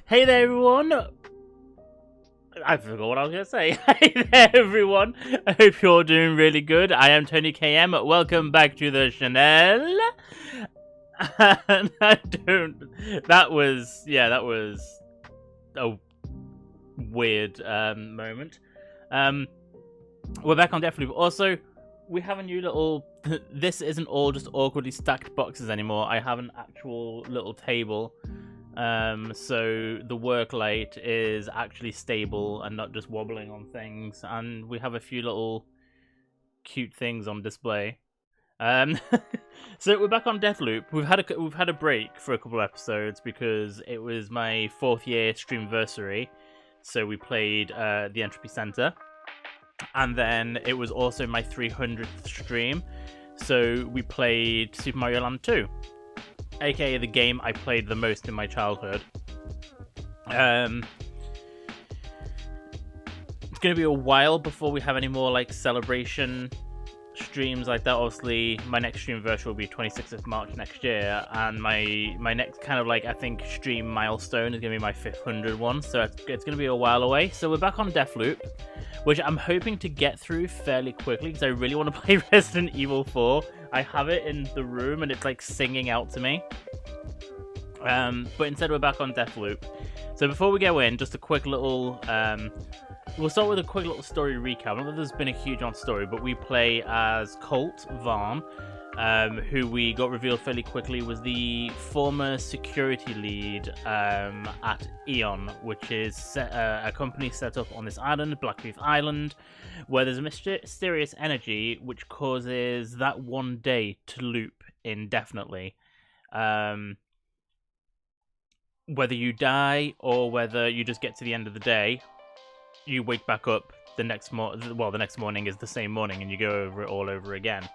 Hey there, everyone! I forgot what I was going to say. Hey there, everyone! I hope you're doing really good. I am TonyKM. Welcome back to the channel. And that was a weird moment. We're back on Deathloop. Also, we have a new little... This isn't all just awkwardly stacked boxes anymore. I have an actual little table. So the work light is actually stable and not just wobbling on things, and we have a few little cute things on display. So we're back on Deathloop. We've had a break for a couple of episodes because it was my 4th year streamversary. So we played the Entropy Center, and then it was also my 300th stream. So we played Super Mario Land 2. AKA the game I played the most in my childhood. It's going to be a while before we have any more like celebration streams like that. Obviously, my next stream virtual will be 26th of March next year, and my next kind of like I think stream milestone is going to be my 500 one. So it's going to be a while away. So we're back on Deathloop, which I'm hoping to get through fairly quickly because I really want to play Resident Evil 4. I have it in the room and it's like singing out to me. But instead we're back on Deathloop. So before we go in, just a quick little... we'll start with a quick little story recap. Not that there's been a huge on story, but we play as Colt Vaughn, who we got revealed fairly quickly was the former security lead at Eon, which is a company set up on this island, Blackleaf Island, where there's a mysterious energy which causes that one day to loop indefinitely. Whether you die or whether you just get to the end of the day, you wake back up the next the next morning is the same morning, and you go over it all over again.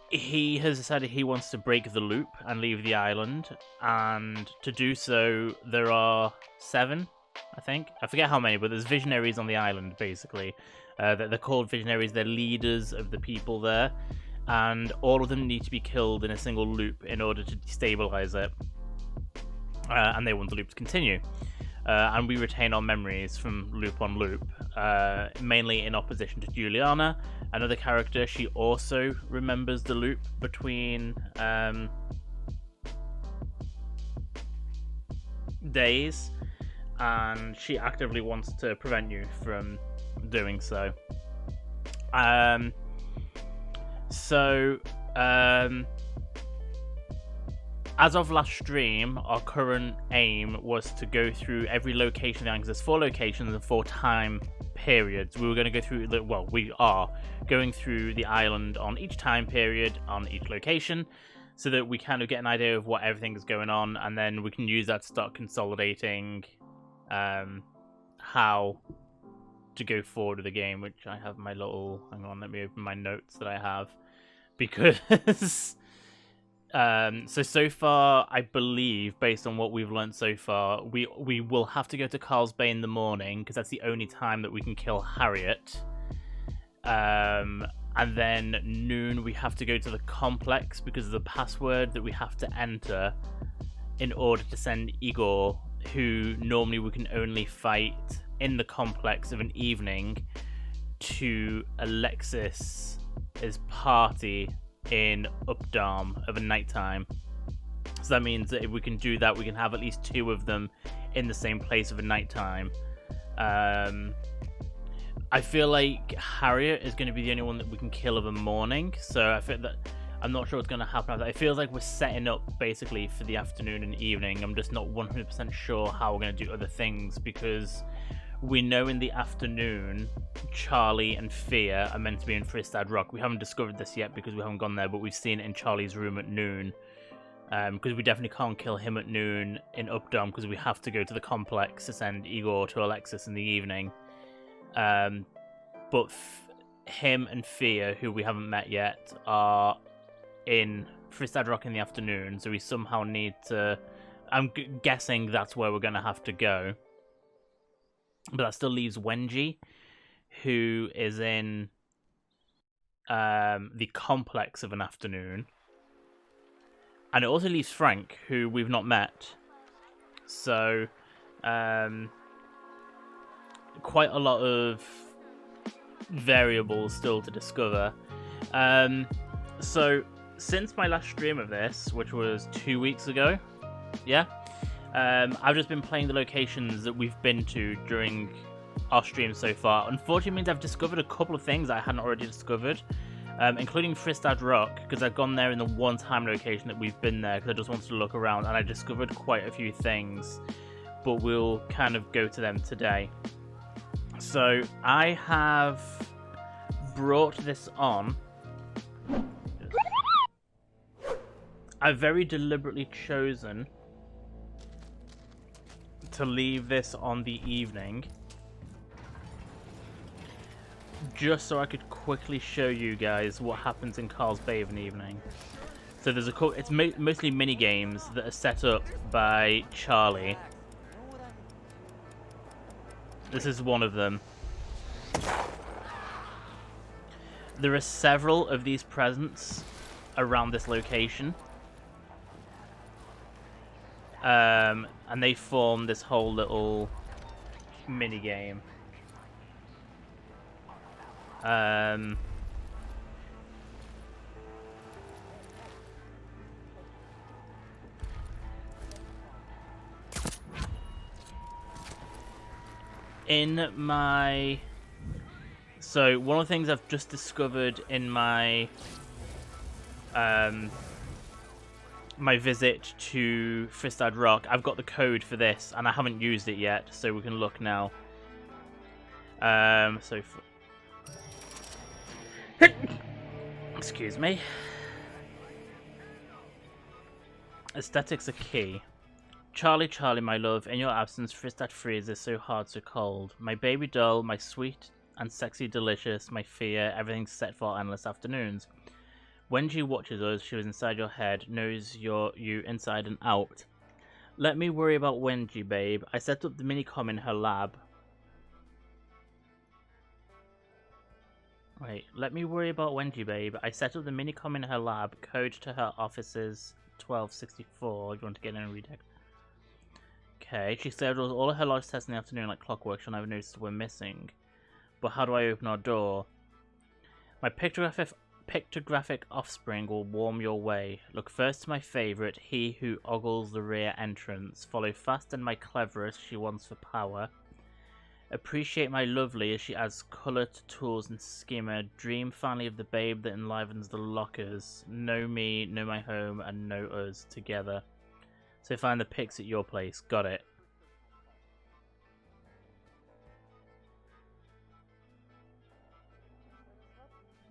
He has decided he wants to break the loop and leave the island, and to do so, there are 7, I think. I forget how many, but there's visionaries on the island, basically. They're called visionaries. They're leaders of the people there, and all of them need to be killed in a single loop in order to destabilize it, and they want the loop to continue. And we retain our memories from loop on loop, mainly in opposition to Juliana, another character. She also remembers the loop between days, and she actively wants to prevent you from doing so. As of last stream, our current aim was to go through every location. There's 4 locations and 4 time periods. We were going to go through, we are going through the island on each time period, on each location, so that we kind of get an idea of what everything is going on, and then we can use that to start consolidating how to go forward with the game, which I have my little... Hang on, let me open my notes that I have, because... So far, I believe, based on what we've learned so far, we will have to go to Carl's Bay in the morning, because that's the only time that we can kill Harriet. And then noon, we have to go to the complex, because of the password that we have to enter in order to send Igor, who normally we can only fight in the complex of an evening, to Alexis's party in Updam of a nighttime. So that means that if we can do that, we can have at least 2 of them in the same place of a nighttime. I feel like Harriet is going to be the only one that we can kill of a morning, so I feel that I'm not sure what's going to happen after that. It feels like we're setting up basically for the afternoon and evening. I'm just not 100% sure how we're going to do other things, because we know in the afternoon, Charlie and Fia are meant to be in Fristad Rock. We haven't discovered this yet because we haven't gone there, but we've seen it in Charlie's room at noon. Because we definitely can't kill him at noon in Updam, because we have to go to the complex to send Igor to Alexis in the evening. But him and Fia, who we haven't met yet, are in Fristad Rock in the afternoon, so we somehow need to... I'm guessing that's where we're going to have to go. But that still leaves Wenji, who is in the complex of an afternoon. And it also leaves Frank, who we've not met. So, quite a lot of variables still to discover. So, since my last stream of this, which was 2 weeks ago, yeah, I've just been playing the locations that we've been to during our stream so far. Unfortunately, means I've discovered a couple of things I hadn't already discovered, including Fristad Rock, because I've gone there in the one-time location that we've been there, because I just wanted to look around, and I discovered quite a few things, but we'll kind of go to them today. So, I have brought this on. I've very deliberately chosen to leave this on the evening, just so I could quickly show you guys what happens in Carl's Bay of an evening. So there's it's mostly mini games that are set up by Charlie. This is one of them. There are several of these presents around this location. And they form this whole little mini game. So one of the things I've just discovered in my my visit to Fristad Rock, I've got the code for this, and I haven't used it yet, so we can look now. Excuse me. Aesthetics are key. Charlie, Charlie, my love, in your absence, Fristad freezes so hard, so cold. My baby doll, my sweet and sexy delicious, my fear, everything's set for endless afternoons. When she watches us, she was inside your head, knows you inside and out. Let me worry about Wenji, babe. I set up the mini-com in her lab. Wait, let me worry about Wenji, babe. I set up the mini-com in her lab, code to her offices 1264. You want to get in and read it? Okay, she schedules all of her large tests in the afternoon like clockwork. She'll never notice we're missing. But how do I open our door? My pictographic offspring will warm your way. Look first to my favourite, he who ogles the rear entrance. Follow fast and my cleverest, she wants for power. Appreciate my lovely as she adds colour to tools and skimmer. Dream finally of the babe that enlivens the lockers. Know me, know my home, and know us together. So find the pics at your place. Got it.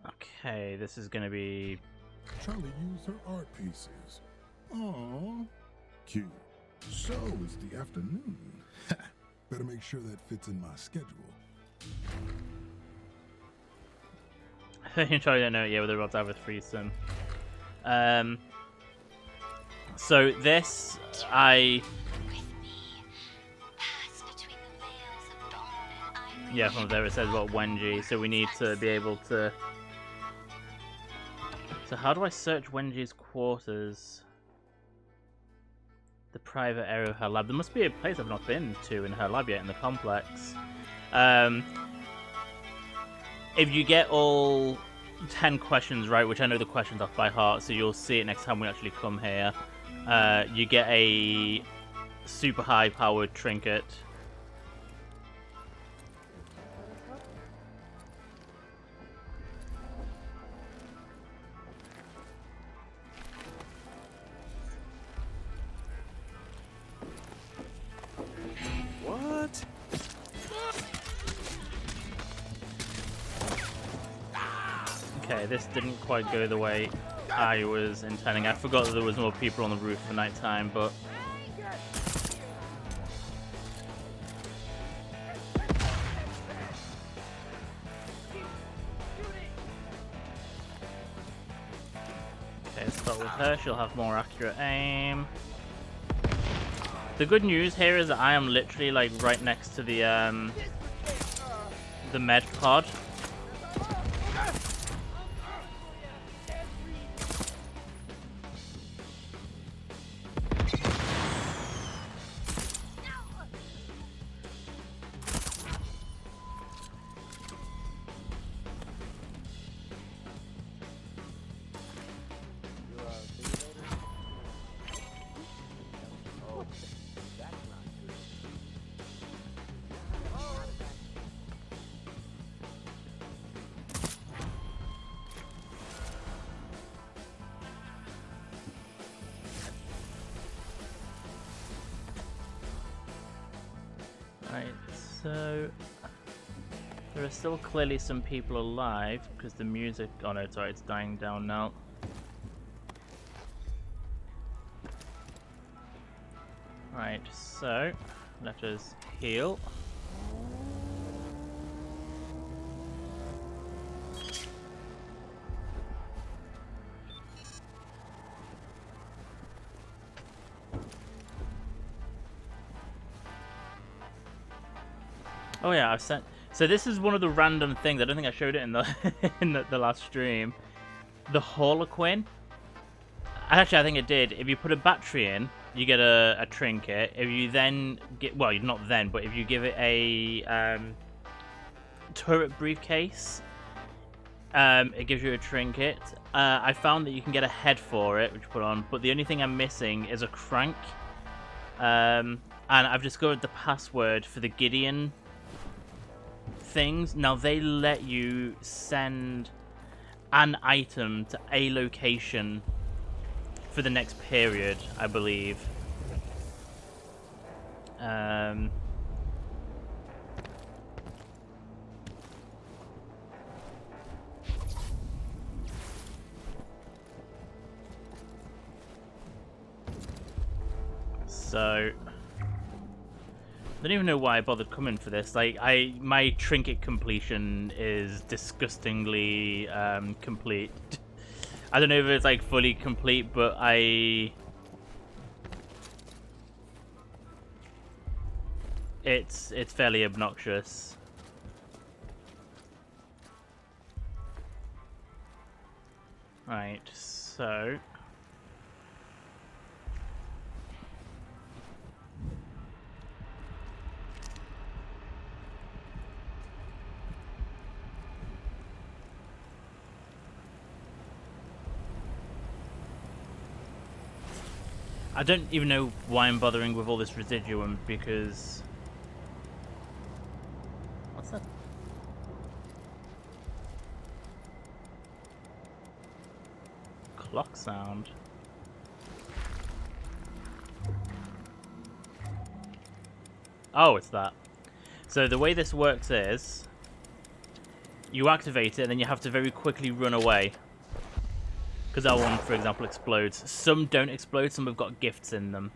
Okay, this is gonna be... Charlie used her art pieces. Aww. Cute. So it's the afternoon. Better make sure that fits in my schedule. You probably don't know it yet, whether about to have a threesome. So this, yeah, from there it says about Wenji, so we need to be able to... So how do I search Wenji's quarters? The private area of her lab. There must be a place I've not been to in her lab yet in the complex. If you get all 10 questions right, which I know the questions off by heart, so you'll see it next time we actually come here, you get a super high powered trinket. What? Okay, this didn't quite go the way I was intending. I forgot that there was more people on the roof for nighttime, but... Okay, let's start with her. She'll have more accurate aim. The good news here is that I am literally like right next to the med pod. Right, so there are still clearly some people alive because the music. Oh no, sorry, it's dying down now. Right, so let us heal. Oh yeah, I've sent. So this is one of the random things. I don't think I showed it in the in the last stream. The Harlequin. Actually, I think it did. If you put a battery in, you get a trinket. If you then get, well, not then, but if you give it a turret briefcase, it gives you a trinket. I found that you can get a head for it, which you put on, but the only thing I'm missing is a crank. And I've discovered the password for the Gideon things. Now they let you send an item to a location for the next period, I believe. So I don't even know why I bothered coming for this. Like, my trinket completion is disgustingly complete. I don't know if it's like fully complete, but it's fairly obnoxious. Right, so I don't even know why I'm bothering with all this residuum, because what's that? Clock sound. Oh, it's that. So the way this works is you activate it and then you have to very quickly run away. Because that one, for example, explodes. Some don't explode, some have got gifts in them.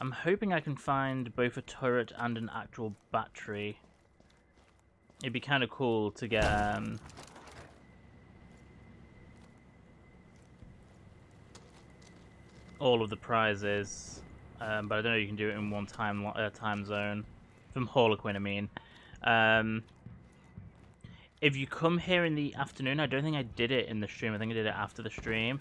I'm hoping I can find both a turret and an actual battery. It'd be kind of cool to get all of the prizes, but I don't know if you can do it in one time zone. From Harlequin, I mean. If you come here in the afternoon, I don't think I did it in the stream. I think I did it after the stream.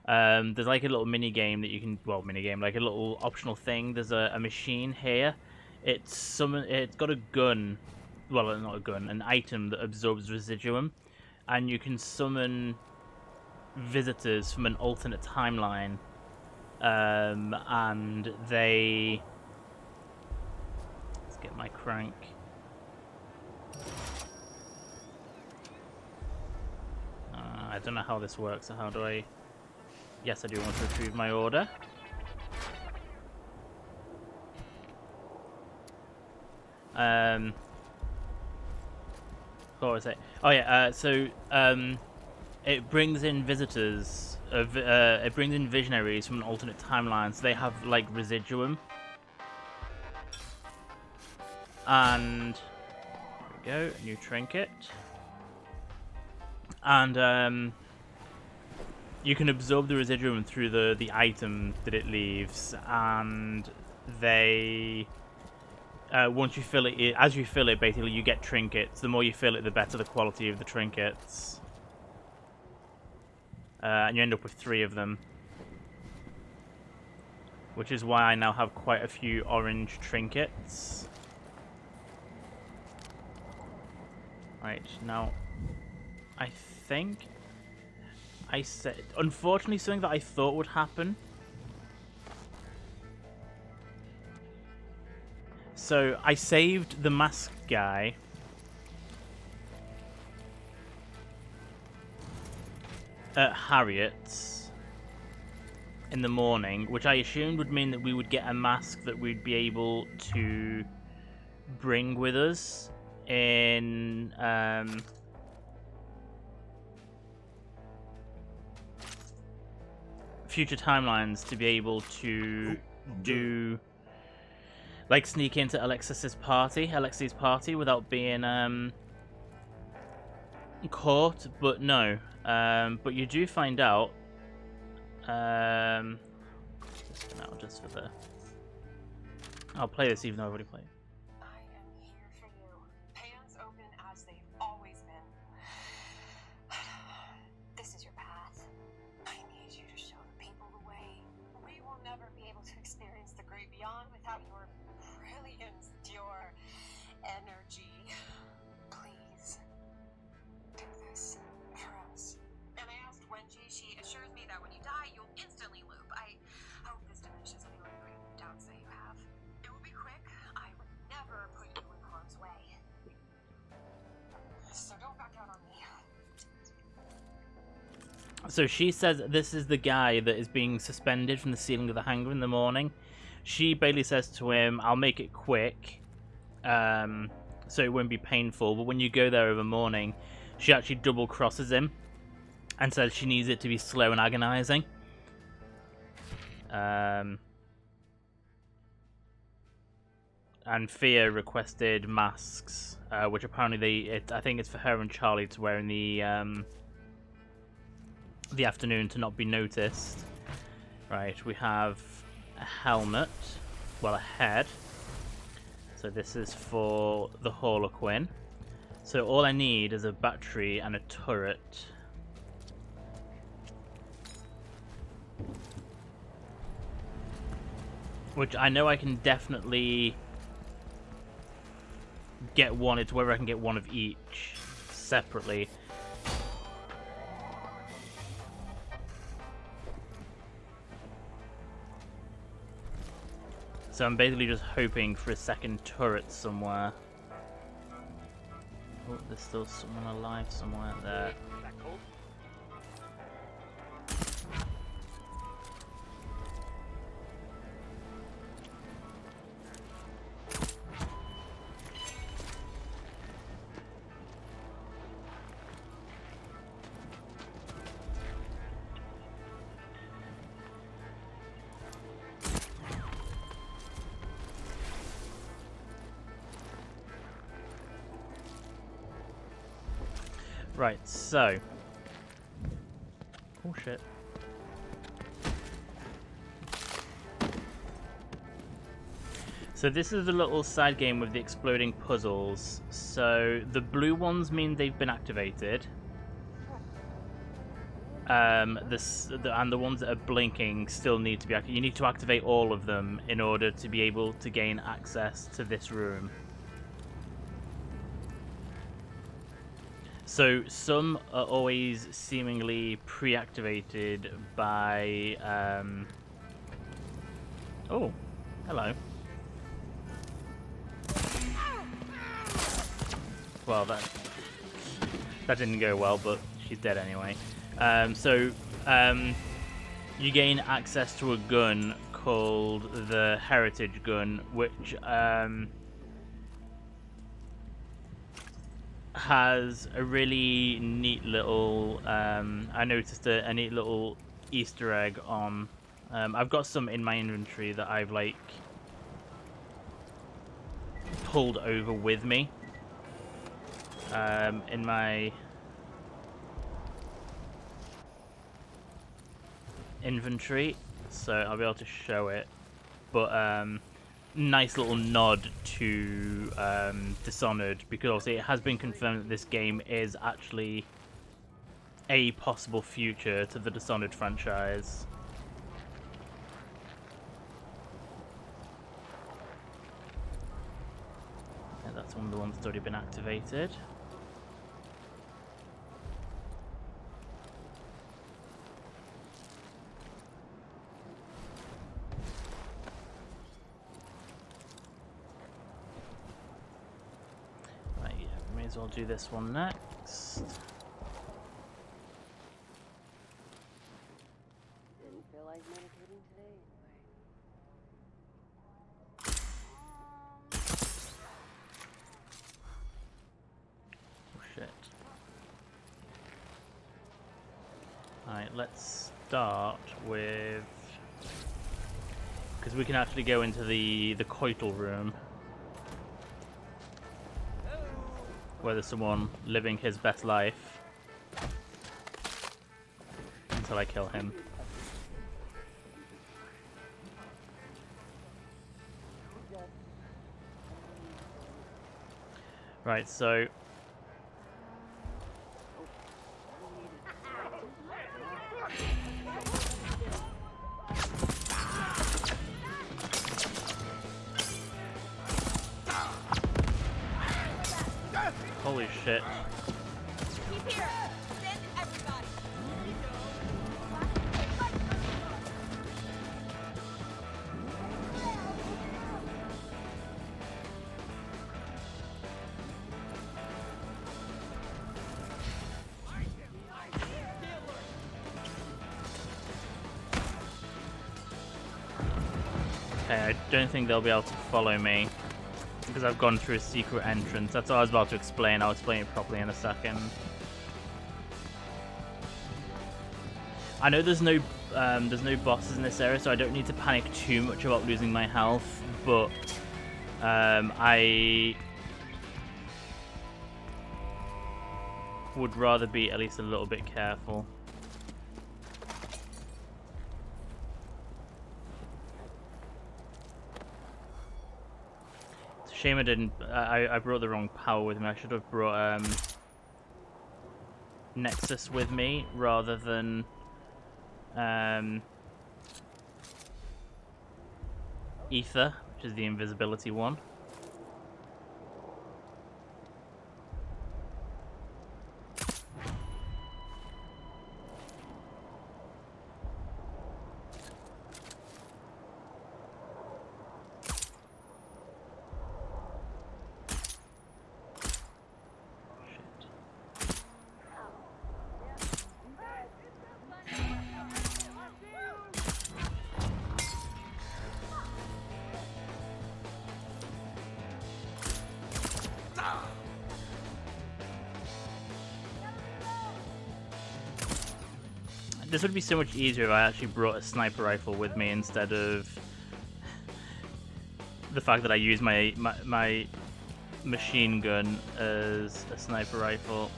There's like a little mini game that you can, well, mini game, like a little optional thing. There's a machine here. It's got a gun, well, not a gun, an item that absorbs residuum, and you can summon visitors from an alternate timeline, and they. Let's get my crank. I don't know how this works. So how do I? Yes, I do want to retrieve my order. What was it? Oh yeah. It brings in visitors. It brings in visionaries from an alternate timeline, so they have like residuum. And there we go, a new trinket. And you can absorb the residuum through the item that it leaves, and they once you fill it, as you fill it, basically you get trinkets. The more you fill it, the better the quality of the trinkets, and you end up with 3 of them, which is why I now have quite a few orange trinkets. Right, now I think I said, unfortunately, something that I thought would happen. So I saved the masked guy at Harriet's. in the morning, which I assumed would mean that we would get a mask that we'd be able to bring with us in future timelines to be able to do like sneak into Alexis's party, without being caught. But no, but you do find out just for the I'll play this even though I've already played. I am here for you. Hands open as they've always been. This is your path. I need you to show the people the way. We will never be able to experience the great beyond without your brilliance, your energy. Please, do this for us. And I asked Wenji. She assures me that when you die, you'll instantly loop. I hope this diminishes any lingering doubts that you have. It will be quick. I would never put you in harm's way. So don't back out on me. So she says this is the guy that is being suspended from the ceiling of the hangar in the morning. She basically says to him, I'll make it quick, so it won't be painful. But when you go there over morning, she actually double crosses him and says she needs it to be slow and agonizing. And Fia requested masks, which apparently I think it's for her and Charlie to wear in the afternoon to not be noticed. Right, we have a helmet, well, a head. So this is for the Harlequin. So all I need is a battery and a turret. Which I know I can definitely get one. It's whether I can get one of each separately. So I'm basically just hoping for a second turret somewhere. Oh, there's still someone alive somewhere there. Right, so... Oh shit. So this is the little side game with the exploding puzzles. So the blue ones mean they've been activated. And the ones that are blinking still need to be activated. You need to activate all of them in order to be able to gain access to this room. So some are always seemingly pre-activated by oh, hello. Well, that didn't go well, but she's dead anyway. You gain access to a gun called the Heritage Gun, which has a really neat little I noticed a neat little Easter egg on. I've got some in my inventory that I've like pulled over with me in my inventory, so I'll be able to show it. But nice little nod to Dishonored, because obviously it has been confirmed that this game is actually a possible future to the Dishonored franchise. And that's one of the ones that's already been activated. So I'll do this one next. Didn't feel like meditation. shit. Alright, let's start with... because we can actually go into the coital room. Where there's someone living his best life. Until I kill him. Right, so... holy shit. Keep here. Send everybody. Okay, I don't think they'll be able to follow me. Because I've gone through a secret entrance. That's what I was about to explain. I'll explain it properly in a second. I know there's no bosses in this area, so I don't need to panic too much about losing my health. But I would rather be at least a little bit careful. Shame I didn't. I brought the wrong power with me. I should have brought Nexus with me rather than Ether, which is the invisibility one. This would be so much easier if I actually brought a sniper rifle with me instead of the fact that I use my machine gun as a sniper rifle.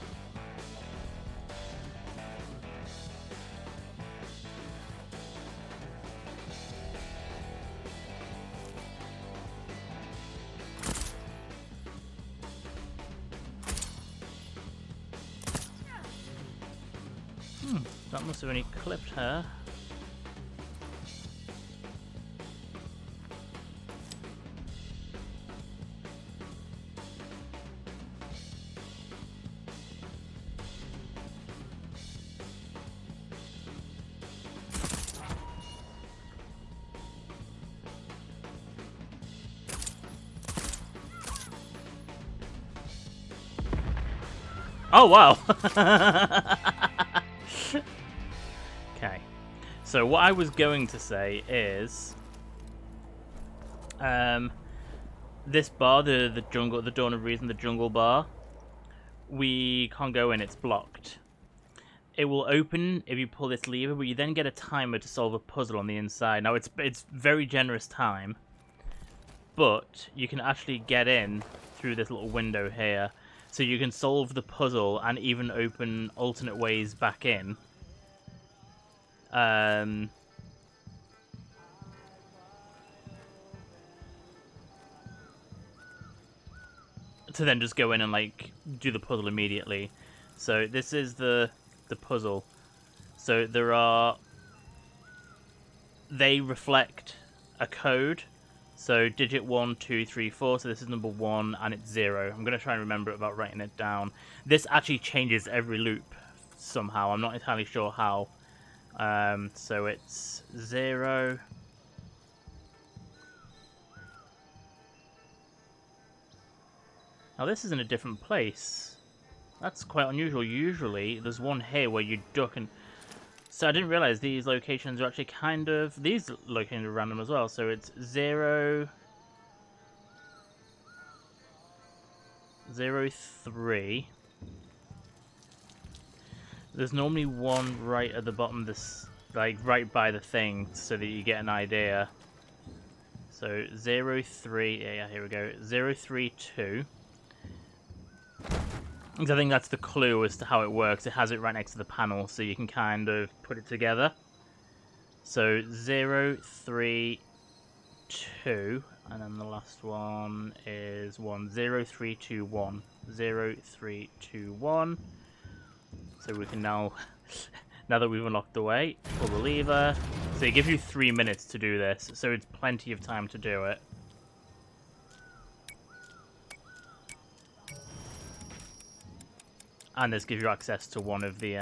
That must have only clipped her. Oh wow! Okay, so what I was going to say is, this bar, the jungle, the Dawn of Reason, the jungle bar, we can't go in; it's blocked. It will open if you pull this lever, but you then get a timer to solve a puzzle on the inside. Now it's very generous time, but you can actually get in through this little window here, so you can solve the puzzle and even open alternate ways back in. To then just go in and like do the puzzle immediately. So this is the puzzle. So they reflect a code. So digit 1, 2, 3, 4. So this is number 1 and it's 0. I'm gonna try and remember it about writing it down. This actually changes every loop somehow. I'm not entirely sure how. So it's 0. Now this is in a different place. That's quite unusual. Usually there's one here where you duck and... So I didn't realize these locations are actually kind of... These locations are random as well. So it's 0... 0, 3... There's normally one right at the bottom, this like right by the thing, so that you get an idea. So 03, yeah, here we go. 032. Because I think that's the clue as to how it works. It has it right next to the panel, so you can kind of put it together. So 032, and then the last one is 0321. 0321. So we can now, now that we've unlocked the way, pull the lever. So it gives you 3 minutes to do this, so it's plenty of time to do it. And this gives you access to one of the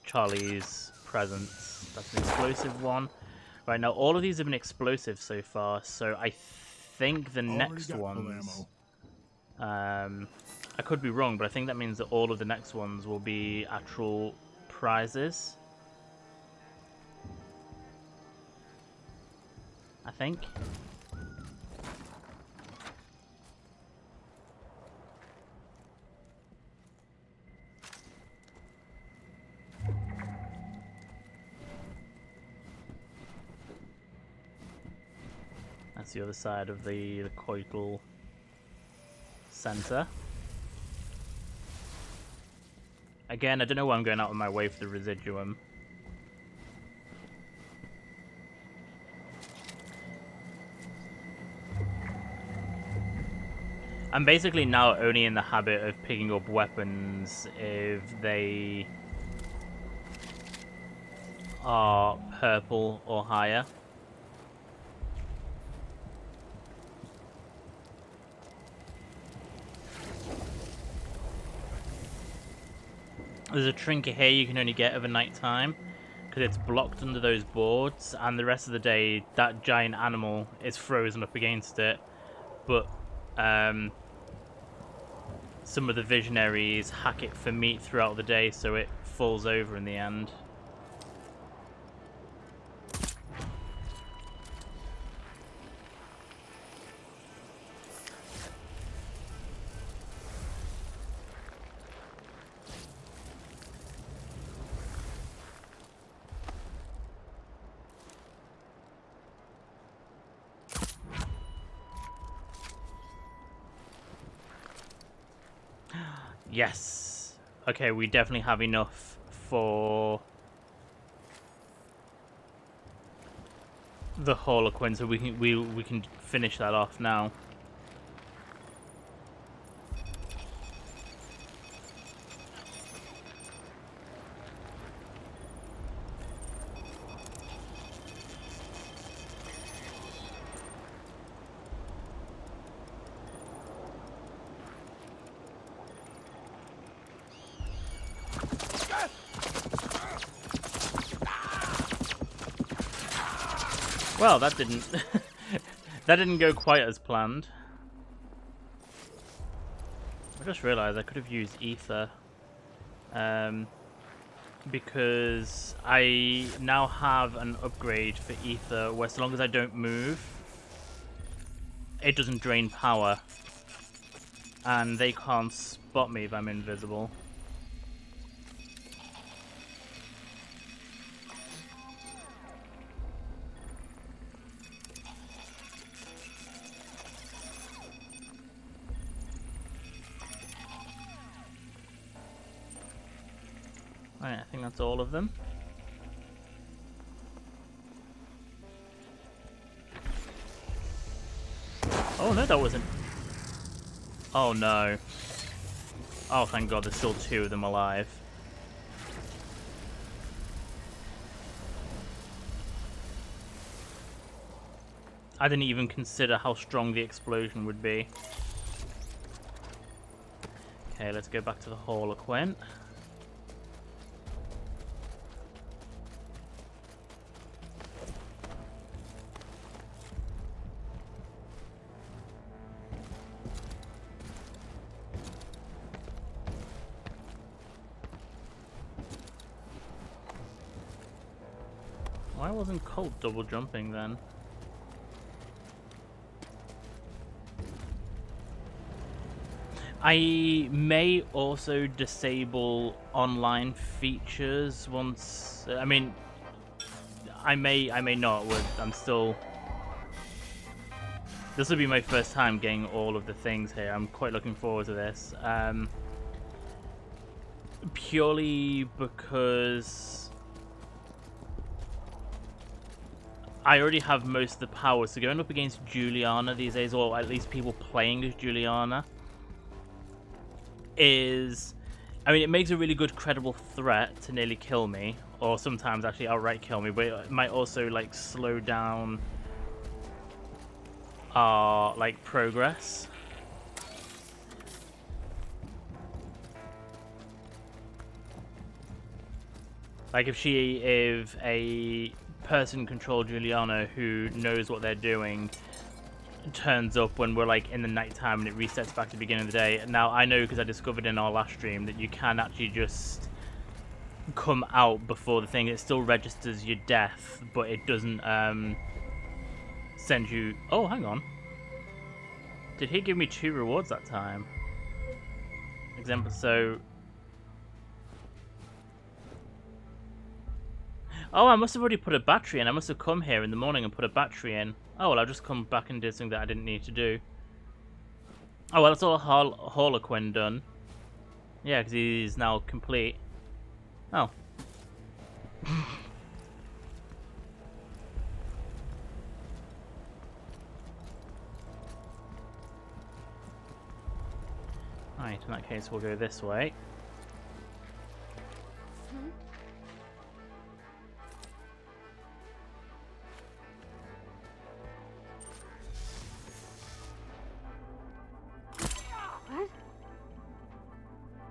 Charlie's presents. That's an explosive one. Right, now all of these have been explosive so far, so I think the next ones... I could be wrong, but I think that means that all of the next ones will be actual prizes. I think. That's the other side of the coital center. Again, I don't know why I'm going out of my way for the residuum. I'm basically now only in the habit of picking up weapons if they are purple or higher. There's a trinket here you can only get over night time because it's blocked under those boards, and the rest of the day that giant animal is frozen up against it. But some of the visionaries hack it for meat throughout the day, so it falls over in the end. Yes. Okay, we definitely have enough for the Harlequin, so we can finish that off now. Well, that didn't that didn't go quite as planned. I just realised I could have used ether, because I now have an upgrade for ether where so long as I don't move, it doesn't drain power, and they can't spot me if I'm invisible. Right, I think that's all of them. Oh no, that wasn't. Oh no. Oh, thank God, there's still 2 of them alive. I didn't even consider how strong the explosion would be. Okay, let's go back to the Harlequin. Why wasn't Colt double jumping then? I may also disable online features once. I mean, I may not. I'm still. This will be my first time getting all of the things here. I'm quite looking forward to this. Purely because I already have most of the power, so going up against Juliana these days, or at least people playing as Juliana, is... I mean, it makes a really good, credible threat to nearly kill me, or sometimes actually outright kill me, but it might also, like, slow down our, like, progress. Like, if a person-controlled Juliana who knows what they're doing turns up when we're, like, in the nighttime and it resets back to the beginning of the day. Now, I know because I discovered in our last stream that you can actually just come out before the thing. It still registers your death, but it doesn't, send you... Oh, hang on. Did he give me 2 rewards that time? Example, so... Oh, I must have already put a battery in. I must have come here in the morning and put a battery in. Oh, well, I'll just come back and do something that I didn't need to do. Oh, well, that's all Harlequin done. Yeah, because he's now complete. Oh. Right, in that case, we'll go this way. What?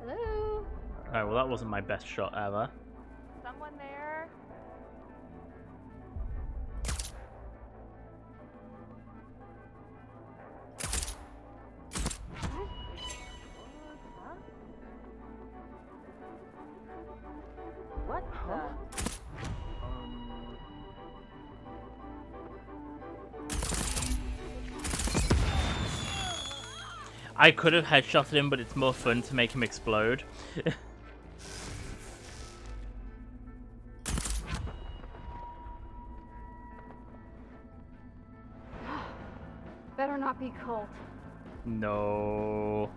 Hello? Oh, well, that wasn't my best shot ever. Someone there? What? I could have headshotted him, but it's more fun to make him explode. Better not be cold. No.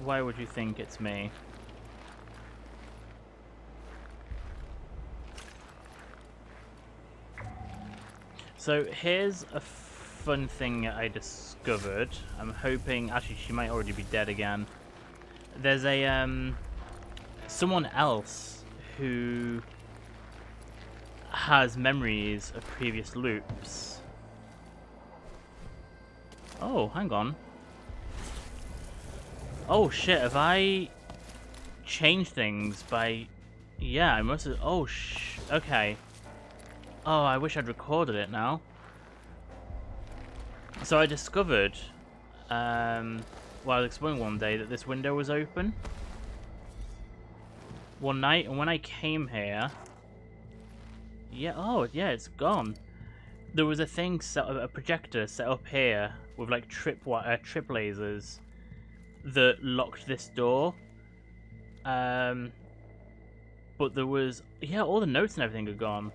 Why would you think it's me? So here's a fun thing I discovered. I'm hoping... Actually, she might already be dead again. There's a, someone else who has memories of previous loops. Oh, hang on. Oh shit, have I changed things by... Yeah, I must have... Oh, okay. Oh, I wish I'd recorded it now. So I discovered, while I was exploring one day, that this window was open. One night, and when I came here... Yeah, oh, yeah, it's gone. There was a thing, a projector set up here with, like, trip lasers that locked this door. But there was... Yeah, all the notes and everything are gone.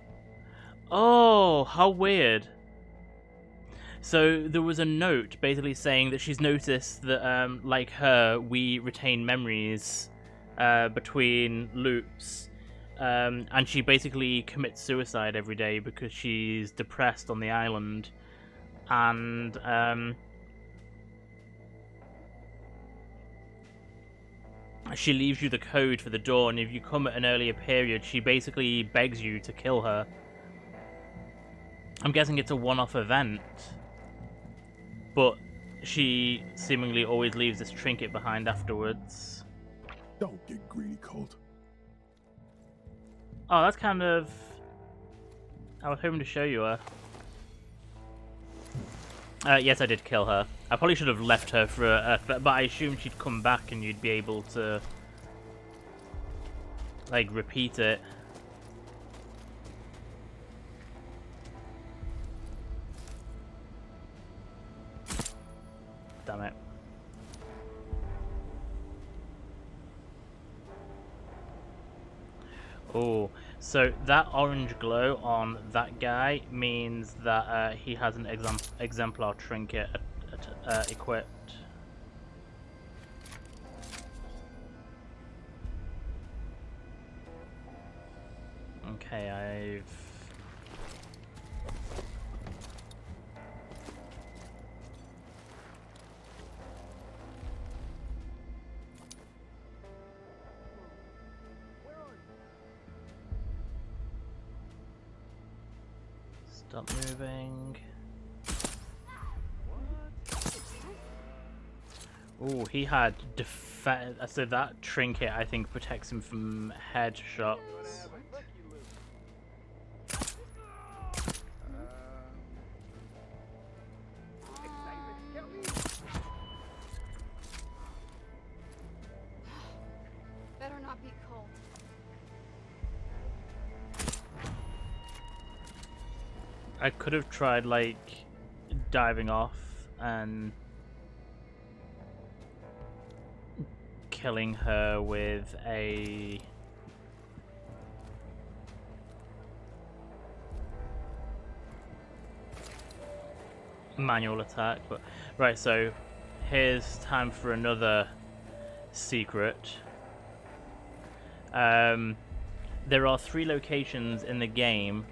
Oh, how weird. So there was a note basically saying that she's noticed that, like her, we retain memories between loops. And she basically commits suicide every day because she's depressed on the island. And, she leaves you the code for the door, and if you come at an earlier period, she basically begs you to kill her. I'm guessing it's a one-off event, but she seemingly always leaves this trinket behind afterwards. Don't get greedy, Colt. Oh, that's kind of... I was hoping to show you her. Yes, I did kill her. I probably should have left her for but I assumed she'd come back and you'd be able to, like, repeat it. Damn it. Oh, so that orange glow on that guy means that he has an exemplar trinket equipped. Okay, I've... Stop moving. Oh, he had defense. So that trinket, I think, protects him from headshots. Better not be cold. I could have tried, like, diving off and killing her with a manual attack, but right, so here's time for another secret. There are 3 locations in the game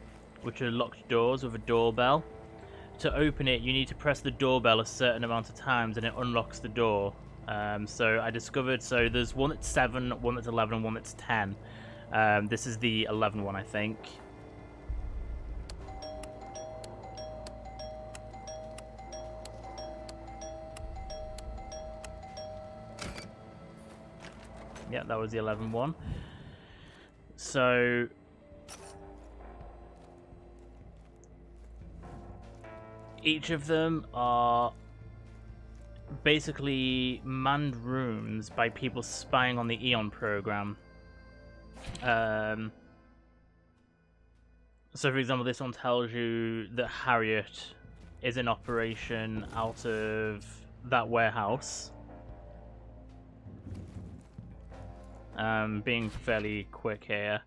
which are locked doors with a doorbell. To open it, you need to press the doorbell a certain amount of times and it unlocks the door. So I discovered, so there's one that's 7, one that's 11, and one that's 10. This is the 11 one, I think. Yeah, that was the 11 one. So each of them are basically manned rooms by people spying on the Eon program. So for example, this one tells you that Harriet is in operation out of that warehouse. Being fairly quick here.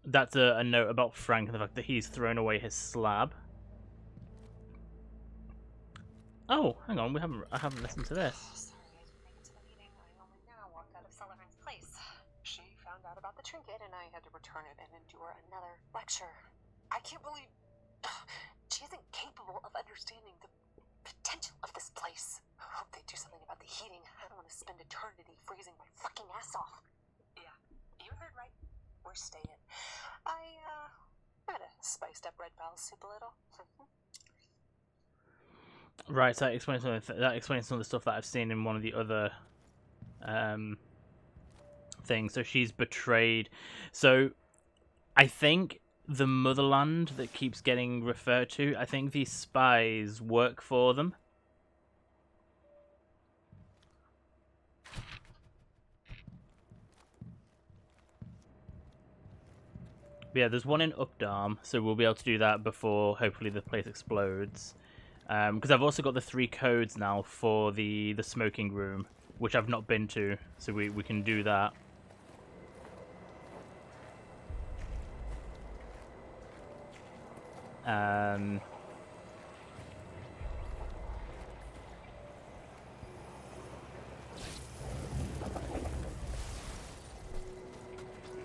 That's a note about Frank and the fact that he's thrown away his slab. Oh, hang on, I haven't listened to this. Sorry, I didn't make it to the meeting. I only now walked out of Sullivan's place. She found out about the trinket and I had to return it and endure another lecture. I can't believe she isn't capable of understanding the potential of this place. I hope they do something about the heating. I don't want to spend eternity freezing my fucking ass off. Yeah, you heard right. We're staying. I might have spiced up Red Val's soup a little. Right, so that explains some of the stuff that I've seen in one of the other things. So she's betrayed. So I think the motherland that keeps getting referred to, I think these spies work for them. But yeah, there's one in Updarm, so we'll be able to do that before hopefully the place explodes. Because I've also got the 3 codes now for the smoking room, which I've not been to, so we can do that.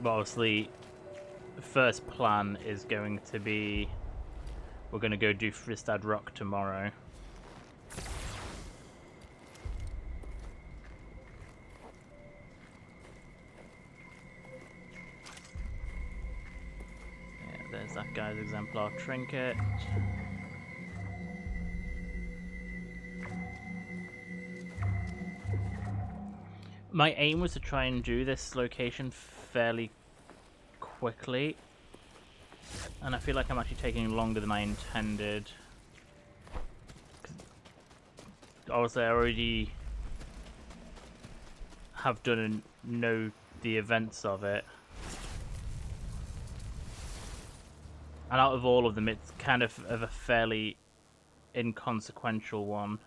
But obviously, the first plan is going to be we're going to go do Fristad Rock tomorrow. Yeah, there's that guy's exemplar trinket. My aim was to try and do this location fairly quickly, and I feel like I'm actually taking longer than I intended. Obviously, I already have done and know the events of it. And out of all of them, it's kind of a fairly inconsequential one.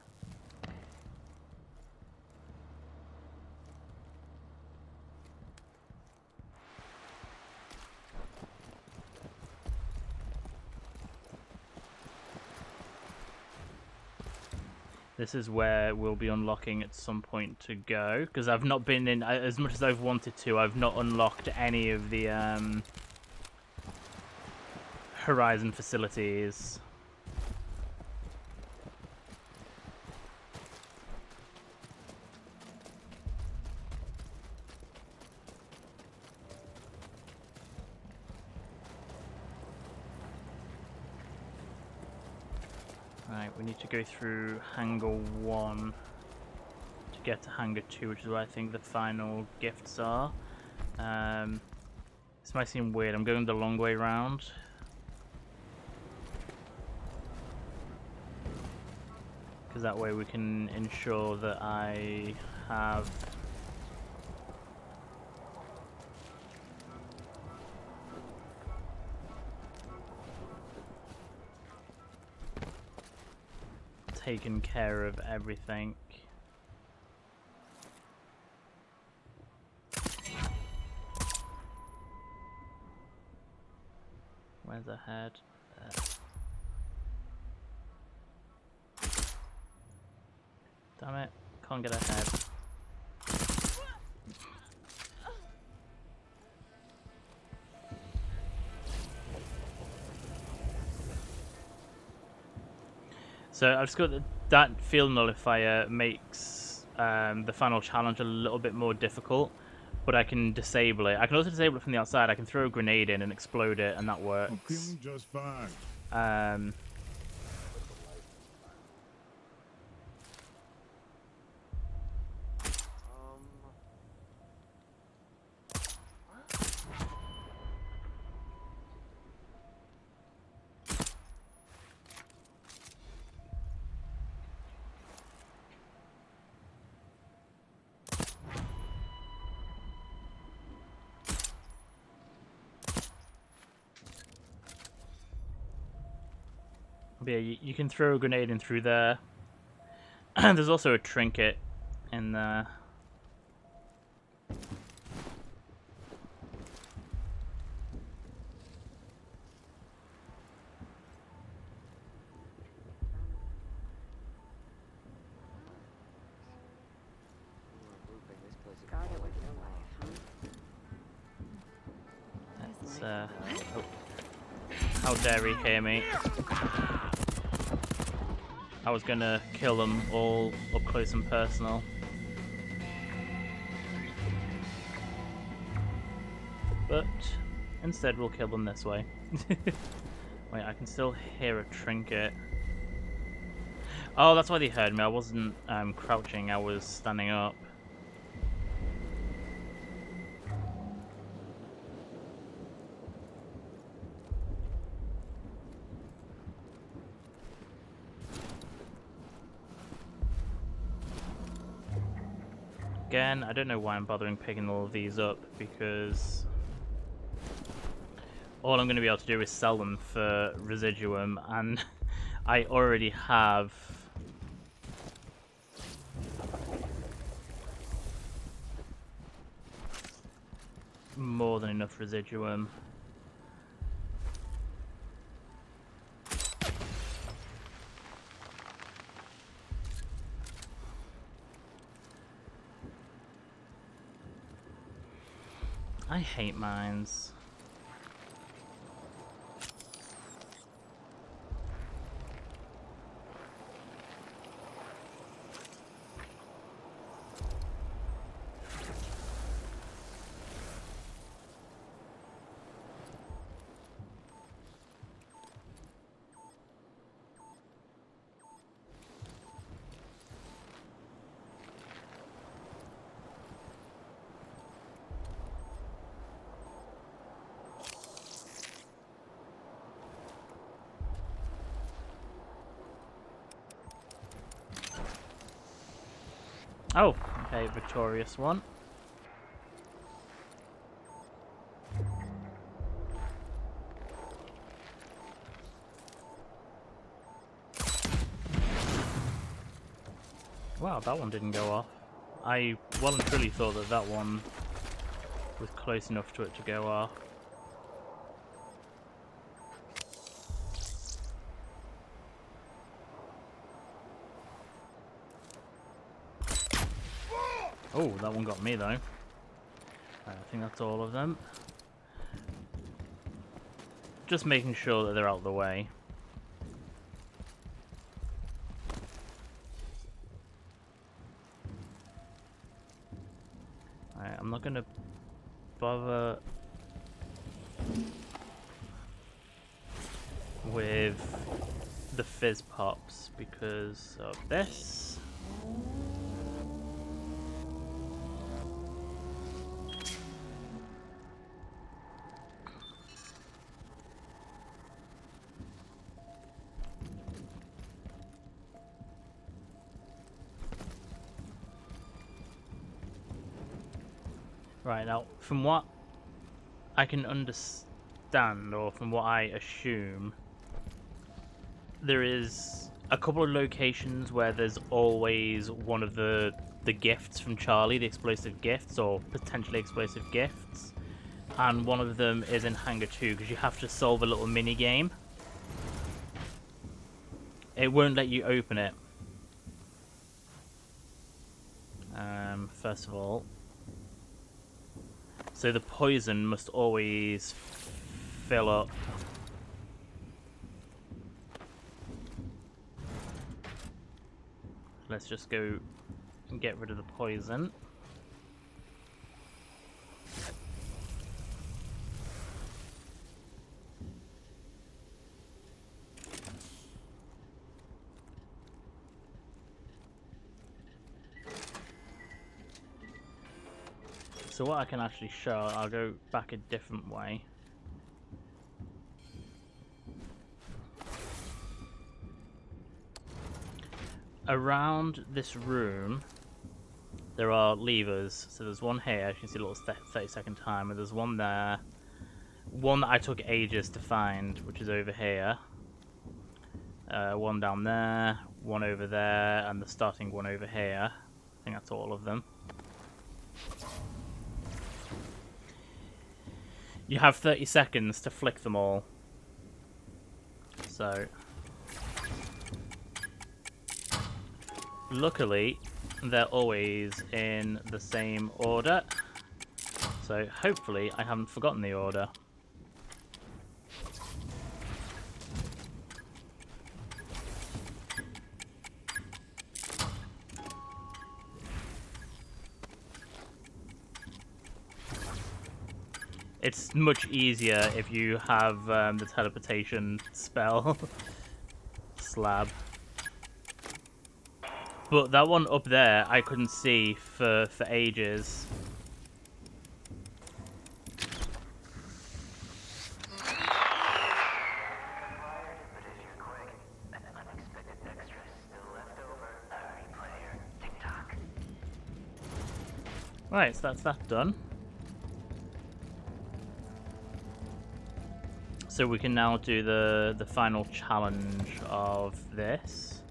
This is where we'll be unlocking at some point to go, because I've not been in, as much as I've wanted to, I've not unlocked any of the Horizon facilities. Right, we need to go through Hangar 1 to get to Hangar 2, which is where I think the final gifts are. This might seem weird, I'm going the long way round. Because that way we can ensure that I have taken care of everything. Where's the head? There. Damn it, can't get ahead. So I've just got that field nullifier makes the final challenge a little bit more difficult, but I can disable it. I can also disable it from the outside. I can throw a grenade in and explode it, and that works. I'm feeling just fine. But yeah, you can throw a grenade in through there. There's also a trinket in there. That's, oh. How dare he hear me? I was gonna kill them all up close and personal. But instead we'll kill them this way. Wait, I can still hear a trinket. Oh, that's why they heard me. I wasn't crouching, I was standing up. Again, I don't know why I'm bothering picking all of these up, because all I'm going to be able to do is sell them for residuum, and I already have more than enough residuum. I hate mines. Oh, okay, victorious one. Wow, that one didn't go off. I well and truly thought that that one was close enough to it to go off. Oh, that one got me though. I think that's all of them. Just making sure that they're out of the way. Alright, I'm not gonna bother with the fizz pops because of this. Right, now, from what I can understand, or from what I assume, there is a couple of locations where there's always one of the gifts from Charlie, the explosive gifts, or potentially explosive gifts. And one of them is in Hangar 2, because you have to solve a little mini-game. It won't let you open it. First of all. So the poison must always fill up. Let's just go and get rid of the poison. So what I can actually show, I'll go back a different way. Around this room, there are levers. So there's one here, you can see a little 30-second timer. There's one there. One that I took ages to find, which is over here. One down there, one over there, and the starting one over here. I think that's all of them. You have 30 seconds to flick them all. So, luckily, they're always in the same order. So, hopefully, I haven't forgotten the order. It's much easier if you have the teleportation spell slab. But that one up there, I couldn't see for ages. Right, so that's that done. So we can now do the final challenge of this.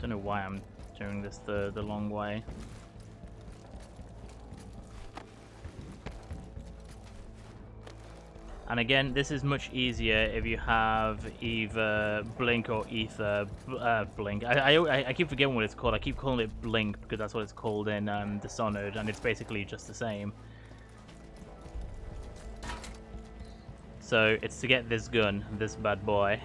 Don't know why I'm doing this the long way. And again, this is much easier if you have either Blink or Ether. Blink. I keep forgetting what it's called. I keep calling it Blink because that's what it's called in Dishonored, and it's basically just the same. So it's to get this gun, this bad boy.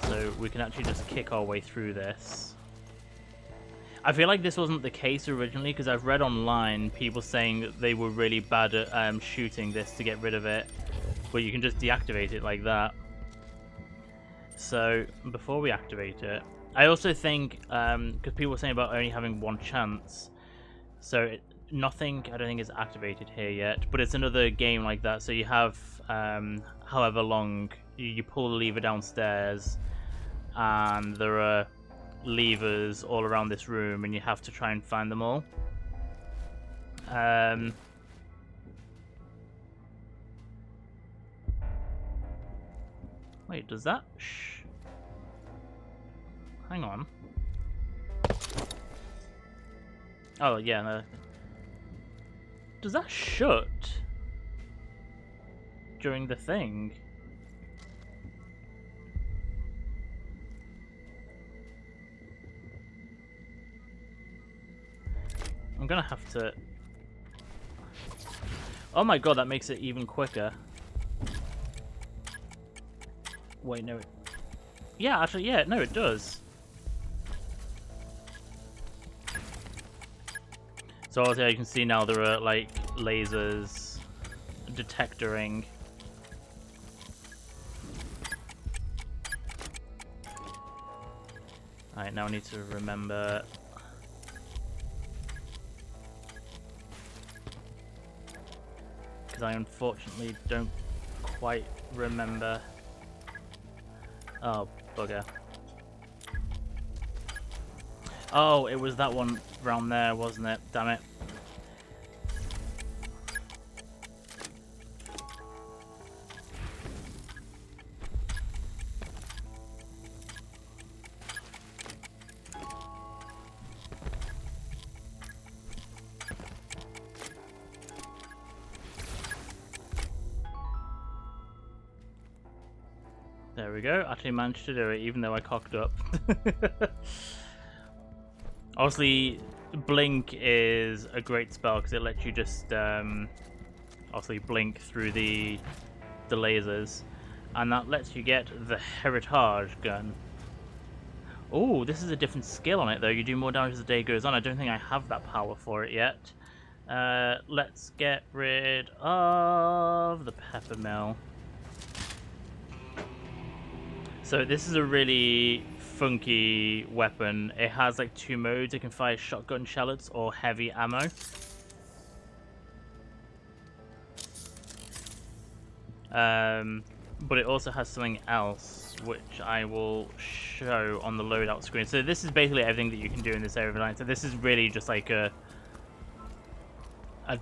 So we can actually just kick our way through this. I feel like this wasn't the case originally because I've read online people saying that they were really bad at shooting this to get rid of it. But you can just deactivate it like that. So before we activate it, I also think, because people were saying about only having one chance, so nothing I don't think is activated here yet, but it's another game like that. So you have however long, you pull the lever downstairs and there are levers all around this room and you have to try and find them all. Wait, does that hang on. Oh, yeah, no. Does that shut during the thing? I'm gonna have to... Oh my god, that makes it even quicker. Wait, no. Yeah, actually, yeah, no, it does. So obviously you can see now there are, like, lasers detectoring. Alright, now I need to remember... Because I unfortunately don't quite remember... Oh, bugger. Oh, it was that one round there, wasn't it? Damn it. There we go. Actually managed to do it, even though I cocked up. Obviously, blink is a great spell because it lets you just obviously blink through the lasers, and that lets you get the heritage gun. Oh, this is a different skill on it though. You do more damage as the day goes on. I don't think I have that power for it yet. Let's get rid of the pepper mill. So this is a really funky weapon. It has like 2 modes. It can fire shotgun shells or heavy ammo. But it also has something else, which I will show on the loadout screen. So this is basically everything that you can do in this area of the night. So this is really just like a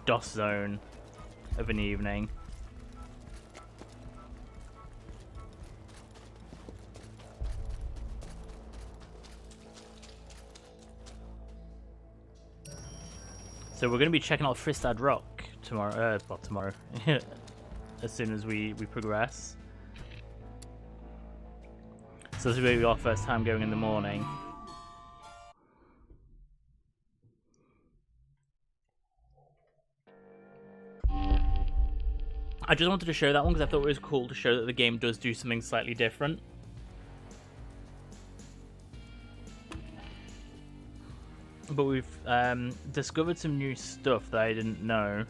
DOS zone of an evening. So we're going to be checking out Fristad Rock tomorrow, well, tomorrow, as soon as we progress. So this will be our first time going in the morning. I just wanted to show that one because I thought it was cool to show that the game does do something slightly different. But we've discovered some new stuff that I didn't know.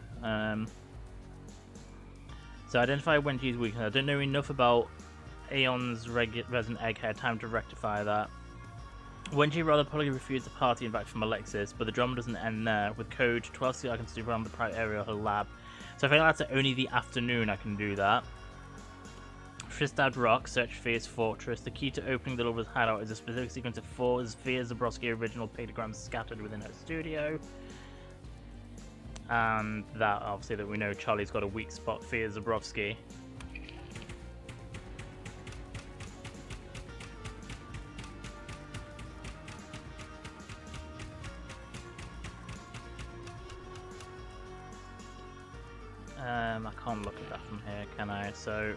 So identify Wenji's weakness. I don't know enough about Aeon's resident egghead. Time to rectify that. Wenji rather probably refused the party invite from Alexis, but the drama doesn't end there. With code 12C, I can still around the private area of her lab. So I think that's only the afternoon I can do that. Fristad Rock, search Fear's fortress. The key to opening the Lover's hideout is a specific sequence of 4 Fear Zabrowski original pictograms scattered within her studio. And that, obviously, that we know Charlie's got a weak spot, Fear Zabrowski. I can't look at that from here, can I? So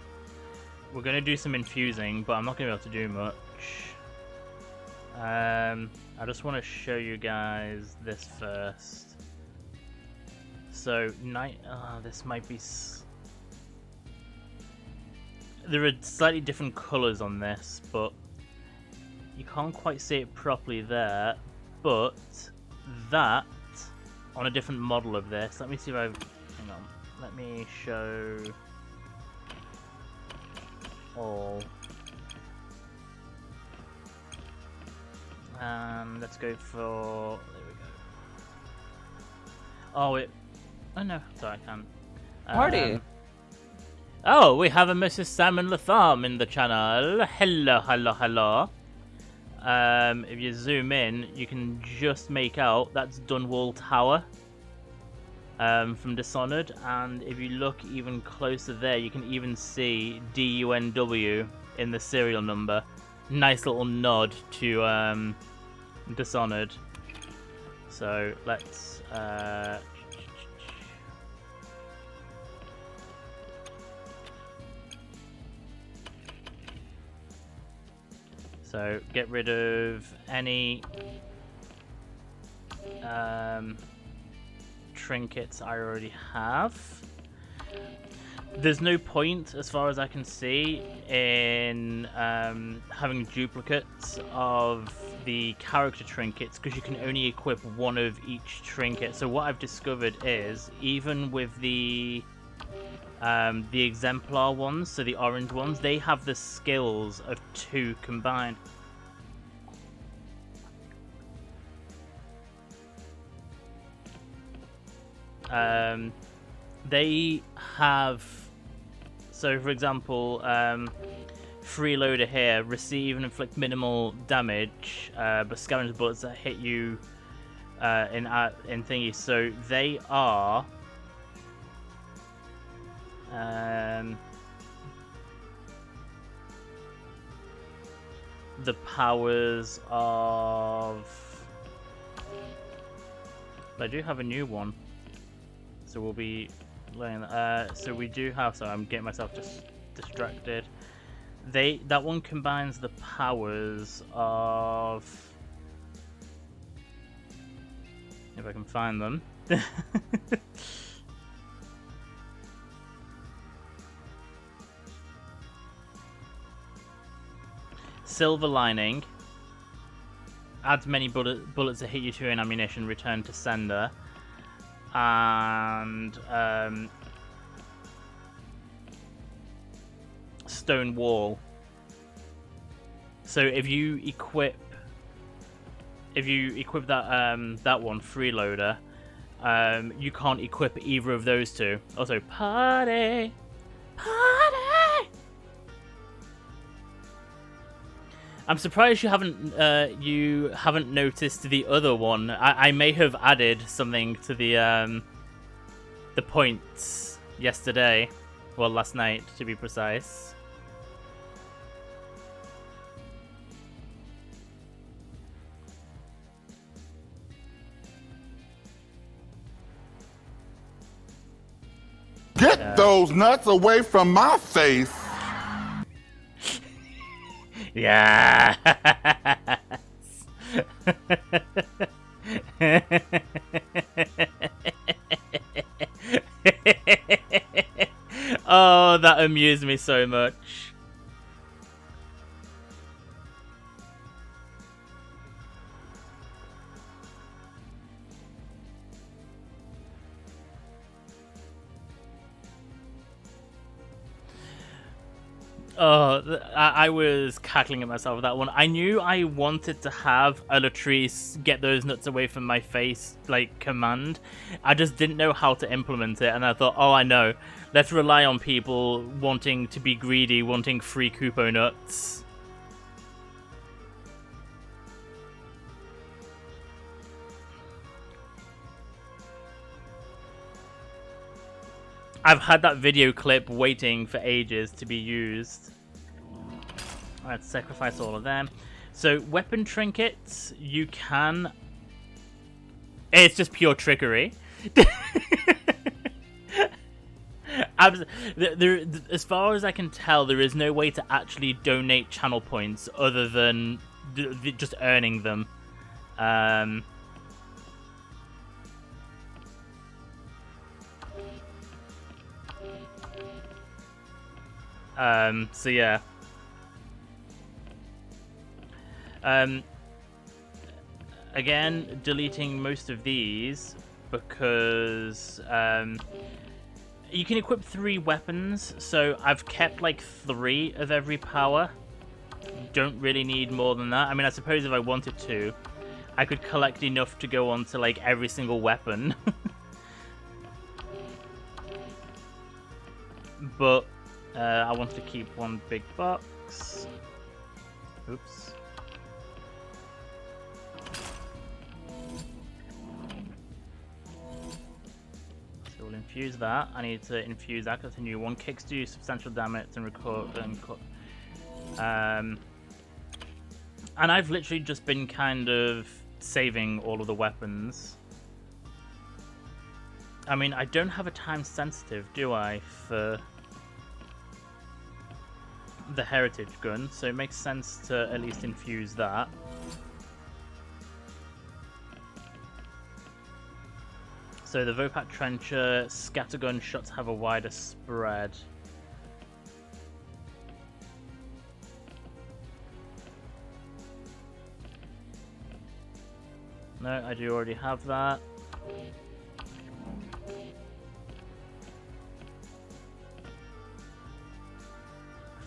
we're going to do some infusing, but I'm not going to be able to do much. I just want to show you guys this first. So, this might be... There are slightly different colours on this, but you can't quite see it properly there. But that, on a different model of this, let me see if I... Hang on. Let me show... all. Let's go for... There we go. Oh, it... Oh no, sorry, I can't. Party! Oh, we have a Mrs. Salmon Latham in the channel. Hello, hello, hello. If you zoom in, you can just make out that's Dunwall Tower from Dishonored, and if you look even closer there, you can even see DUNW in the serial number. Nice little nod to Dishonored. So let's so get rid of any trinkets I already have. There's no point, as far as I can see, in having duplicates of the character trinkets because you can only equip one of each trinket. So what I've discovered is, even with the exemplar ones, so the orange ones, they have the skills of 2 combined. They have, so for example, freeloader here, receive and inflict minimal damage, but scavenge bullets that hit you in thingy. So they are the powers of. I do have a new one. So we'll be learning. So we do have. So I'm getting myself just distracted. That one combines the powers of. If I can find them. Silver Lining. Adds many bullets that hit you to an ammunition. Return to sender. And Stone Wall. So if you equip that one, freeloader, you can't equip either of those two. Also, party. I'm surprised you haven't noticed the other one. I may have added something to the points yesterday, well, last night to be precise. Get those nuts away from my face! Yeah. Oh, that amused me so much. Oh, I was cackling at myself with that one. I knew I wanted to have a Latrice get those nuts away from my face, like, command. I just didn't know how to implement it, and I thought, oh, I know. Let's rely on people wanting to be greedy, wanting free Kupo nuts. I've had that video clip waiting for ages to be used. Let's sacrifice all of them. So, weapon trinkets, you can... It's just pure trickery. As far as I can tell, there is no way to actually donate channel points other than just earning them. So yeah. Again, deleting most of these because you can equip 3 weapons, so I've kept like 3 of every power. Don't really need more than that. I mean, I suppose if I wanted to, I could collect enough to go on to like every single weapon. But I want to keep one big box. Oops. So we'll infuse that. I need to infuse that because it's a new one. Kicks do substantial damage and record. And I've literally just been kind of saving all of the weapons. I mean, I don't have a time sensitive, do I, for the heritage gun, so it makes sense to at least infuse that. So the Vopat Trencher scattergun shots have a wider spread. No, I do already have that.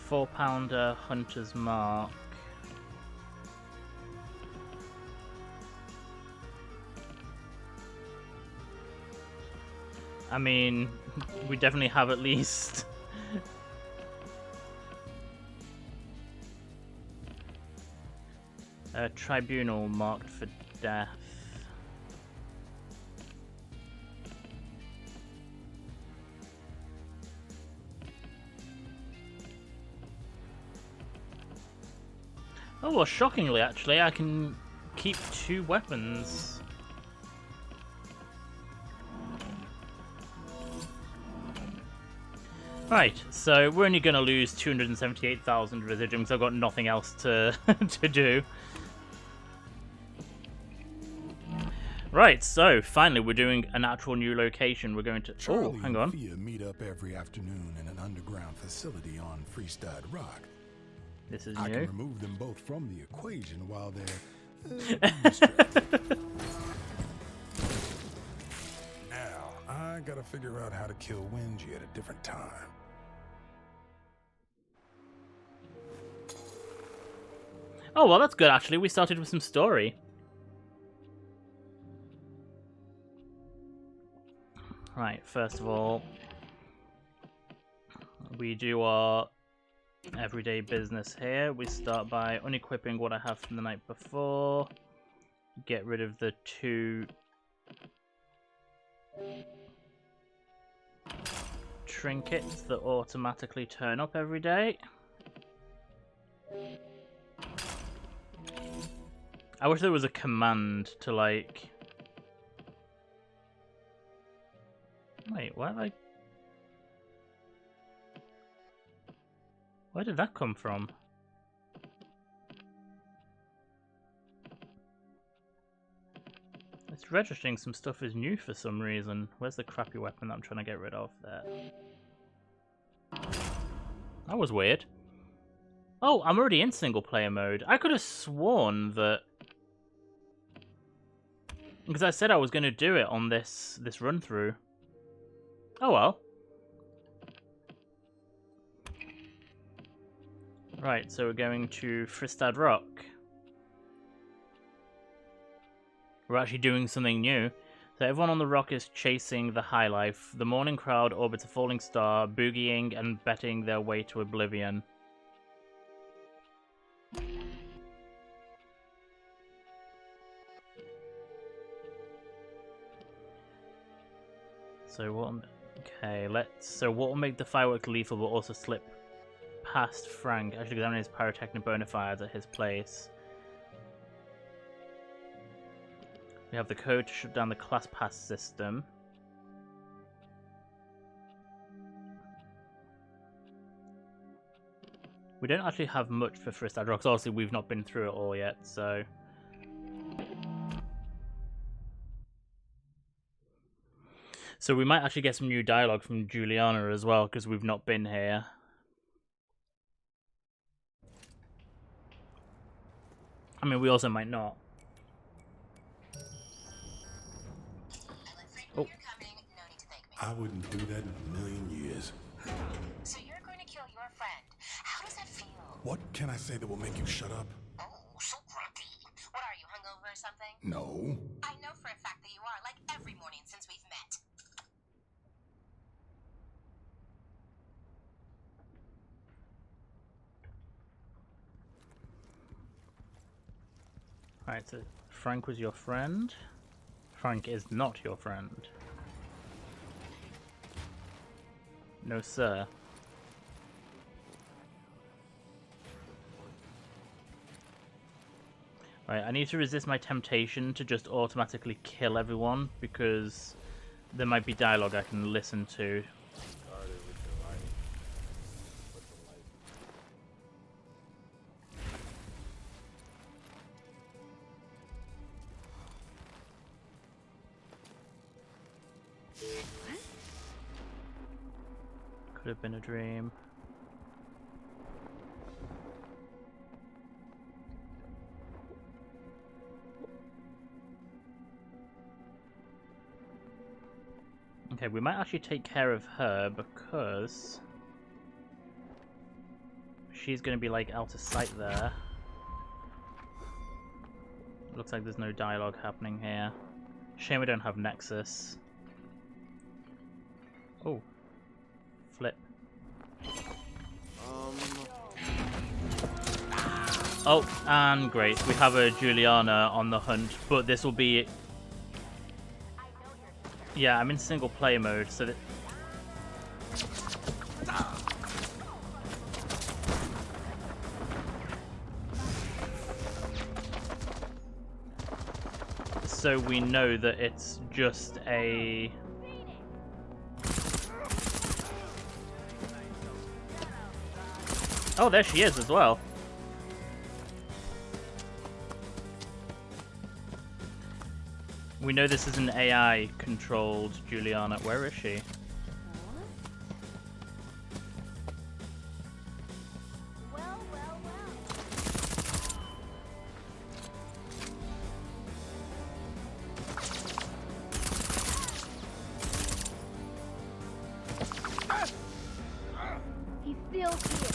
£4 Hunter's Mark. I mean, we definitely have at least a tribunal marked for death. Oh, well, shockingly, actually, I can keep 2 weapons. Right, so we're only going to lose 278,000 residuum because I've got nothing else to to do. Right, so finally we're doing an actual new location. We're going to... Charlie oh, hang on. and Thea meet up every afternoon in an underground facility on Fristad Rock. This is I new. can remove them both from the equation while they're distracted. Now, I gotta figure out how to kill Wenji at a different time. Oh, well, that's good, actually. We started with some story. Right, first of all, we do our everyday business here. We start by unequipping what I have from the night before. Get rid of the 2 trinkets that automatically turn up every day. I wish there was a command to, like... Wait, why have I... Where did that come from? It's registering some stuff as new for some reason. Where's the crappy weapon that I'm trying to get rid of? There. That was weird. Oh, I'm already in single player mode. I could have sworn that... Because I said I was going to do it on this run through. Oh well. Right, so we're going to Fristad Rock. We're actually doing something new. So everyone on the rock is chasing the high life. The morning crowd orbits a falling star, boogieing and betting their way to oblivion. So what? Okay, So what will make the fireworks lethal but also slip past Frank? Actually, examine his pyrotechnic bona fides at his place. We have the code to shut down the class pass system. We don't actually have much for Fristad Rock, because obviously we've not been through it all yet, so... So we might actually get some new dialogue from Juliana as well, because we've not been here. I mean, we also might not. Oh. I wouldn't do that in a million years. So you're going to kill your friend. How does that feel? What can I say that will make you shut up? Oh, so grumpy. What are you, hungover or something? No. I know for a fact that you are, like every morning since we've met. Alright, so Frank was your friend. Frank is not your friend. No, sir. Right, I need to resist my temptation to just automatically kill everyone, because there might be dialogue I can listen to. Could have been a dream. Okay, we might actually take care of her because she's going to be like out of sight there. Looks like there's no dialogue happening here. Shame we don't have Nexus. Oh. Flip. Oh, and great. We have a Juliana on the hunt, but this will be... Yeah, I'm in single player mode, so that... So we know that it's just a... Oh, there she is as well. We know this is an AI-controlled Juliana. Where is she? He feels it.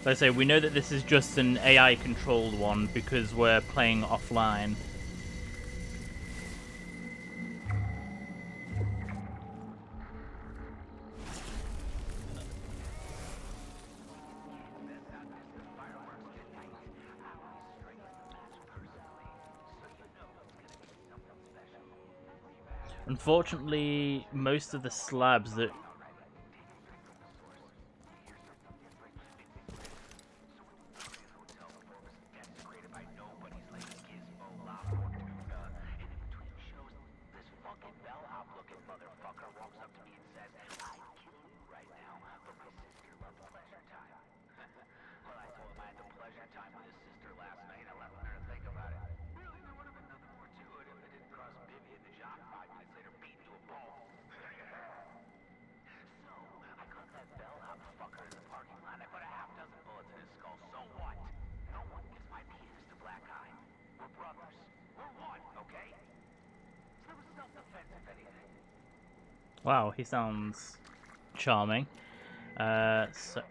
Like I say, we know that this is just an AI-controlled one because we're playing offline. Unfortunately, most of the slabs that... Wow, he sounds charming. So...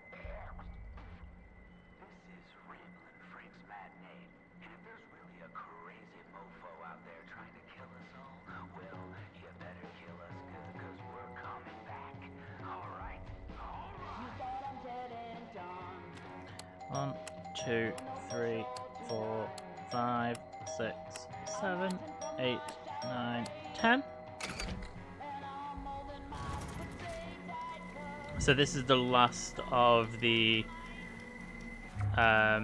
One, 2, 3, 4, 5, 6, 7, 8, 9, 10. So this is the last of the... I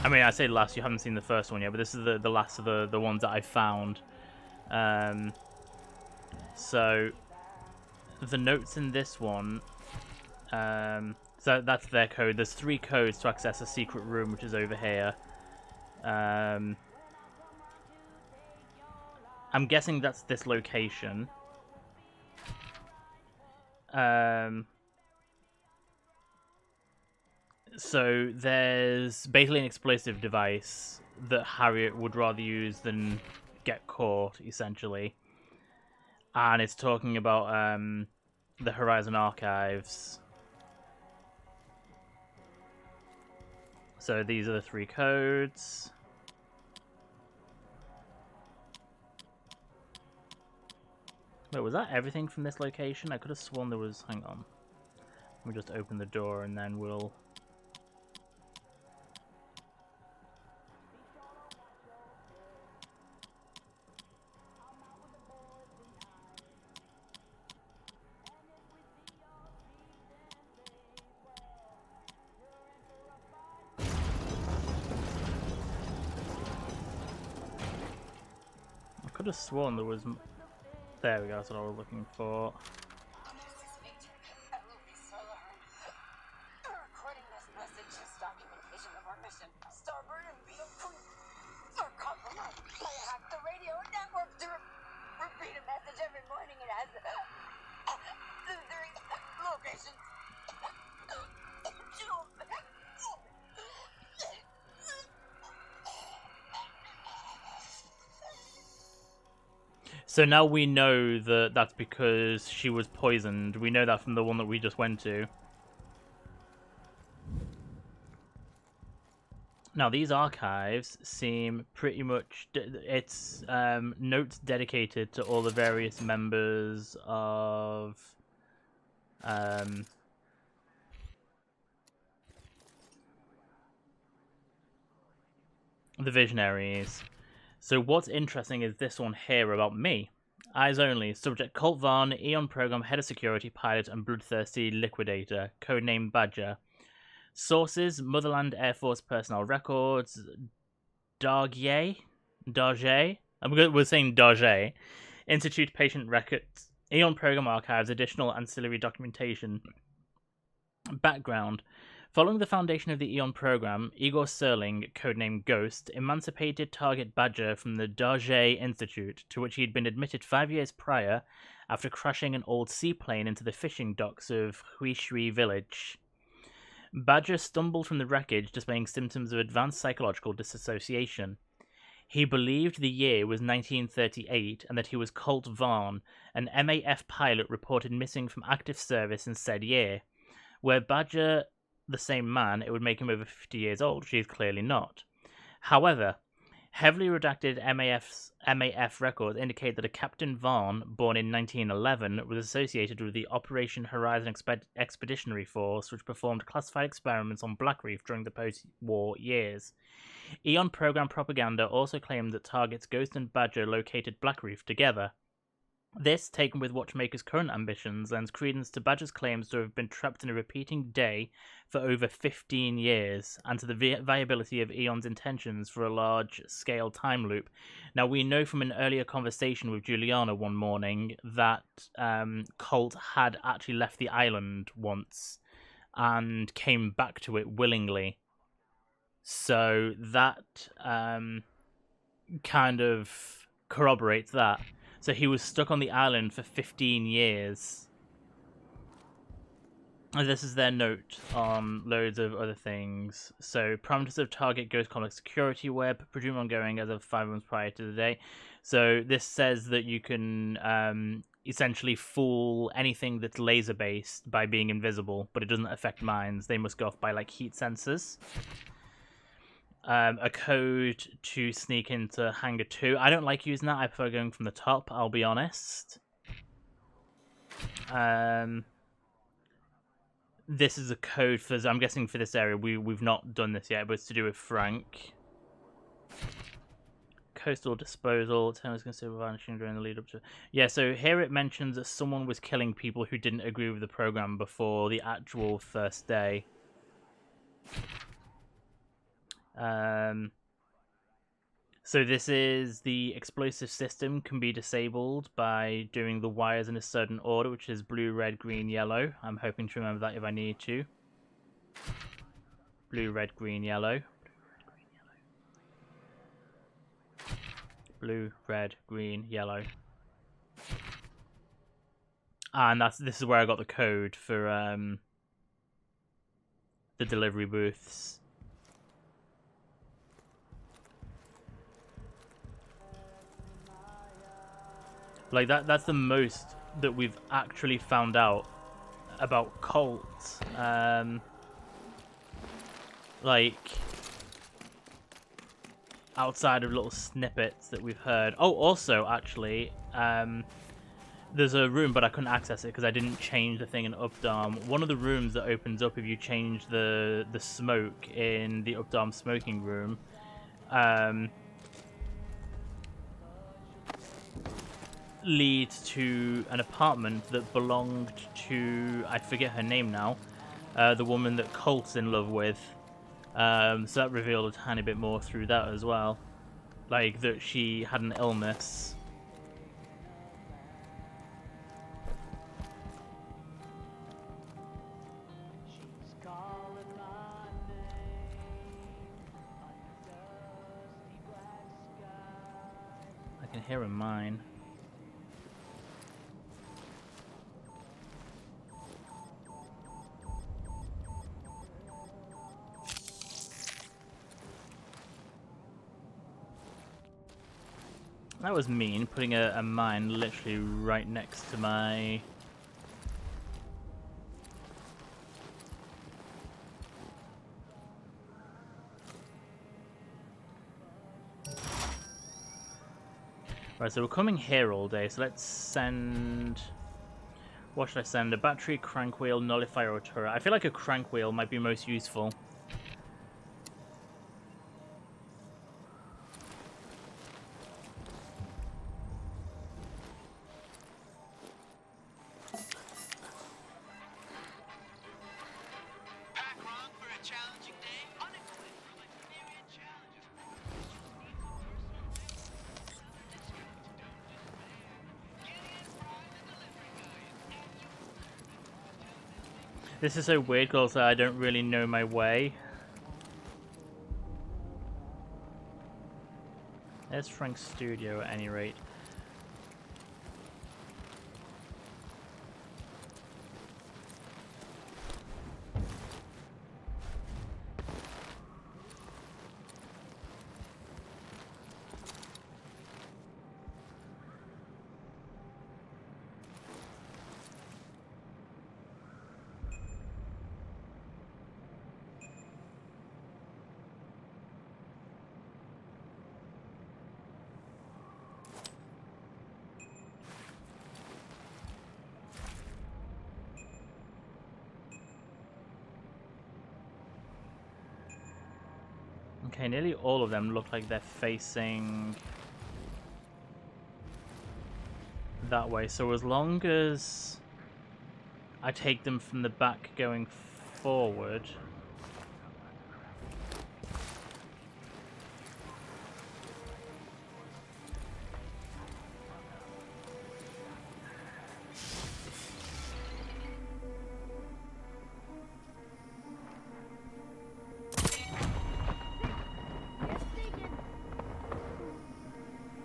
mean, I say last, you haven't seen the first one yet, but this is the last of the ones that I found. So the notes in this one... so that's their code. There's 3 codes to access a secret room, which is over here. I'm guessing that's this location. So there's basically an explosive device that Harriet would rather use than get caught, essentially. And it's talking about the Horizon Archives. So these are the 3 codes. Wait, was that everything from this location? I could have sworn there was... Hang on. Let me just open the door and then we'll... could have sworn there was... There we go, that's what I was looking for. Recording this message is documentation of our mission. Starboard and Beetle are compromised. I hacked the radio network to repeat a message every morning. It has three locations. So now we know that that's because she was poisoned. We know that from the one that we just went to. Now, these archives seem pretty much... It's notes dedicated to all the various members of... the Visionaries. So what's interesting is this one here about me. Eyes only. Subject Colt Vaughn, Eon Program Head of Security, Pilot, and Bloodthirsty Liquidator. Codename Badger. Sources: Motherland Air Force Personnel Records. Dargier? We're saying Dargier. Institute Patient Records. Eon Program Archives. Additional ancillary documentation. Background. Following the foundation of the Eon program, Igor Serling, codenamed Ghost, emancipated Target Badger from the Dargier Institute, to which he had been admitted 5 years prior after crashing an old seaplane into the fishing docks of Huishui village. Badger stumbled from the wreckage, displaying symptoms of advanced psychological disassociation. He believed the year was 1938 and that he was Colt Vaughn, an MAF pilot reported missing from active service in said year. Were Badger the same man, it would make him over 50 years old, which he is clearly not. However, heavily redacted MAF records indicate that a Captain Vaughn, born in 1911, was associated with the Operation Horizon Expeditionary Force, which performed classified experiments on Black Reef during the post-war years. Eon program propaganda also claimed that targets Ghost and Badger located Black Reef together. This, taken with Watchmaker's current ambitions, lends credence to Badger's claims to have been trapped in a repeating day for over 15 years, and to the viability of Eon's intentions for a large-scale time loop. Now, we know from an earlier conversation with Juliana one morning that Colt had actually left the island once and came back to it willingly. So that kind of corroborates that. So he was stuck on the island for 15 years. And this is their note on loads of other things. So, parameters of target Ghost Complex security web, presumed ongoing as of 5 months prior to the day. So this says that you can essentially fool anything that's laser-based by being invisible, but it doesn't affect mines. They must go off by, like, heat sensors. A code to sneak into Hangar 2. I don't like using that. I prefer going from the top, I'll be honest. This is a code for... I'm guessing for this area. We've not done this yet, but it's to do with Frank. Coastal disposal. Terminals considered vanishing during the lead up to... Yeah, so here it mentions that someone was killing people who didn't agree with the program before the actual first day. So this is the explosive system can be disabled by doing the wires in a certain order, which is blue, red, green, yellow. I'm hoping to remember that if I need to. Blue, red, green, yellow. Blue, red, green, yellow. And this is where I got the code for the delivery booths. Like, that's the most that we've actually found out about Colt. Like, outside of little snippets that we've heard. Oh, also, actually, there's a room, but I couldn't access it because I didn't change the thing in Updarm. One of the rooms that opens up if you change the smoke in the Updarm smoking room, leads to an apartment that belonged to, I forget her name now, the woman that Colt's in love with. So that revealed a tiny bit more through that as well. Like, that she had an illness can hear a mine. That was mean, putting a mine literally right next to my... Right, so we're coming here all day, so let's send... What should I send? A battery, crank wheel, nullifier, or turret? I feel like a crank wheel might be most useful. This is so weird because I don't really know my way. There's Frank's studio at any rate. Okay, nearly all of them look like they're facing that way. So as long as I take them from the back going forward...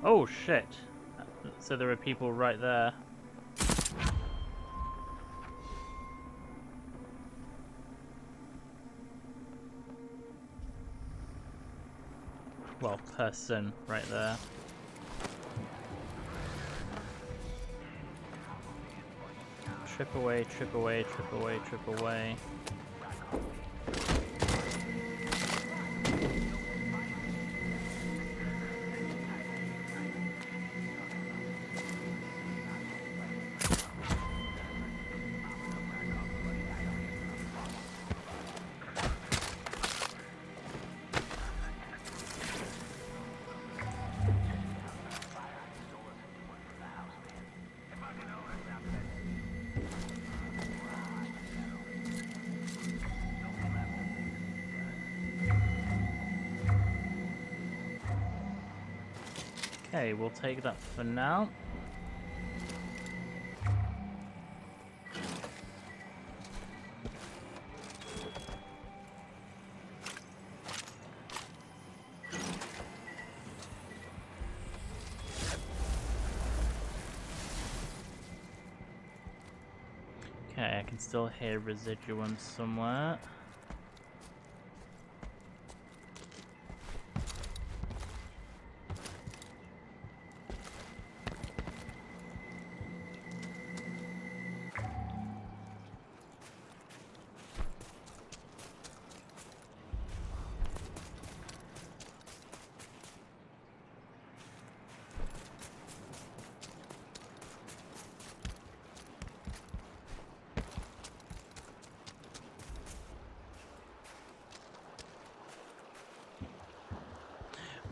Oh shit! So there are people right there. Well, person right there. Trip away, trip away, trip away, trip away. Okay, we'll take that for now. Okay, I can still hear residuum somewhere.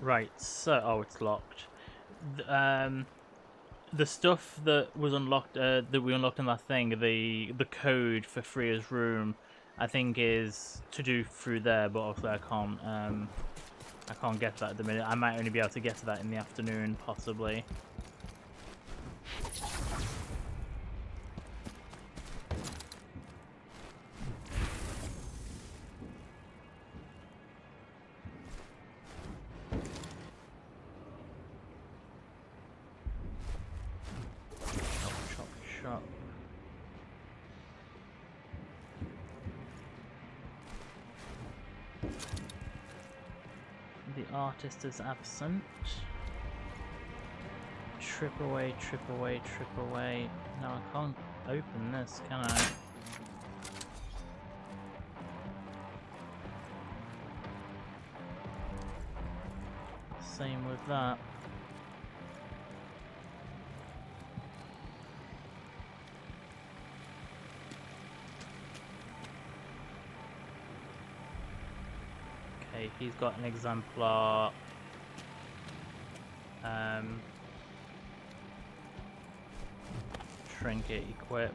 Right, so... Oh, it's locked. The stuff that was unlocked, that we unlocked in that thing, the code for Freya's room, I think is to do through there, but obviously I can't get to that at the minute. I might only be able to get to that in the afternoon, possibly. The artist is absent. Trip away, trip away, trip away. No, I can't open this, can I? Same with that. Okay, he's got an exemplar. Trinket equipped.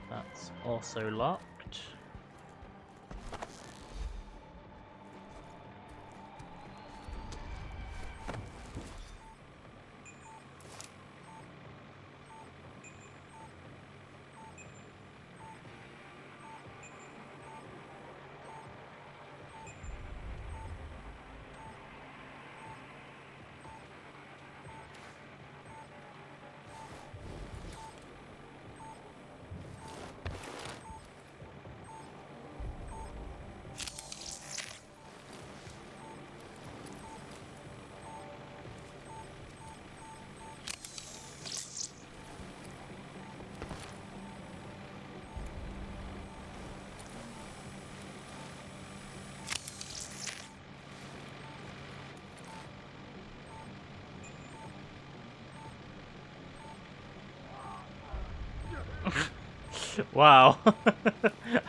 That's also locked. Wow.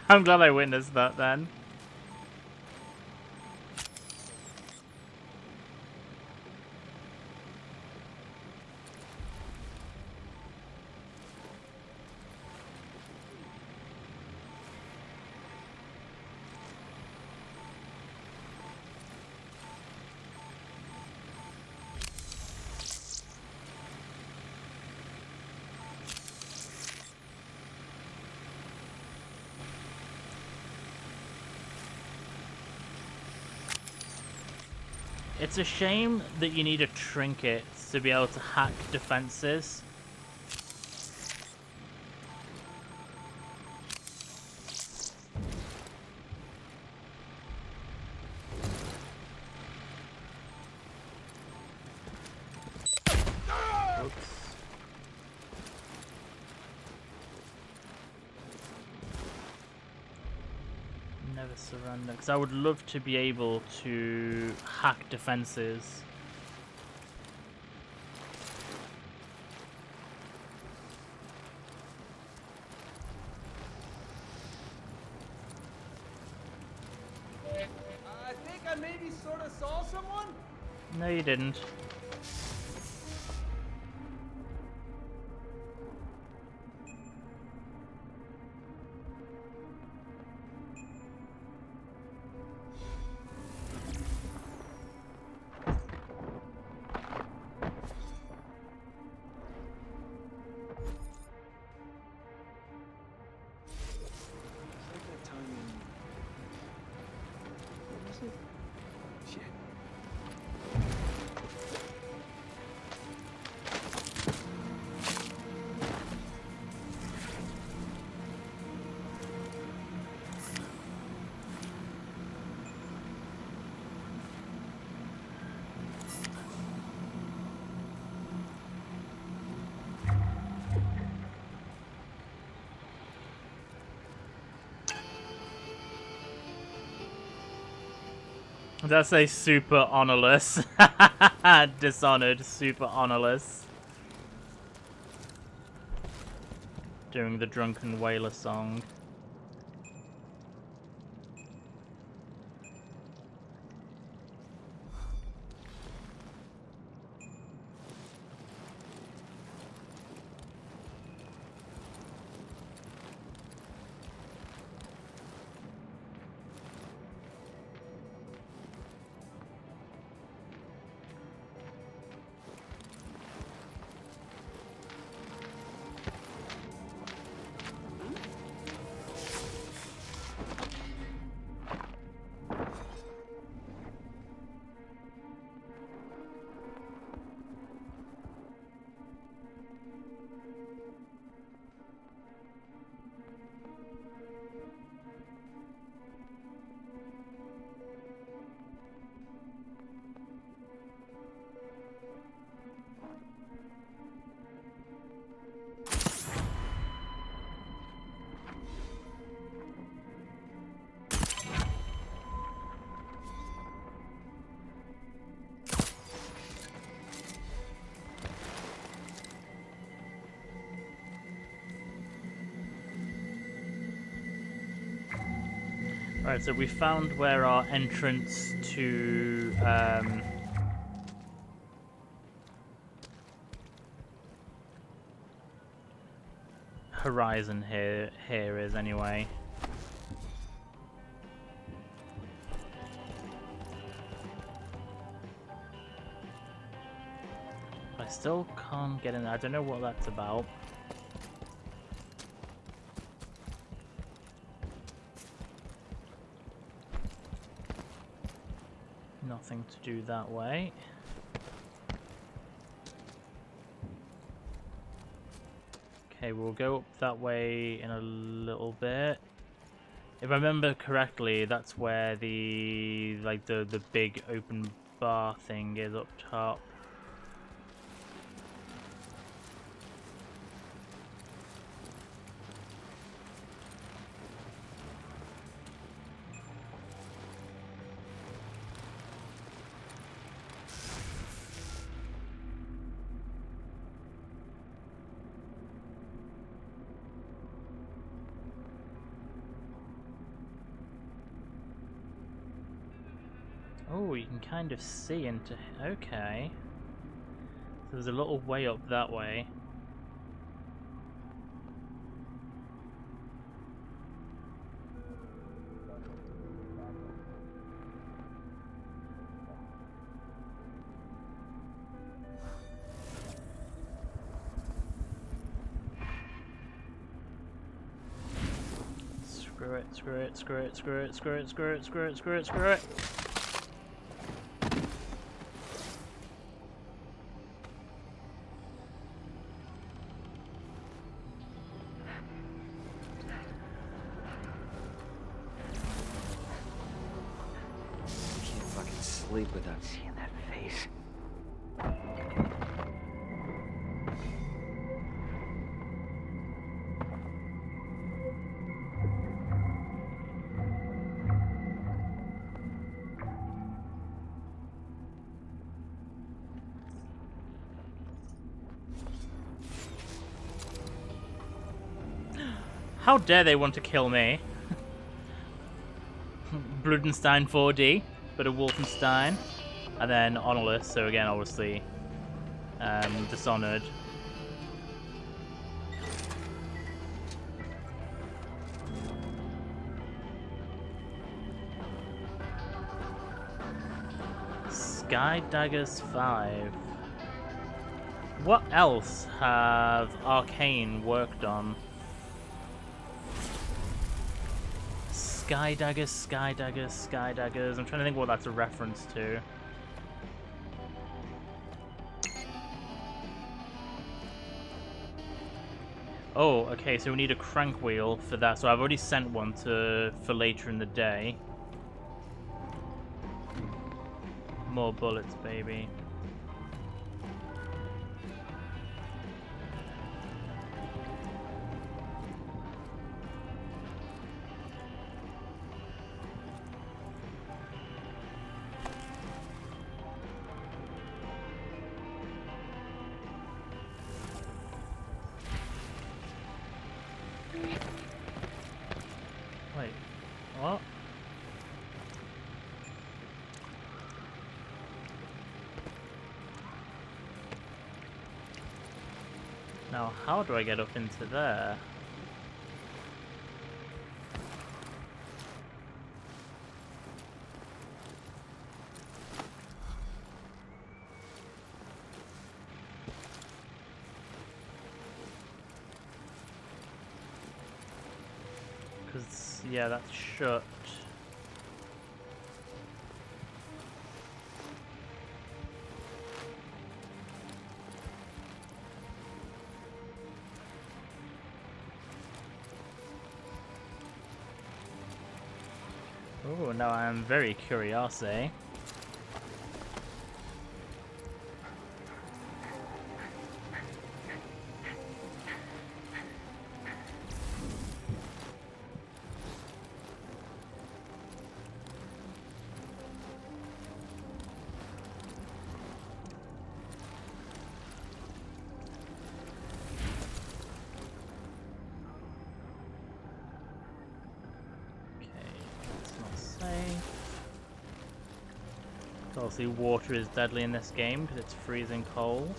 I'm glad I witnessed that then. It's a shame that you need a trinket to be able to hack defenses. Oops. Never surrender, because I would love to be able to hack defenses. I think I maybe sort of saw someone? No, you didn't. It's like that time in... What was it? Shit. That's a super honorless. Dishonored, super honorless. Doing the Drunken Whaler song. Right, so we found where our entrance to Horizon here is anyway. I still can't get in there. I don't know what that's about. Nothing to do that way. Okay, we'll go up that way in a little bit. If I remember correctly, that's where the the big open bar thing is up top. Oh, you can kind of see into... Okay. So there's a little way up that way. Screw it, screw it, screw it, screw it, screw it, screw it, screw it, screw it, screw it. Can't fucking sleep without seeing that face. How dare they want to kill me? Bludenstein 4D, but a Wolfenstein, and then Honorless, so again, obviously, Dishonored. Skydaggers 5. What else have Arcane worked on? Skydaggers, Skydaggers, Skydaggers. I'm trying to think what that's a reference to. Oh, okay, so we need a crank wheel for that. So I've already sent one for later in the day. More bullets, baby. Wait, what? Now, how do I get up into there? Because, yeah, that's shut. Oh, now I'm very curious, eh? Obviously, water is deadly in this game because it's freezing cold.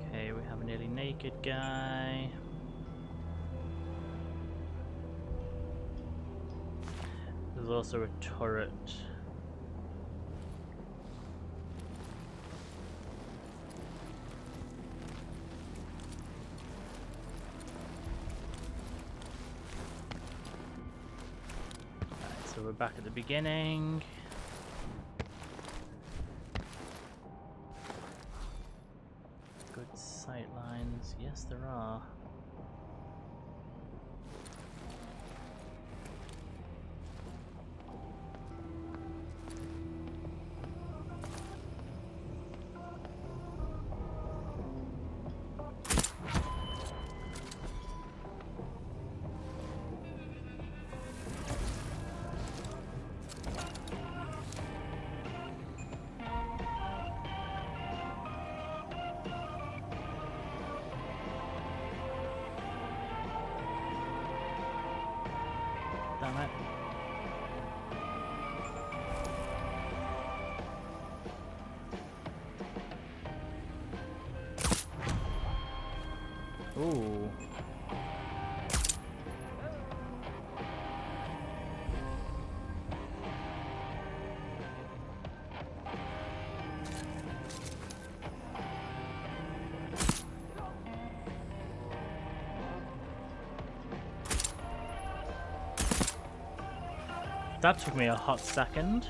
Okay, we have a nearly naked guy. There's also a turret. Alright, so we're back at the beginning. Good sight lines. Yes, there are. Damn it. Ooh. That took me a hot second.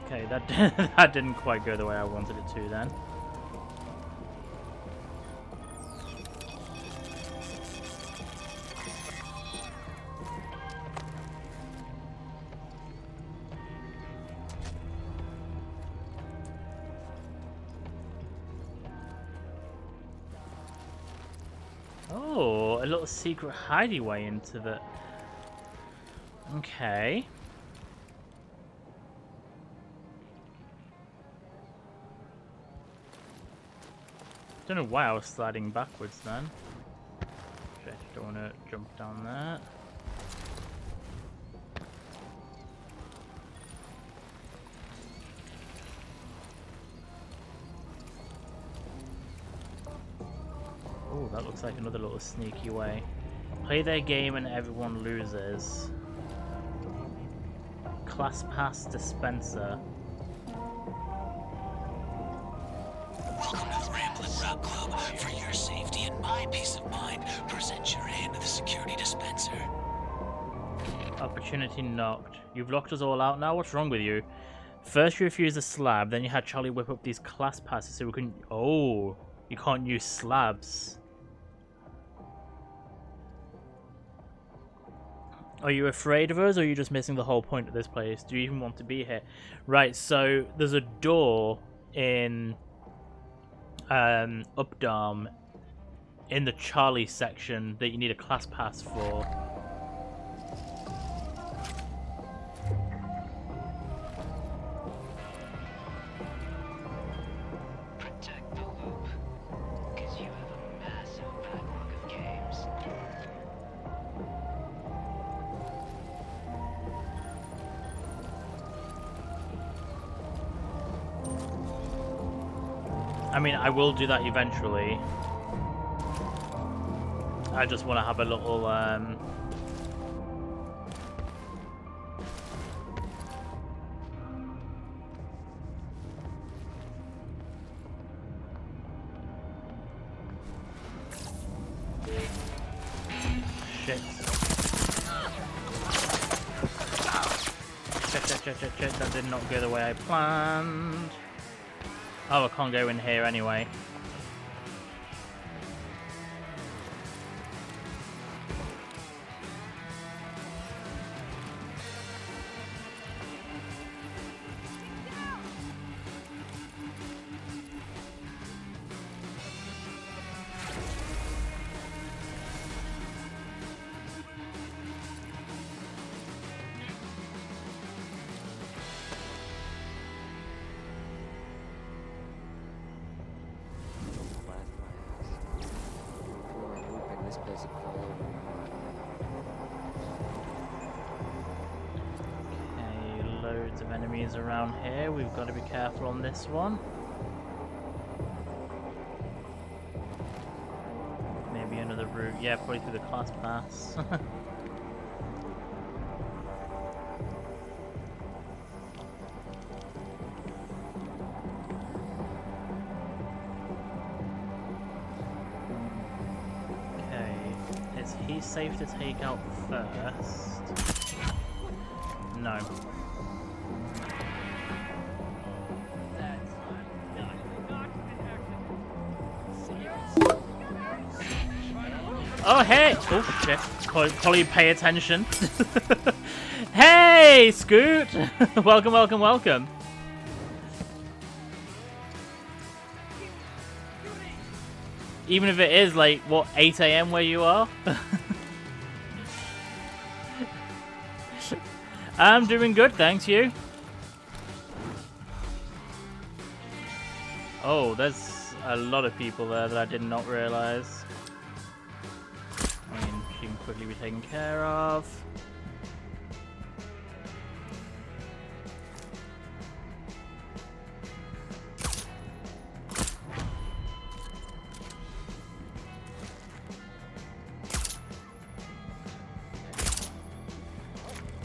Okay, that that didn't quite go the way I wanted it to then. Oh, a little secret hideaway into the... Okay. Don't know why I was sliding backwards then. Shit, don't want to jump down there. Oh, that looks like another little sneaky way. Play their game and everyone loses. Class Pass Dispenser. Welcome to the Ramblin' Rock Club. For your safety and my peace of mind, present your hand to the security dispenser. Opportunity knocked. You've locked us all out now? What's wrong with you? First you refused a slab, then you had Charlie whip up these class passes so we couldn't... Oh, you can't use slabs. Are you afraid of us, or are you just missing the whole point of this place? Do you even want to be here? Right, so there's a door in Updam in the Charlie section that you need a class pass for. Protect the loop, because you have a massive backlog of games. I mean, I will do that eventually. I just want to have a little, Shit. shit. That did not go the way I planned. Oh, I can't go in here anyway. Loads of enemies around here. We've got to be careful on this one. Maybe another route. Yeah, probably through the class pass. Okay, is he safe to take out first? No. Oh, hey! Oh, shit. Polly, pay attention. Hey, Scoot! welcome. Even if it is, like, what, 8 AM where you are? I'm doing good, thanks, you. Oh, there's a lot of people there that I did not realize. I mean, she can quickly be taken care of.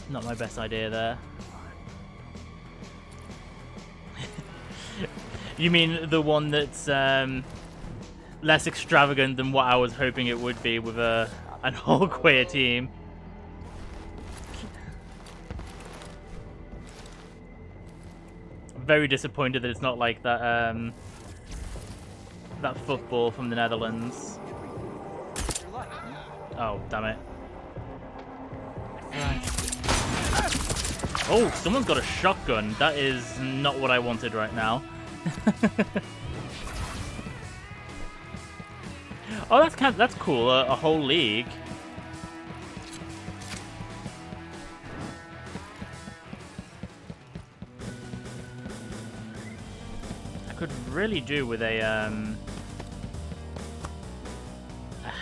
Not my best idea there. You mean the one that's less extravagant than what I was hoping it would be with an whole queer team? I'm very disappointed that it's not like that that football from the Netherlands. Oh, damn it. Right. Oh, someone's got a shotgun. That is not what I wanted right now. Oh, that's cool. A whole league. I could really do with a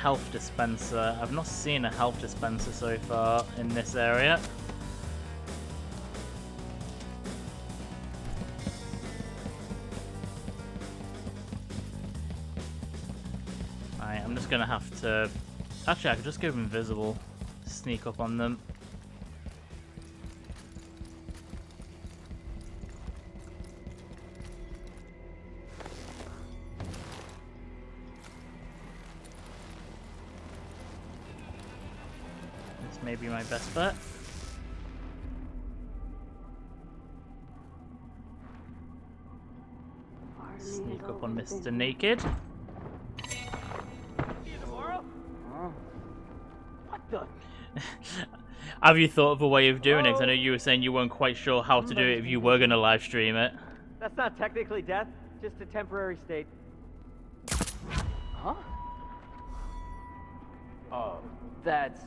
health dispenser. I've not seen a health dispenser so far in this area. I'm just gonna have to... Actually, I could just go invisible. Sneak up on them. This may be my best bet. Sneak up on Mr. Naked. Have you thought of a way of doing it? 'Cause I know you were saying you weren't quite sure how to do it if you were going to live stream it. That's not technically death, just a temporary state. Huh? Oh, that's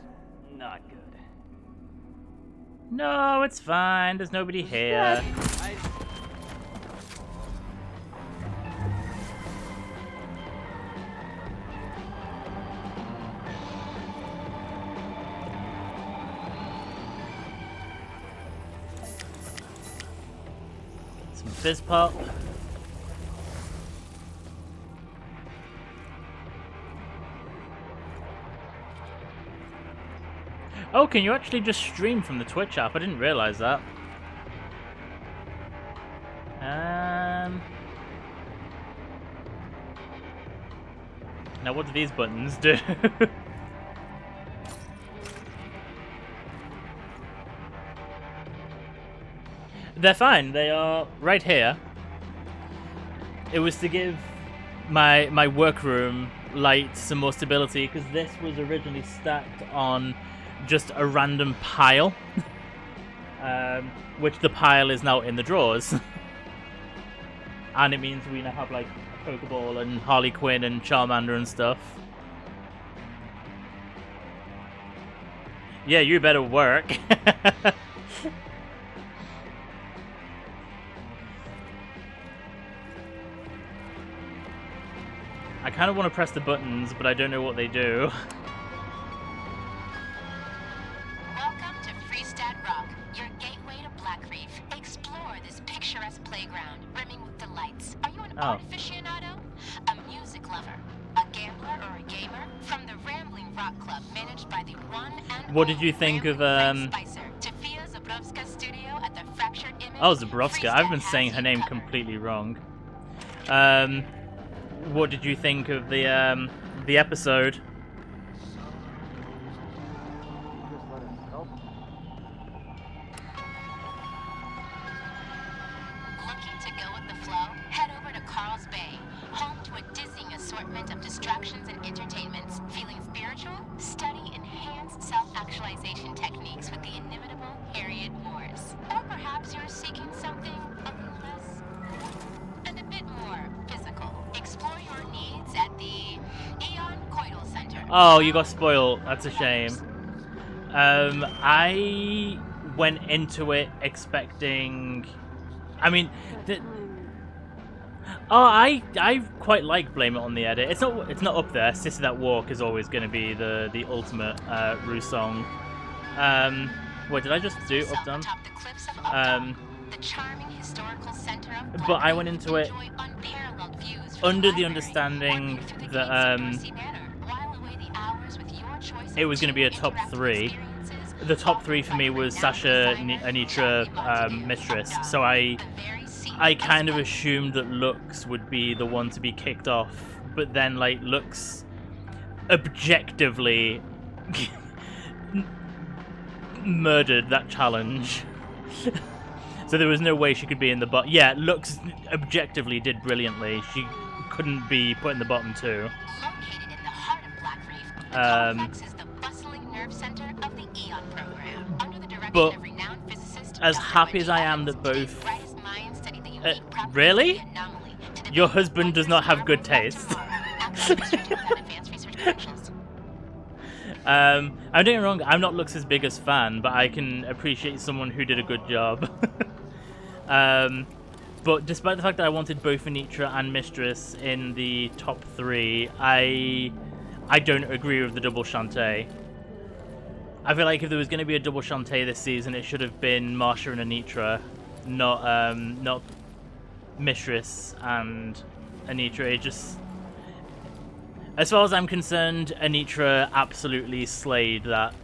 not good. No, it's fine. There's nobody here. Fizz pop. Oh, can you actually just stream from the Twitch app? I didn't realize that. Now what do these buttons do? They're fine. They are right here. It was to give my workroom light some more stability, because this was originally stacked on just a random pile, which the pile is now in the drawers. And it means we now have like Pokeball and Harley Quinn and Charmander and stuff. Yeah, you better work. I kind of want to press the buttons, but I don't know what they do. Welcome to Fristad Rock, your gateway to Blackreef. Explore this picturesque playground, brimming with delights. Are you an art aficionado? A music lover? A gambler or a gamer? From the Rambling Rock Club, managed by the one and What did you think of studio at the Fractured Image? Oh, Zabrovska. I've been saying her name completely wrong. What did you think of the episode? Looking to go with the flow? Head over to Carl's Bay, home to a dizzying assortment of distractions and entertainments. Feeling spiritual? Study enhanced self-actualization techniques with the inimitable Harriet Morris. Or perhaps you're seeking something a little less and a bit more physical. Explore your needs at the Eon Coital Center. Oh, you got spoiled. That's a shame. I went into it expecting... I mean... I quite like Blame It on the Edit. It's not up there. Sissy That Walk is always going to be the ultimate Rue song. What did I just do? Up down? The charming historical center of but I went into it under the understanding that it was going to be a top 3. The top 3 for me was Sasha, Anitra, Mistress. So I kind of assumed that Lux would be the one to be kicked off, but then like Lux objectively murdered that challenge. So there was no way she could be in the bottom. Yeah, Lux objectively did brilliantly. She couldn't be put in the bottom 2. Located in the heart of Blackreef, the complex is the bustling nerve center of the Eon program. Under the direction but of renowned physicist as Dr. happy as I am that both... really? Your husband does not have good taste. I'm doing it wrong. I'm not Lux's biggest fan, but I can appreciate someone who did a good job. But despite the fact that I wanted both Anitra and Mistress in the top 3, I don't agree with the double Shantae. I feel like if there was going to be a double Shantae this season, it should have been Marsha and Anitra, not Mistress and Anitra. It just, as far as I'm concerned, Anitra absolutely slayed that.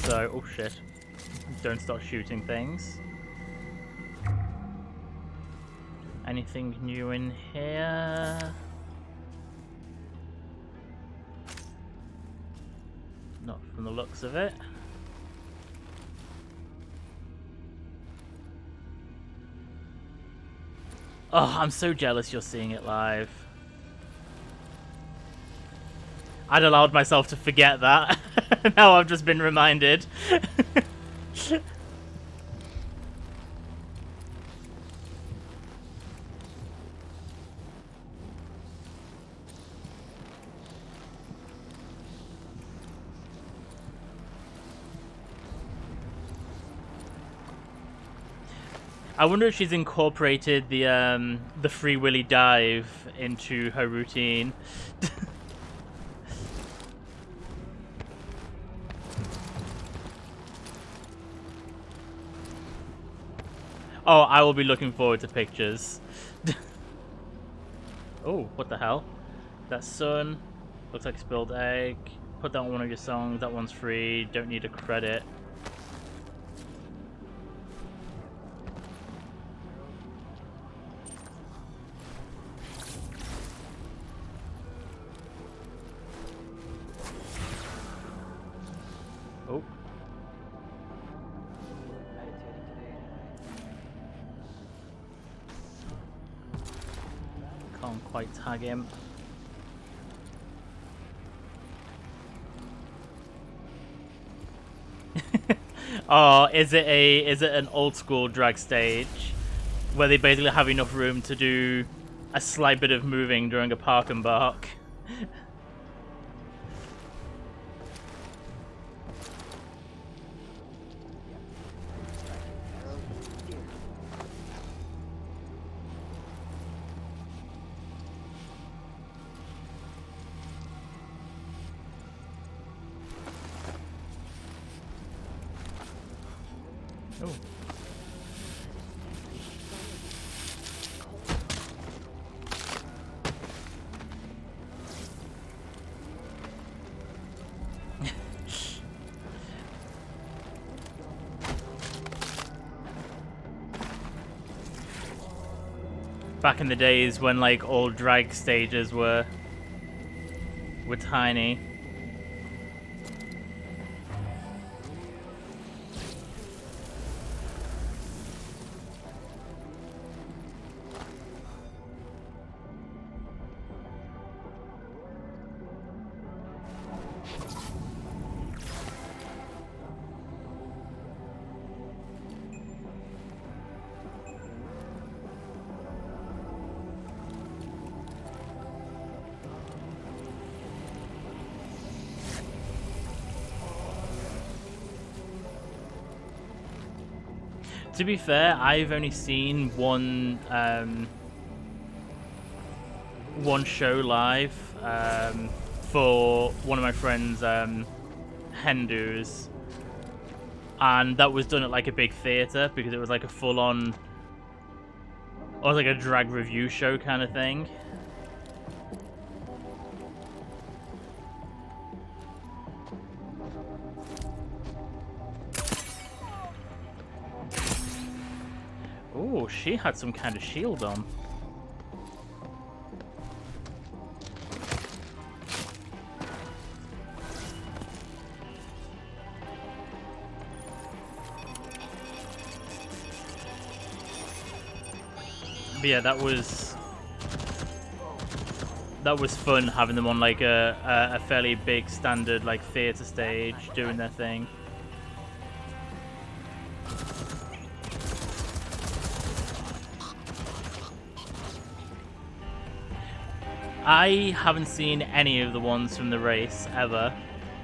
So, oh shit. Don't start shooting things. Anything new in here? Not from the looks of it. Oh, I'm so jealous you're seeing it live. I'd allowed myself to forget that. Now I've just been reminded. I wonder if she's incorporated the Free Willy dive into her routine. Oh, I will be looking forward to pictures. Oh, what the hell? That sun. Looks like spilled egg. Put that on one of your songs. That one's free. Don't need a credit. Can't quite tag him. Oh, is it an old school drag stage where they basically have enough room to do a slight bit of moving during a park and bark? Oh. Back in the days when like all drag stages were tiny. To be fair, I've only seen one show live for one of my friends' hen-dos, and that was done at like a big theater because it was like a full-on, or like a drag review show kind of thing. Oh, she had some kind of shield on. But yeah, that was fun having them on like a fairly big standard like theater stage doing their thing. I haven't seen any of the ones from the race ever.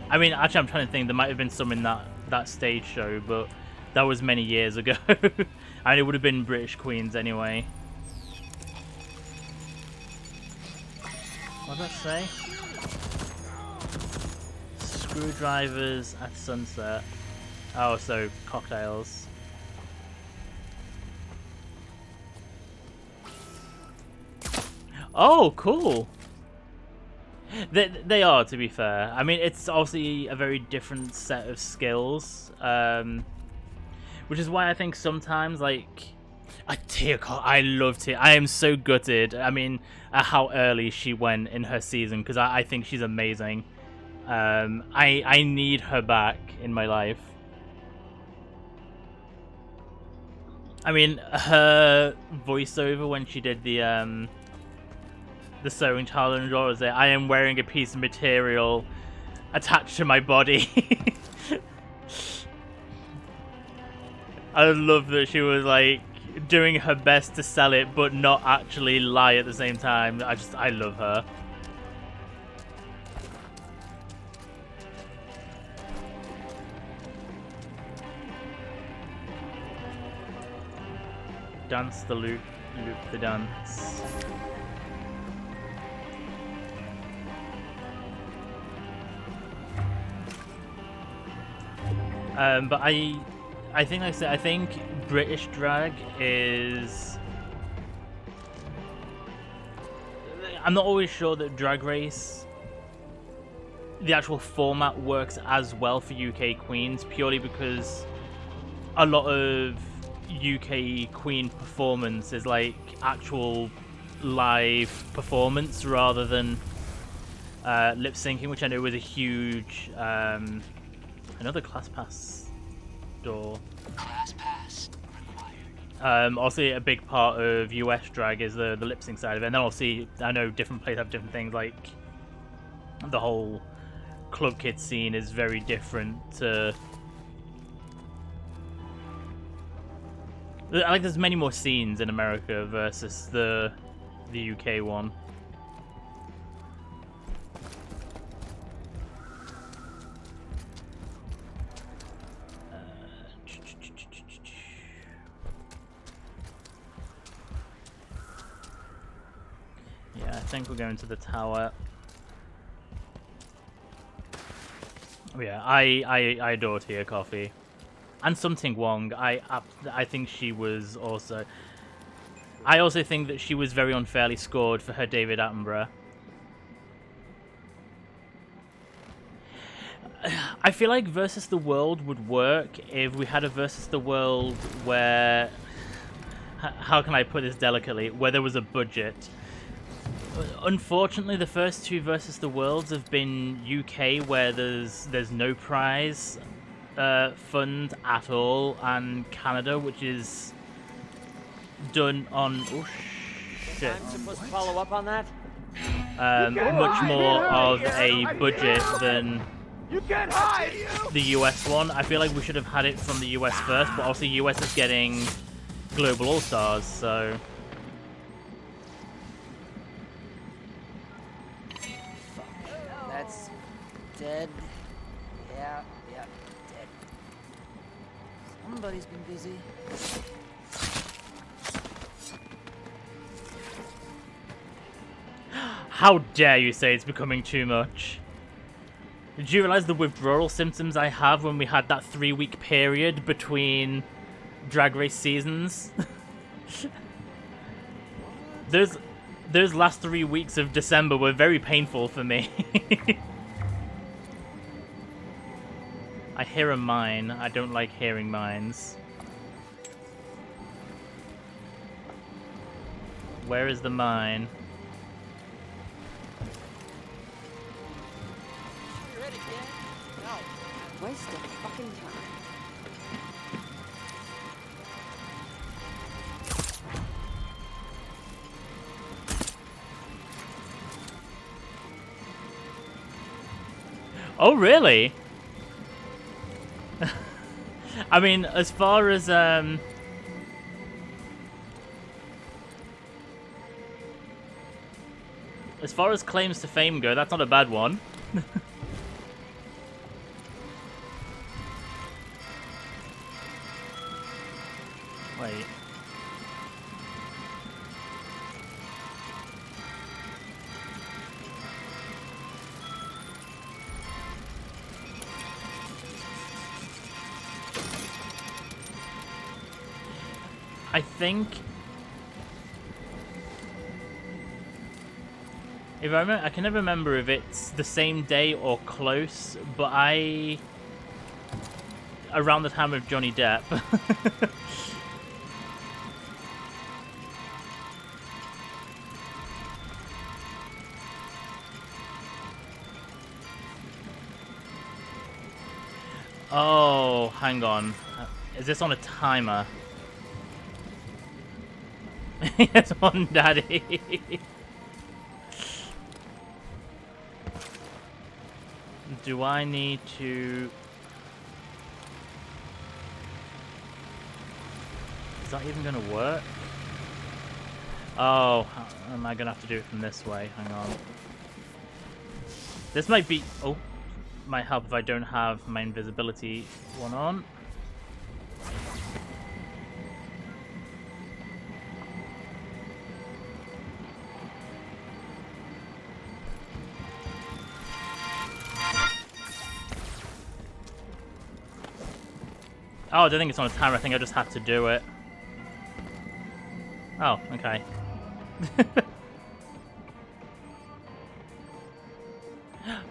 I mean, actually, I'm trying to think. There might have been some in that stage show, but that was many years ago. And it would have been British Queens anyway. What did I say? Screwdrivers at sunset. Oh, so cocktails. Oh, cool. They are, to be fair. I mean, it's obviously a very different set of skills, which is why I think sometimes, like, I love Tia. I am so gutted. I mean, at how early she went in her season, because I think she's amazing. I need her back in my life. I mean, her voiceover when she did the sewing challenge, or was it, I am wearing a piece of material attached to my body. I love that she was like doing her best to sell it but not actually lie at the same time. I love her. Dance the loop, loop the dance. But I think, like I said, I think British drag is... I'm not always sure that Drag Race, the actual format, works as well for UK queens, purely because a lot of UK queen performance is like actual live performance rather than lip syncing, which I know was a huge... Another class pass door. Class pass required. Also, a big part of US drag is the lip sync side of it. And then obviously, I know different places have different things, like the whole club kid scene is very different to... Like, there's many more scenes in America versus the UK one. Yeah, I think we're going to the tower. Oh, yeah, I adore Tia Coffee. And Something Wong, I think she was also... I also think that she was very unfairly scored for her David Attenborough. I feel like Versus the World would work if we had a Versus the World where... How can I put this delicately? Where there was a budget. Unfortunately, the first two Versus the Worlds have been UK, where there's no prize fund at all, and Canada, which is done on shit. I'm supposed to follow up on that? Much more of a budget than the US one. I feel like we should have had it from the US first, but obviously US is getting Global All Stars, so. That's dead. Yeah, dead. Somebody's been busy. How dare you say it's becoming too much? Did you realize the withdrawal symptoms I have when we had that 3-week period between Drag Race seasons? Those last 3 weeks of December were very painful for me. I hear a mine. I don't like hearing mines. Where is the mine? Waste of fucking time. Oh, really? I mean, as far as claims to fame go, that's not a bad one. Wait. I think if I remember, I can never remember if it's the same day or close, but around the time of Johnny Depp. Oh, hang on. Is this on a timer? Yes, on Daddy. Do I need to... Is that even going to work? Oh, am I going to have to do it from this way? Hang on. This might be... Oh, might help if I don't have my invisibility one on. Oh, I don't think it's on a timer. I think I just have to do it. Oh, okay.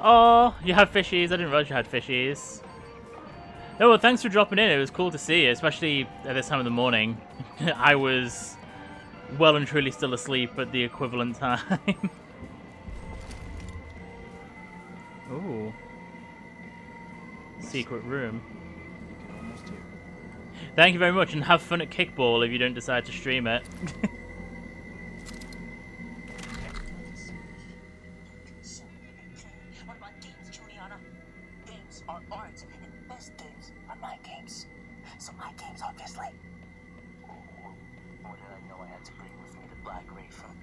Oh, you have fishies. I didn't realize you had fishies. Oh, well, thanks for dropping in. It was cool to see you, especially at this time of the morning. I was well and truly still asleep at the equivalent time. Ooh. Secret room. Almost here. Thank you very much, and have fun at Kickball if you don't decide to stream it. What about games, Juliana? Games are art, and best games are my games. So my games, obviously. Or did I know I had to bring with me the Black Ray from...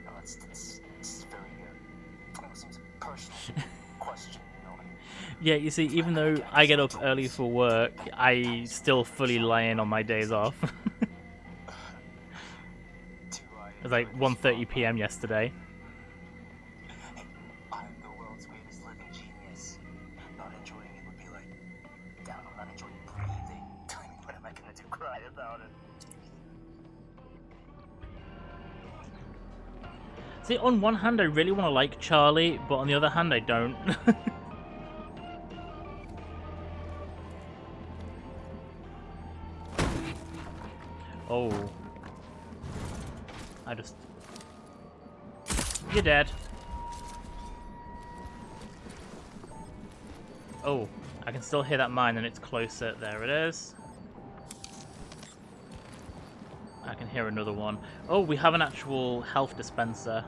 No, it's very, it seems a personal question, you know? Yeah, you see, even though I get up early for work, I still fully lie in on my days off. It was like 1:30 p.m. yesterday. I'm the world's greatest living genius. Not enjoying it would be like, damn, I'm not enjoying breathing. Tell me, what am I gonna do? Cry about it? See, on one hand, I really want to like Charlie, but on the other hand, I don't. Oh. You're dead. Oh, I can still hear that mine and it's closer. There it is. I can hear another one. Oh, we have an actual health dispenser.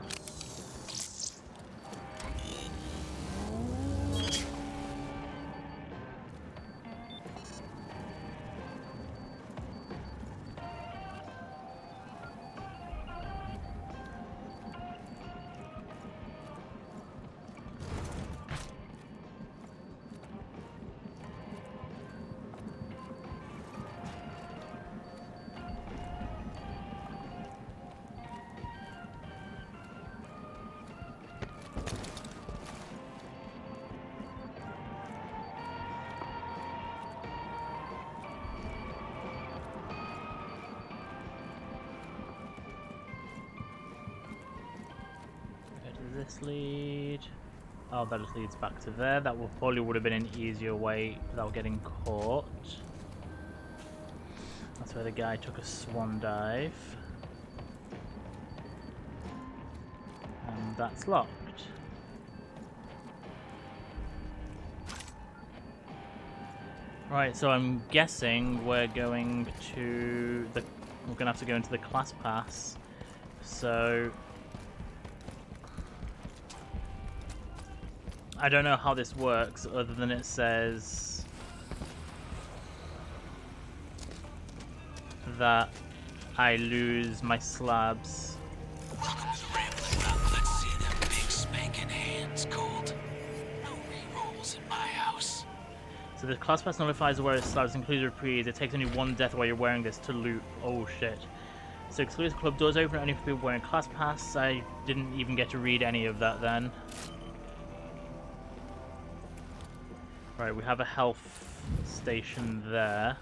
This lead. Oh, that just leads back to there. That probably would have been an easier way without getting caught. That's where the guy took a swan dive. And that's locked. Right, so I'm guessing we're going to the... We're gonna have to go into the class pass. So... I don't know how this works other than it says that I lose my slabs. Welcome to the Ramblin' Rock. Let's see them big spanking hands, Cold. No re-rolls in my house. So the class pass notifies where slabs includes reprise. It takes only one death while you're wearing this to loot. Oh shit. So exclusive club doors open only for people wearing class pass. I didn't even get to read any of that then. Right, we have a health station there.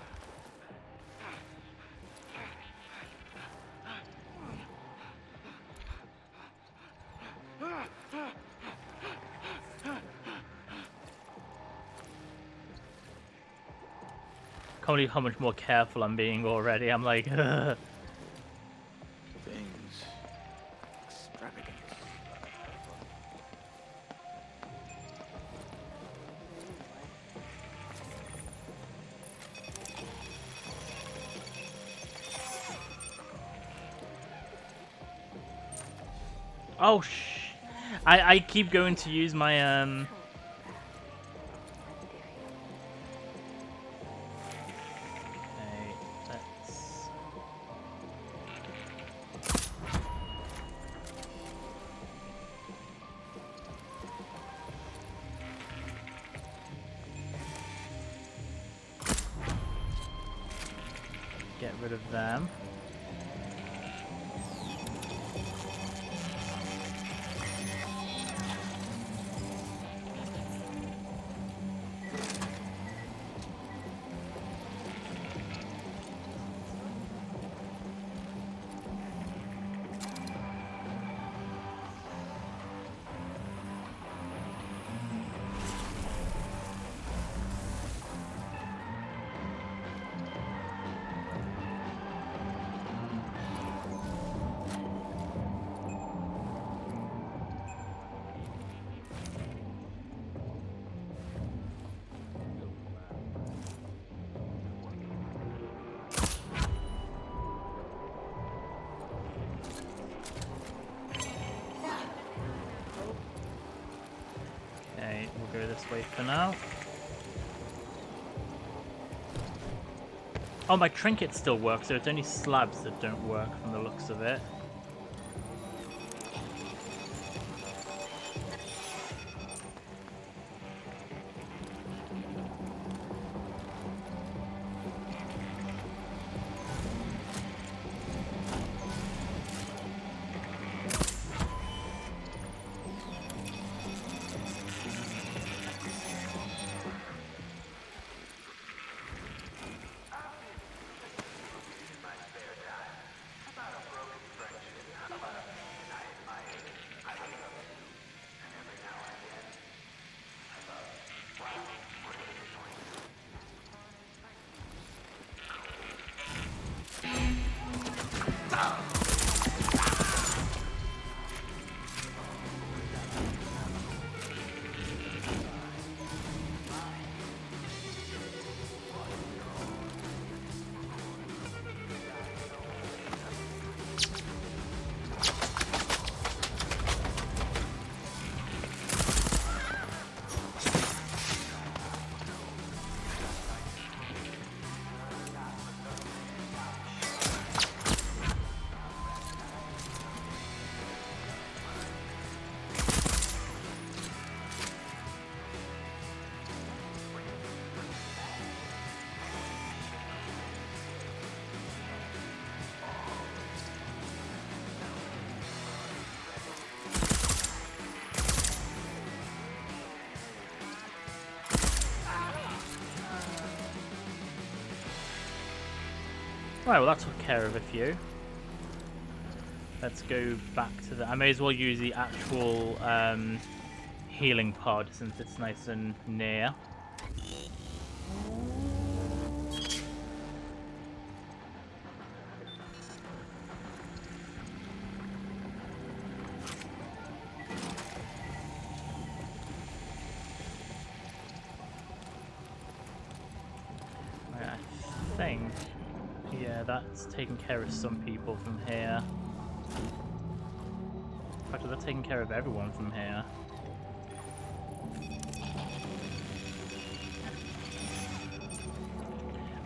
Can't believe how much more careful I'm being already. I'm like, ugh. Things. Extravagant. Oh I keep going to use my Okay, let's get rid of them. go this way for now. Oh, my trinket still works, so it's only slabs that don't work from the looks of it. Right, well that took care of a few. Let's go back to the... I may as well use the actual healing pod since it's nice and near. Right, I think... yeah, that's taking care of some people from here. In fact, that's taking care of everyone from here.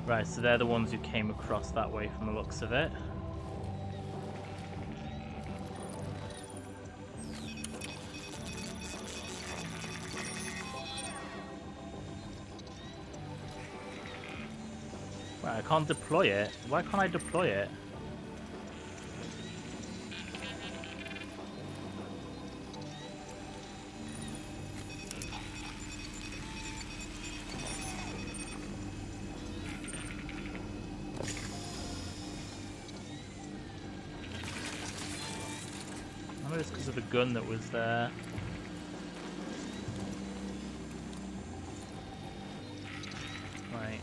Right, so they're the ones who came across that way from the looks of it. Right, I can't deploy it. Why can't I deploy it? I know it's because of the gun that was there. Right.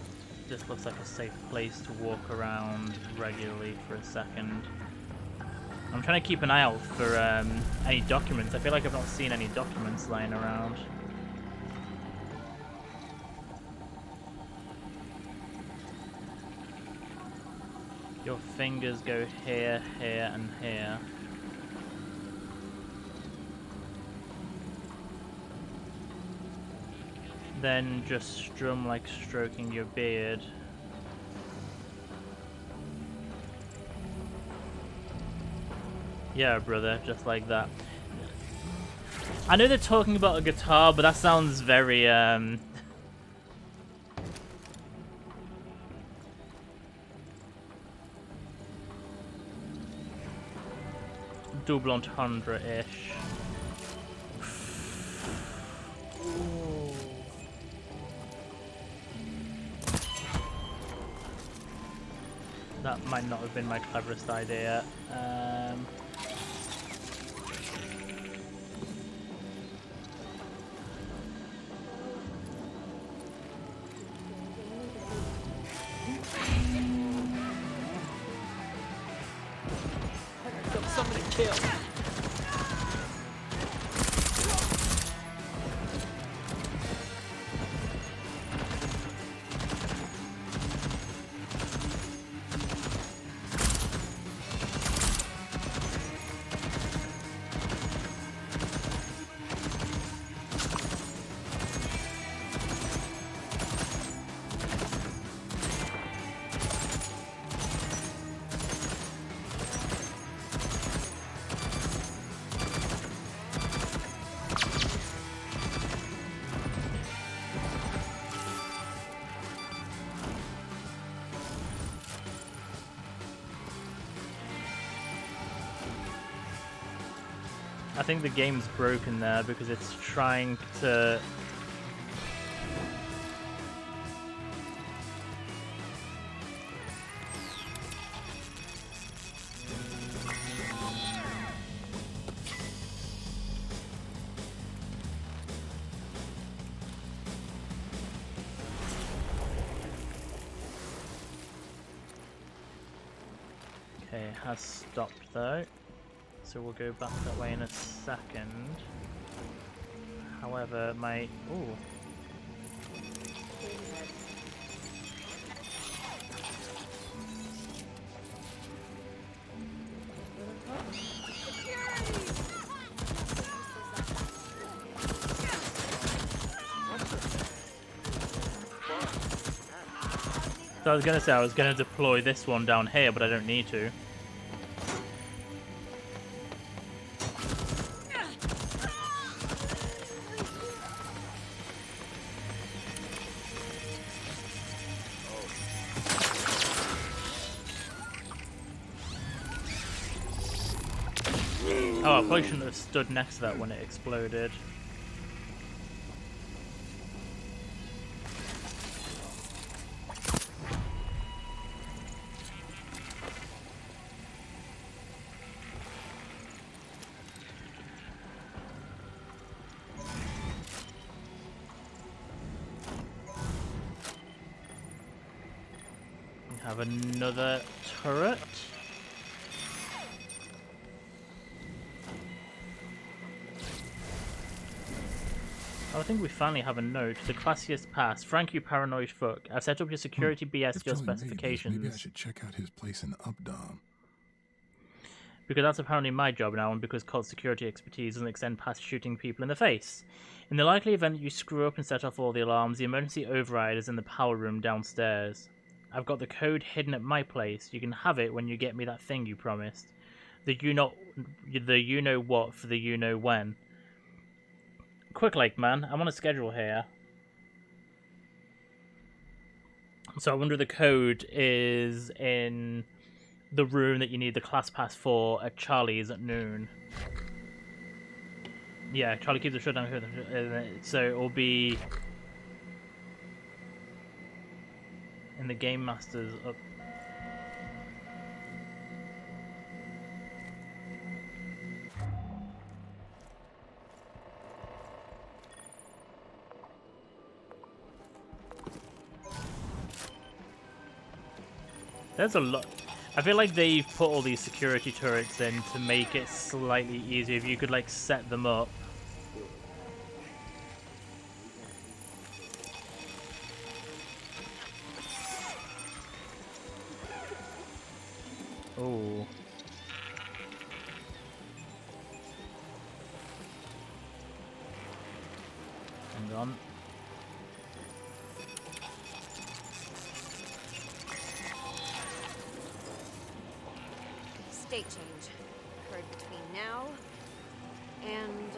This looks like a safe place to walk around regularly for a second. I'm trying to keep an eye out for any documents. I feel like I've not seen any documents lying around. Your fingers go here, here, and here. Then just strum like stroking your beard. Yeah, brother, just like that. I know they're talking about a guitar, but that sounds very, double entendre-ish. That might not have been my cleverest idea. Somebody kill. I think the game's broken there because it's trying to... Okay, it has stopped though, so we'll go back that way in a second. However, my... Ooh. So I was gonna say I was gonna deploy this one down here, but I don't need to. Oh, I probably shouldn't have stood next to that when it exploded. We have another turret. I think we finally have a note. The classiest pass. Frank, you paranoid fuck. I've set up your security BS If to your Charlie made this, specifications. maybe I should check out his place in Updom. Because that's apparently my job now, and because COD's security expertise doesn't extend past shooting people in the face. In the likely event that you screw up and set off all the alarms, the emergency override is in the power room downstairs. I've got the code hidden at my place. You can have it when you get me that thing you promised. The you know what for the you know when. Quick, like, man, I'm on a schedule here. So I wonder if the code is in the room that you need the class pass for at Charlie's at noon. Yeah, Charlie keeps the shutdown here, so it will be in the Game Master's up. There's a lot. I feel like they've put all these security turrets in to make it slightly easier if you could like set them up. Oh. Hang on. State change occurred between now and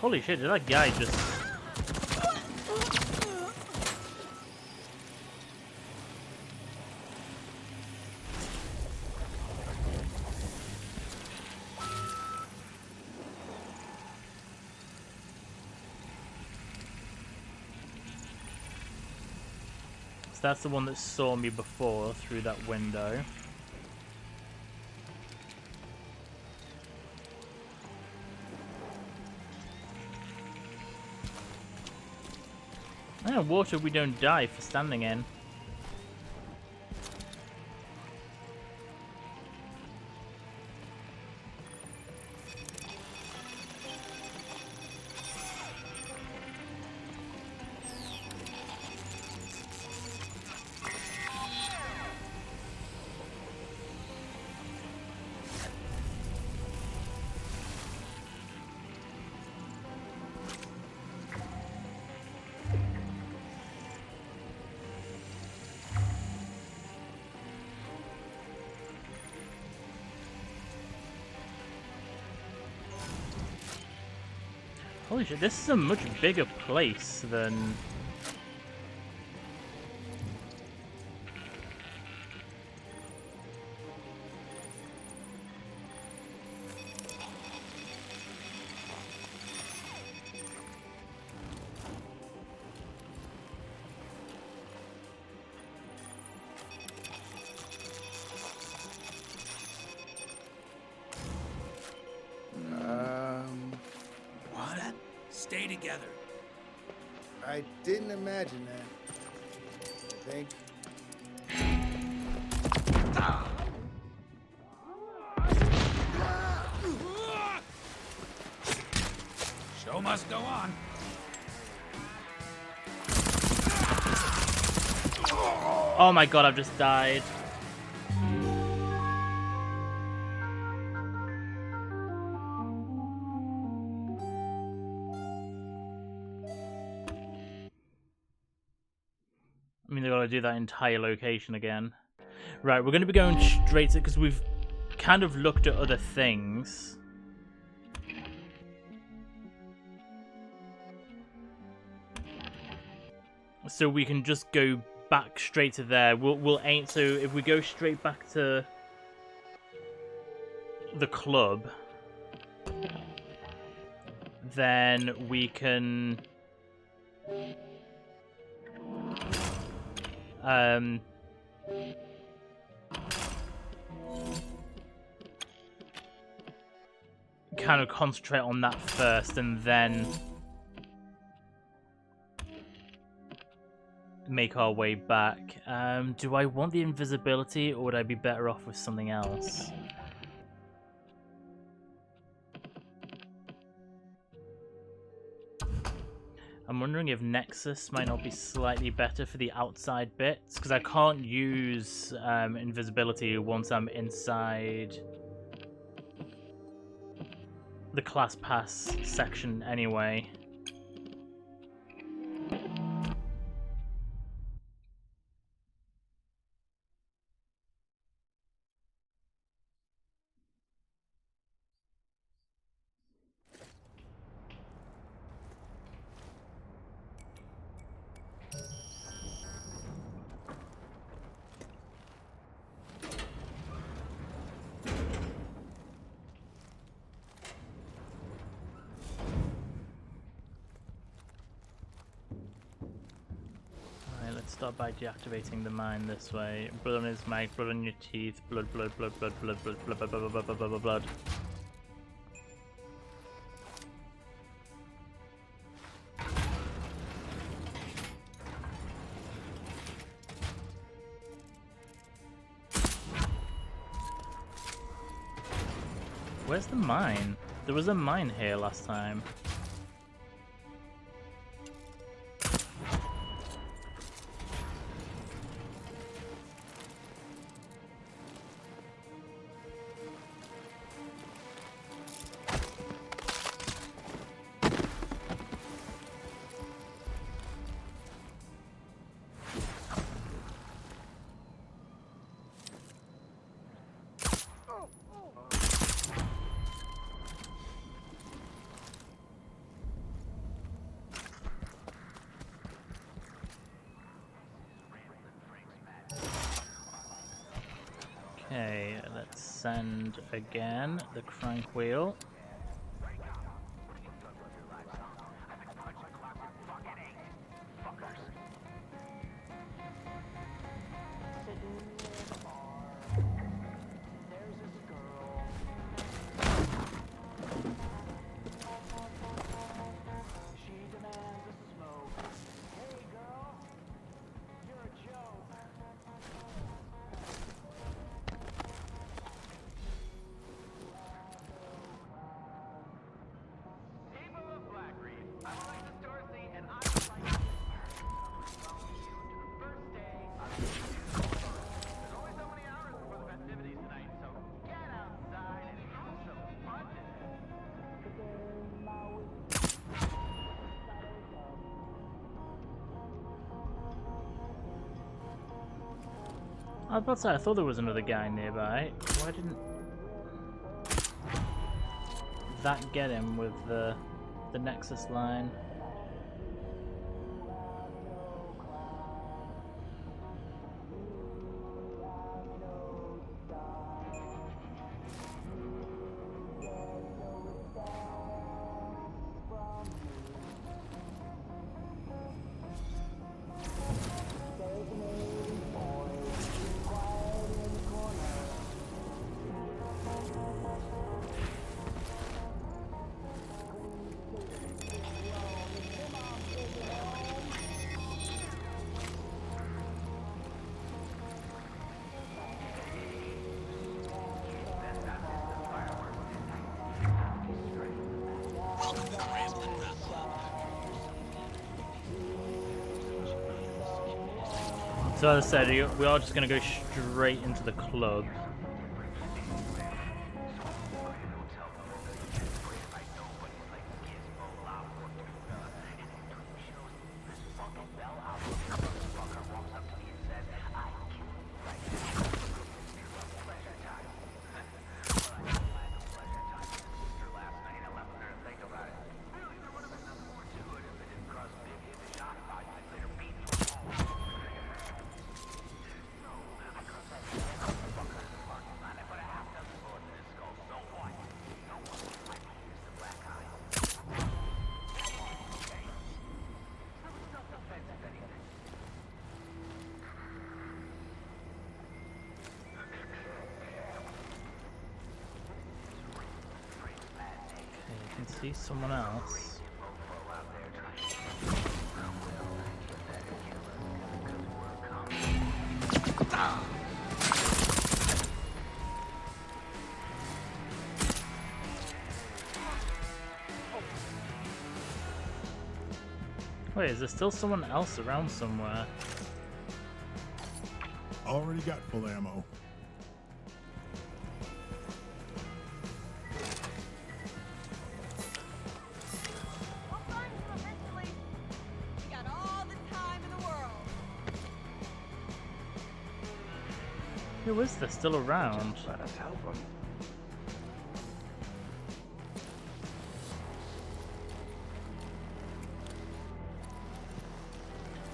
Holy shit, did that guy just... So that's the one that saw me before through that window. Oh, water we don't die for standing in. Holy shit, this is a much bigger place than... What? Stay together. I didn't imagine that. I think. Show must go on. Oh my god, I've just died. I mean, they've got to do that entire location again. Right, we're going to be going straight to... because we've kind of looked at other things. So we can just go back straight to there. We'll aim... so if we go straight back to the club, then we can... kind of concentrate on that first and then make our way back. Do I want the invisibility or would I be better off with something else? I'm wondering if Nexus might not be slightly better for the outside bits, because I can't use invisibility once I'm inside the class pass section anyway. Start by deactivating the mine this way. Blood on his mic, blood on your teeth, blood, blood, blood, blood, blood, blood, blood, blood, blood, blood, blood, blood, blood, blood. Where's the mine? There was a mine here last time. Okay, let's send again the crank wheel. I was about to say, I thought there was another guy nearby. Why didn't that get him with the... the Nexus line. So as I said, we are just going to go straight into the club. See someone else. Wait, is there still someone else around somewhere? Already got full ammo. Who is this still around? Let us help him.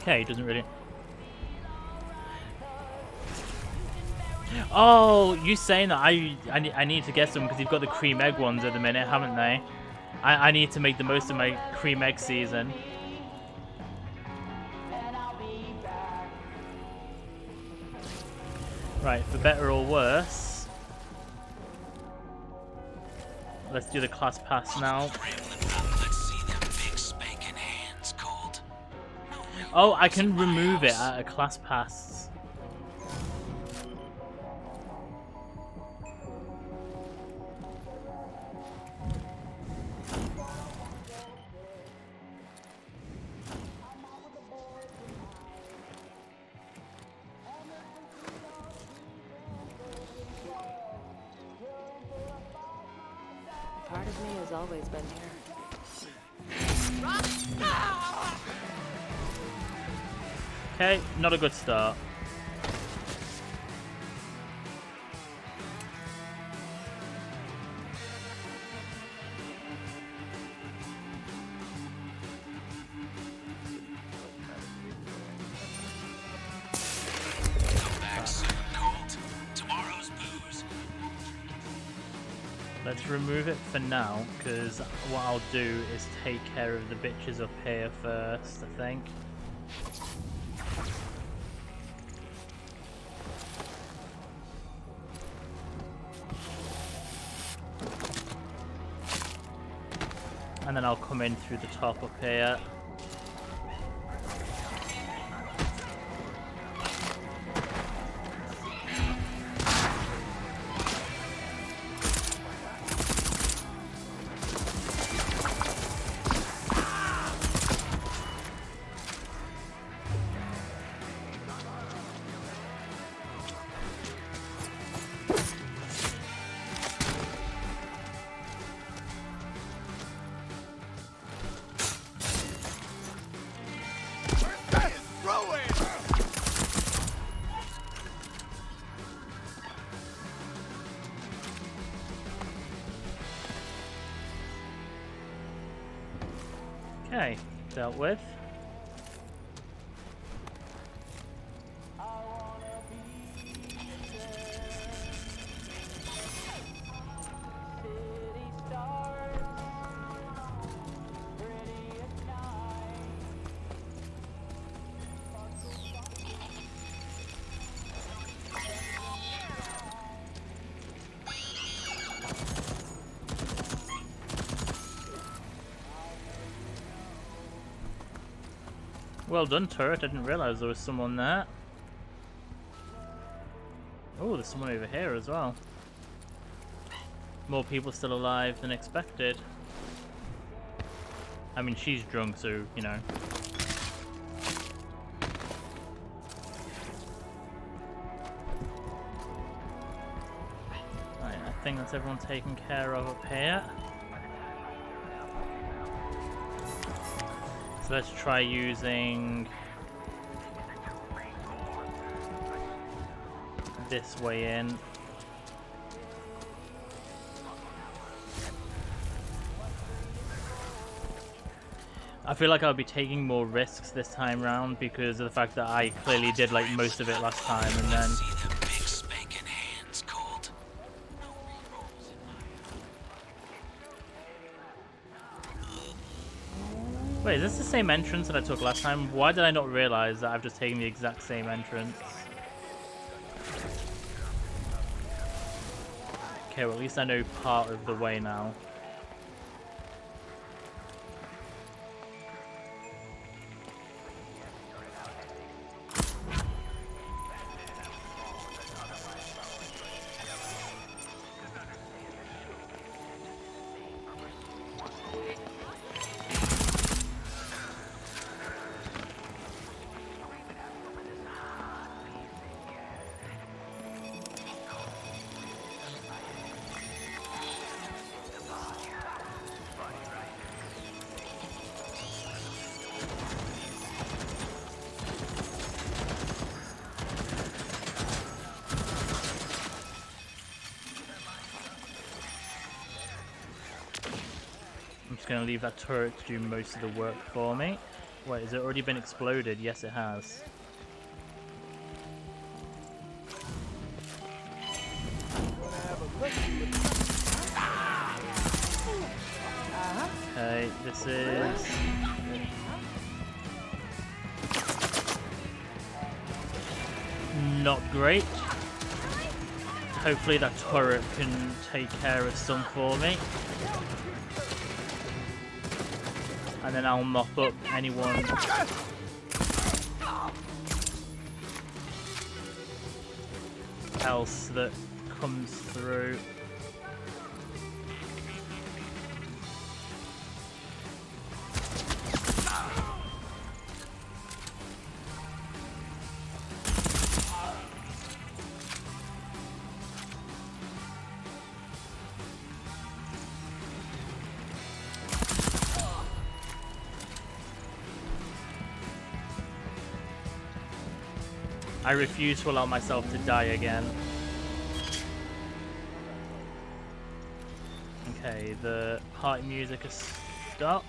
Okay, he doesn't really. Oh, you saying that I need to get some because you've got the cream egg ones at the minute, haven't they? I need to make the most of my cream egg season. Right, for better or worse, let's do the class pass now. Oh, I can remove it at a class pass. Part of me has always been here. Okay, not a good start. Let's remove it for now, because what I'll do is take care of the bitches up here first, I think. And then I'll come in through the top up here. with. Well done, turret. I didn't realize there was someone there. Oh, there's someone over here as well. More people still alive than expected. I mean, she's drunk, so, you know. Right, I think that's everyone taken care of up here. So let's try using this way in. I feel like I'll be taking more risks this time round because of the fact that I clearly did like most of it last time, and then wait, is this the same entrance that I took last time? Why did I not realize that I've just taken the exact same entrance? Okay, well at least I know part of the way now. I'm just going to leave that turret to do most of the work for me. Wait, has it already been exploded? Yes, it has. Okay, this is... not great. Hopefully that turret can take care of some for me. And then I'll mop up anyone else that comes through. I refuse to allow myself to die again. Okay, the party music has stopped.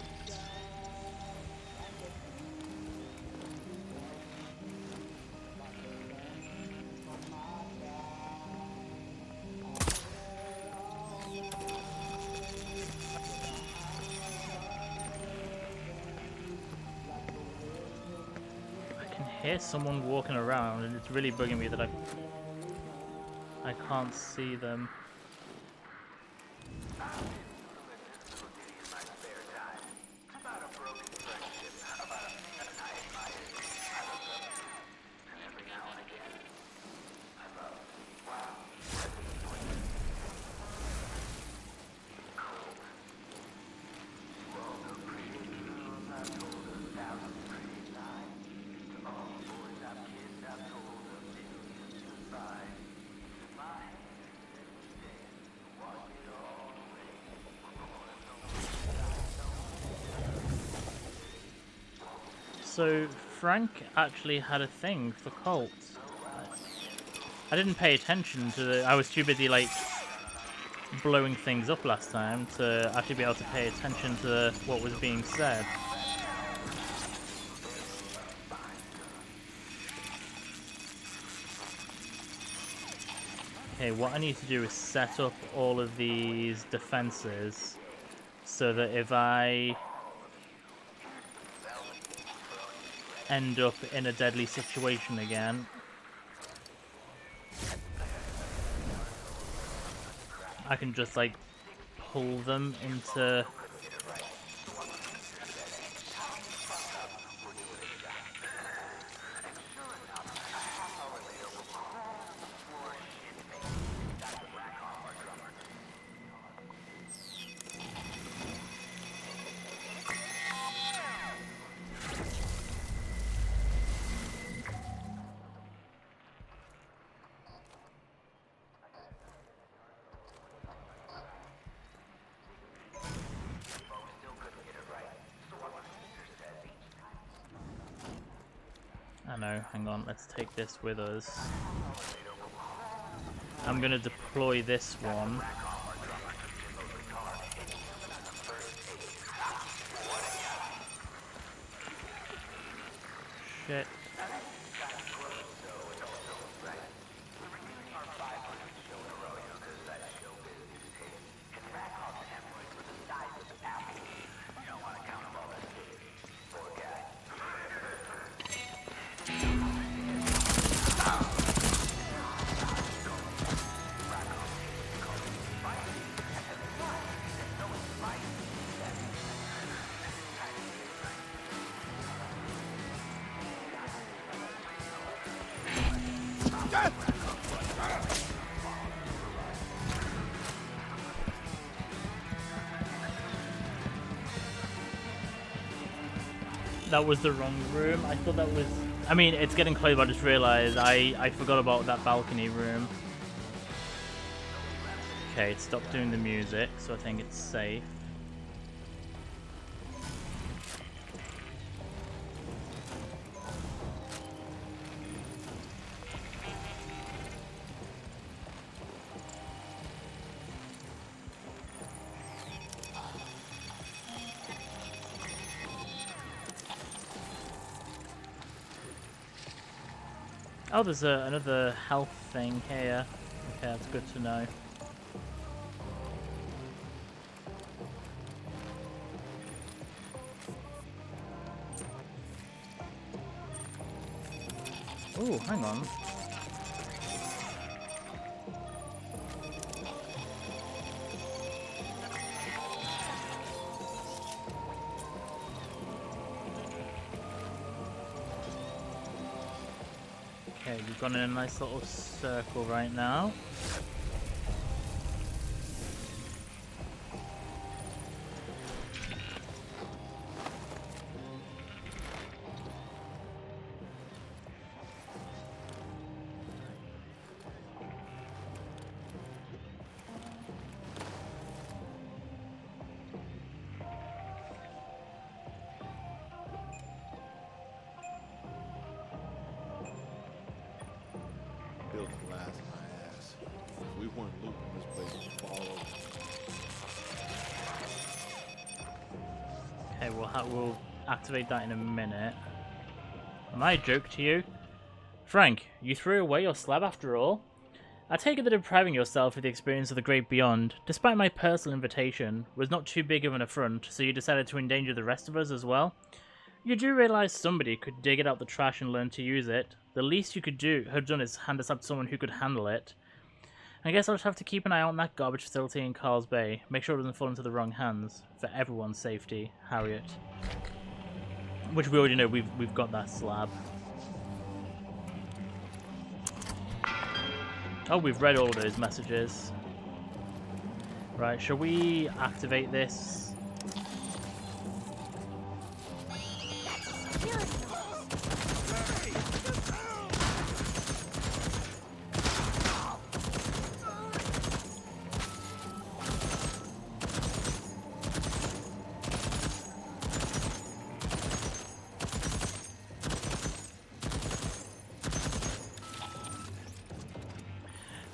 Hear someone walking around and it's really bugging me that I can't see them. So Frank actually had a thing for cults. I didn't pay attention to the... I was too busy like blowing things up last time to actually be able to pay attention to what was being said. Okay, what I need to do is set up all of these defenses so that if I end up in a deadly situation again, I can just like pull them into... I know, hang on, let's take this with us. I'm gonna deploy this one. Shit. That was the wrong room. I thought that was... I mean, it's getting close, but I just realized I forgot about that balcony room. Okay, it stopped doing the music, so I think it's safe. Oh, there's another health thing here. Okay, that's good to know. Oh, hang on. Okay, we've gone in a nice little circle right now. Built to last my ass. If we weren't looping this place would fall over. Okay, we'll activate that in a minute. Am I a joke to you? Frank, you threw away your slab after all? I take it that depriving yourself of the experience of the great beyond, despite my personal invitation, was not too big of an affront, so you decided to endanger the rest of us as well? You do realize somebody could dig it out the trash and learn to use it. The least you could have done is hand us up to someone who could handle it. I guess I'll just have to keep an eye on that garbage facility in Carl's Bay. Make sure it doesn't fall into the wrong hands. For everyone's safety, Harriet. Which we already know, we've got that slab. Oh, we've read all those messages. Right, shall we activate this?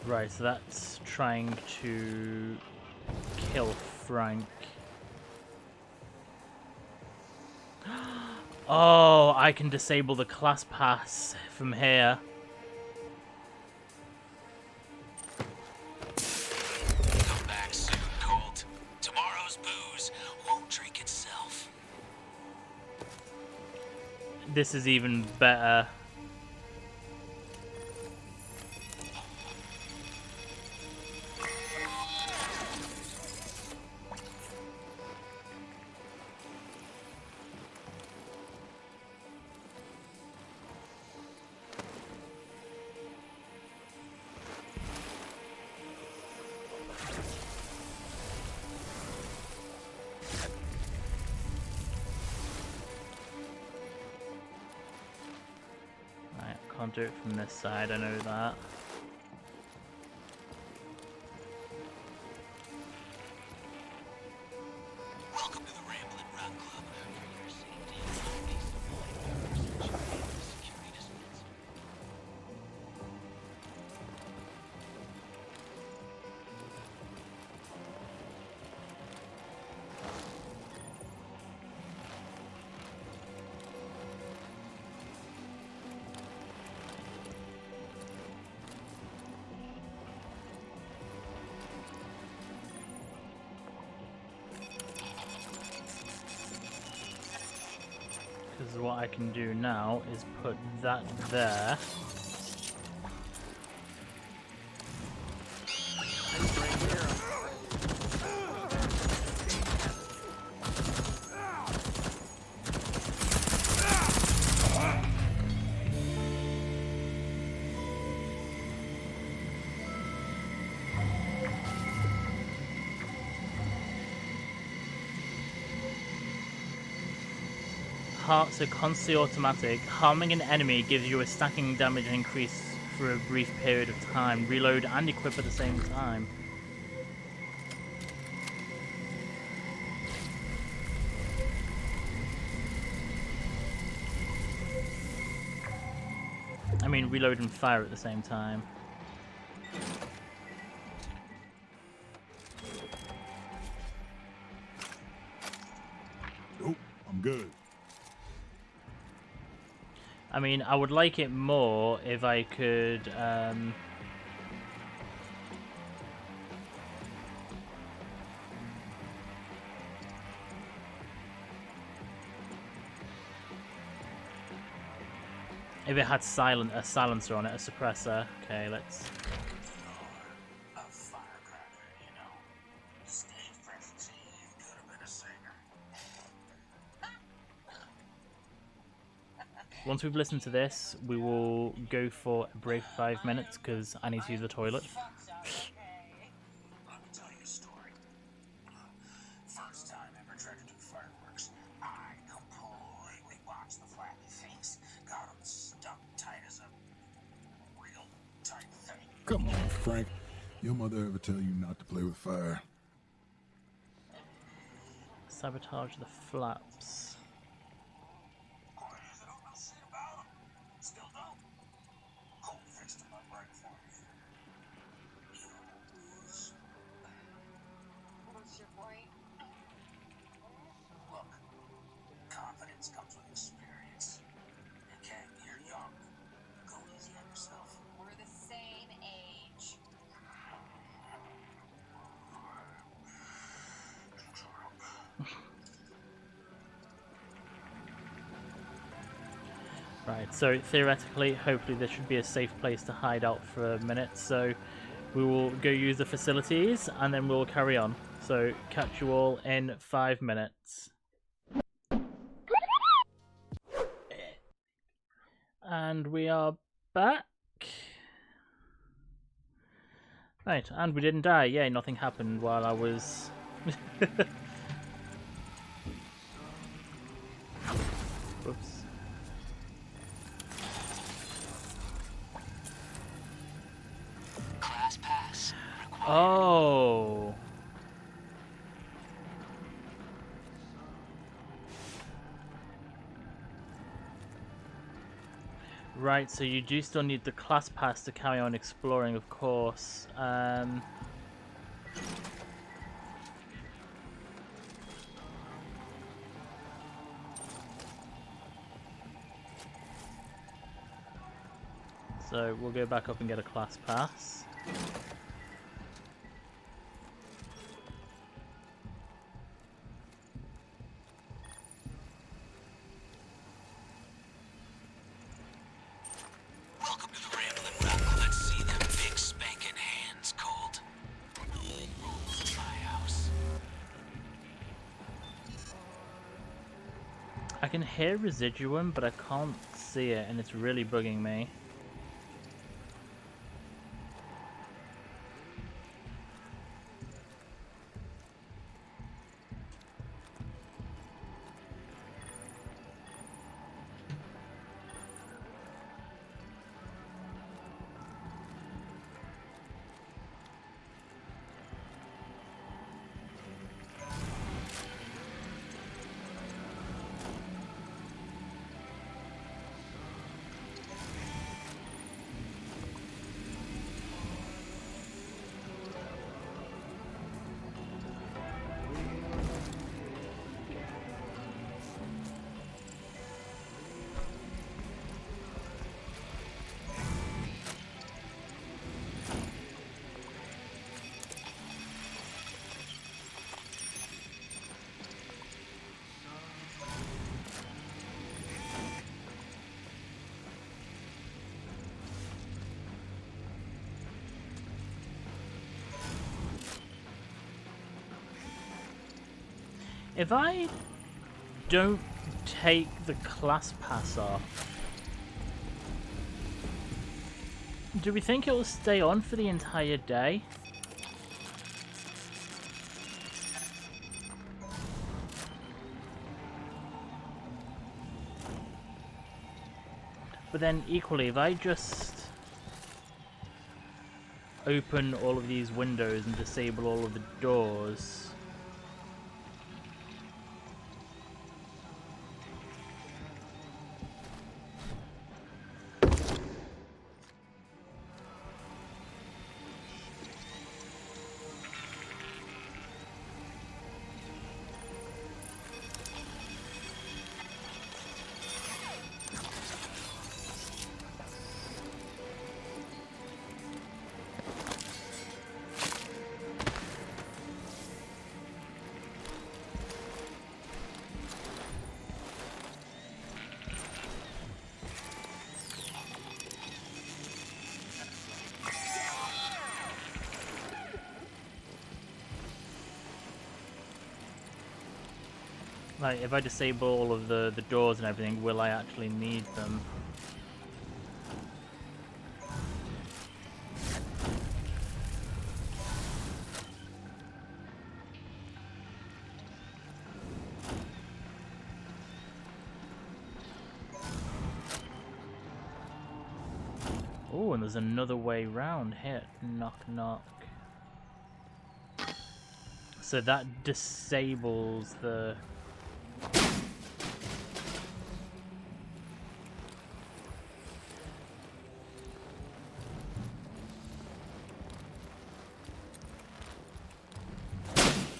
Right, so that's trying to kill Frank. Oh, I can disable the class pass from here. this is even better. Can't do it from this side, I know that. Welcome to the Ramblin' Rock Club. For your safety, security distance. Because what I can do now is put that there. So constantly automatic. Harming an enemy gives you a stacking damage increase for a brief period of time. Reload and equip at the same time. I mean, reload and fire at the same time. Nope, I'm good. I mean, I would like it more if I could, if it had a silencer on it, a suppressor. Okay, let's... A firecracker, you know. Stage presence, you could have been a singer. Once we've listened to this, we will go for a break for 5 minutes because I need to use the toilet. Let me tell you a story. First time I ever tried to do fireworks, I completely botched the flappy things. Got them stuck tight as a real tight thing. Come on, Frank. Your mother ever tell you not to play with fire? Sabotage the flaps. What's your point? Look, confidence comes with experience. Okay, you're young. Go easy on yourself. We're the same age. Right, so theoretically, hopefully this should be a safe place to hide out for a minute, so we will go use the facilities and then we'll carry on. So catch you all in 5 minutes. And we are back. Right, and we didn't die. Yay, nothing happened while I was... Whoops. Class pass required. Oh. Right, so you do still need the class pass to carry on exploring, of course. So we'll go back up and get a class pass. I can hear residuum, but I can't see it, and it's really bugging me. If I don't take the class pass off, do we think it will stay on for the entire day? But then equally, if I just open all of these windows and disable all of the doors, like, if I disable all of the doors and everything, will I actually need them? Oh, and there's another way round here. Knock, knock. So that disables the...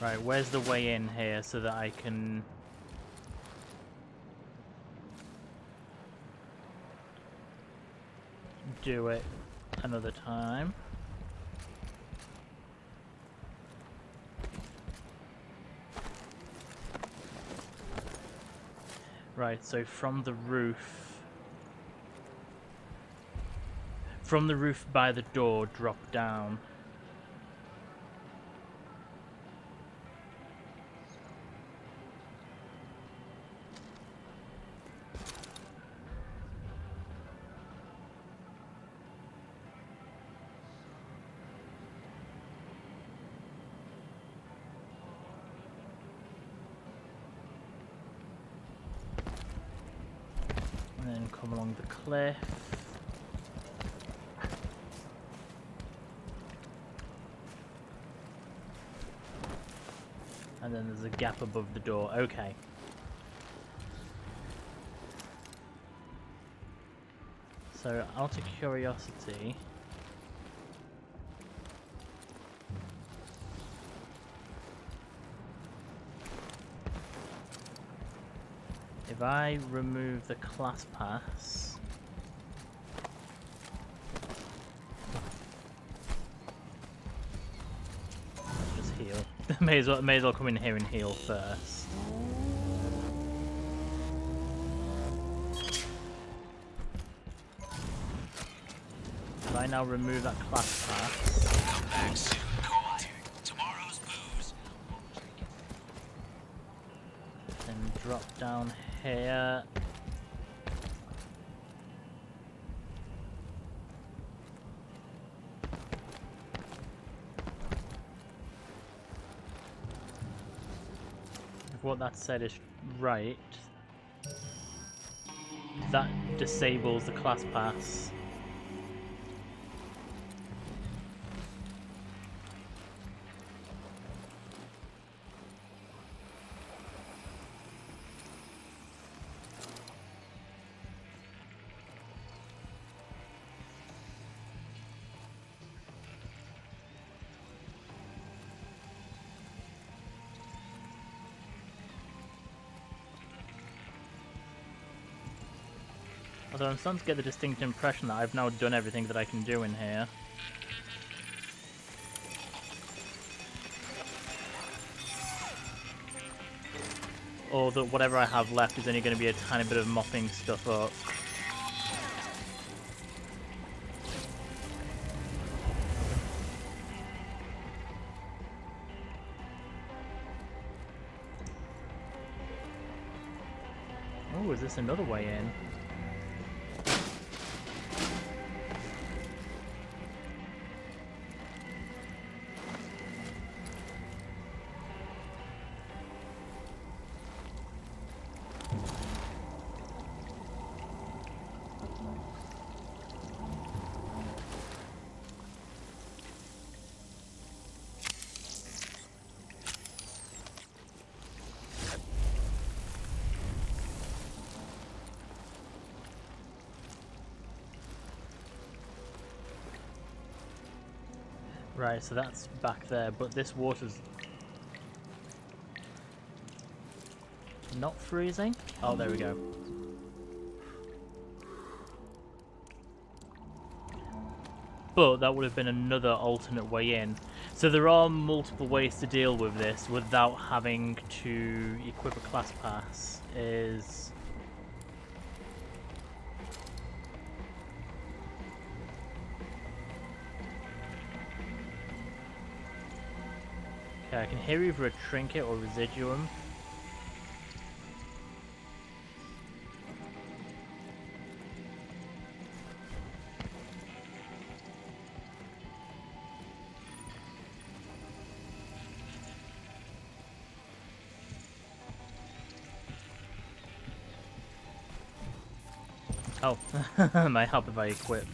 Right, where's the way in here so that I can... do it another time? Right, so from the roof by the door, drop down. And then come along the cliff. And then there's a gap above the door. Okay. So, out of curiosity... if I remove the class pass... let's just heal. may as well come in here and heal first. If I now remove that class pass... Come back soon, Kawhi. Tomorrow's booze. then drop down here. If what that said is right, that disables the class pass. Although I'm starting to get the distinct impression that I've now done everything that I can do in here. Or that whatever I have left is only going to be a tiny bit of mopping stuff up. Oh, is this another way in? Right, so that's back there, but this water's not freezing? Oh, there we go. But that would have been another alternate way in. So there are multiple ways to deal with this without having to equip a class pass. Okay, I can hear either a trinket or residuum. Oh, might help if I equip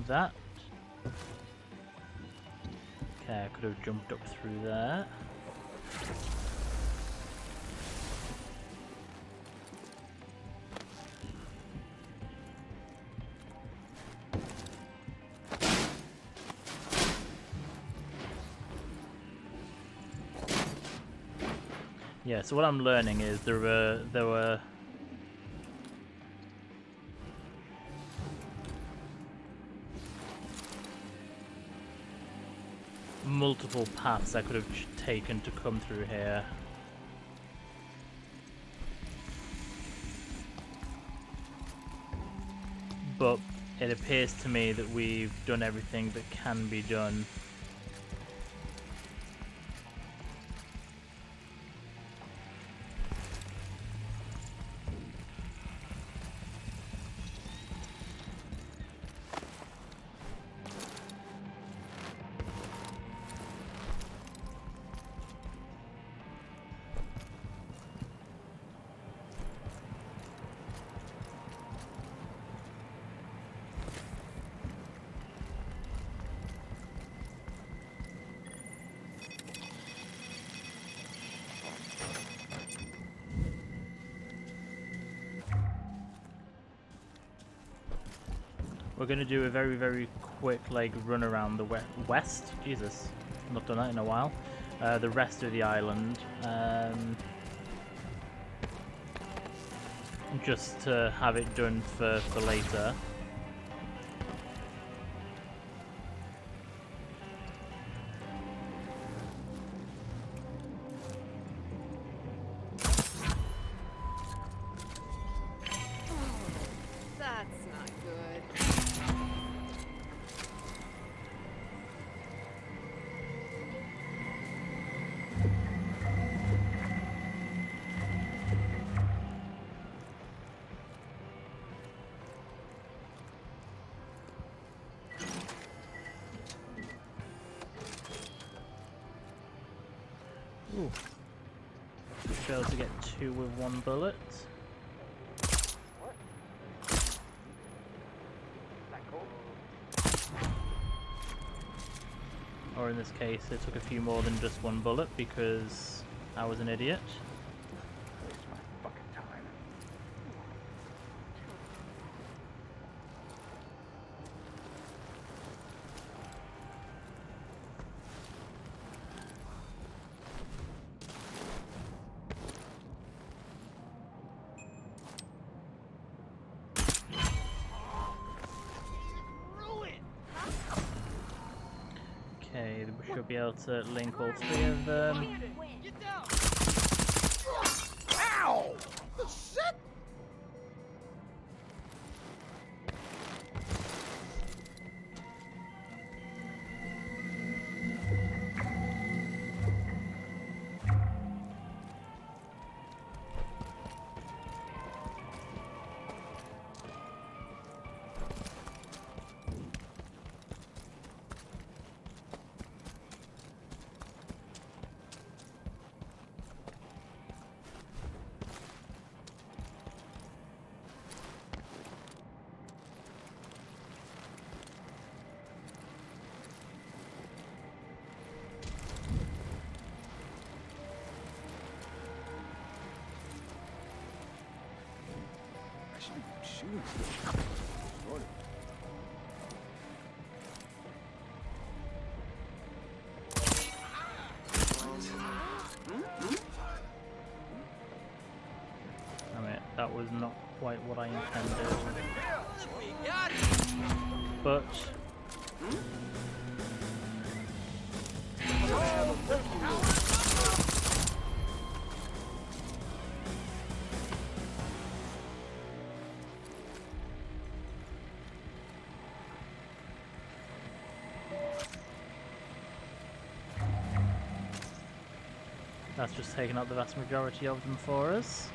that. Okay, I could have jumped up through there. Yeah, so what I'm learning is there were multiple paths I could have taken to come through here. But it appears to me that we've done everything that can be done. We're going to do a very, very quick run around the west. Jesus, not done that in a while. The rest of the island. Just to have it done for later. Ooh. Should be able to get 2 with 1 bullet. Or in this case, it took a few more than just 1 bullet because I was an idiot. Okay, we should be able to link all 3 of them. Ow! The shit! Shooting stuff. Sort of. I mean, that was not quite what I intended. But that's just taken out the vast majority of them for us.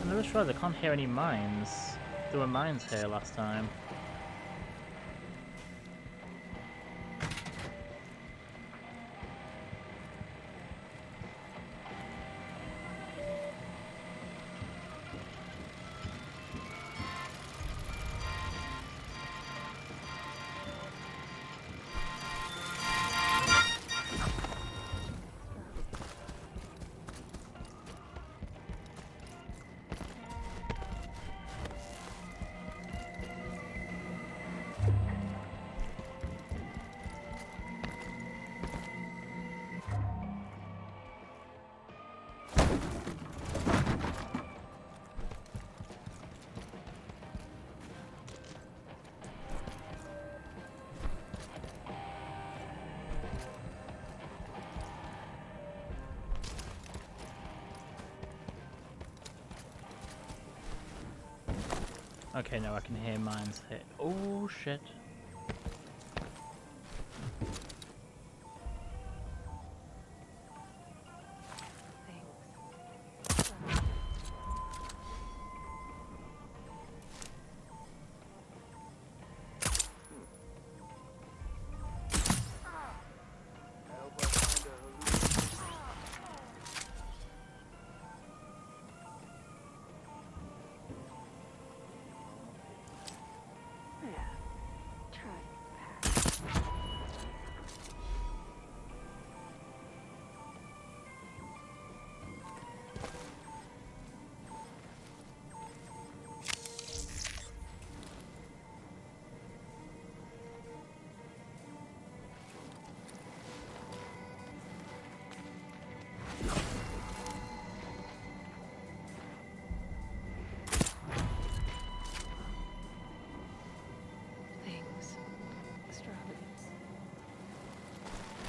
And I just realized I can't hear any mines. There were mines here last time. Okay, now I can hear mines hit. Oh shit.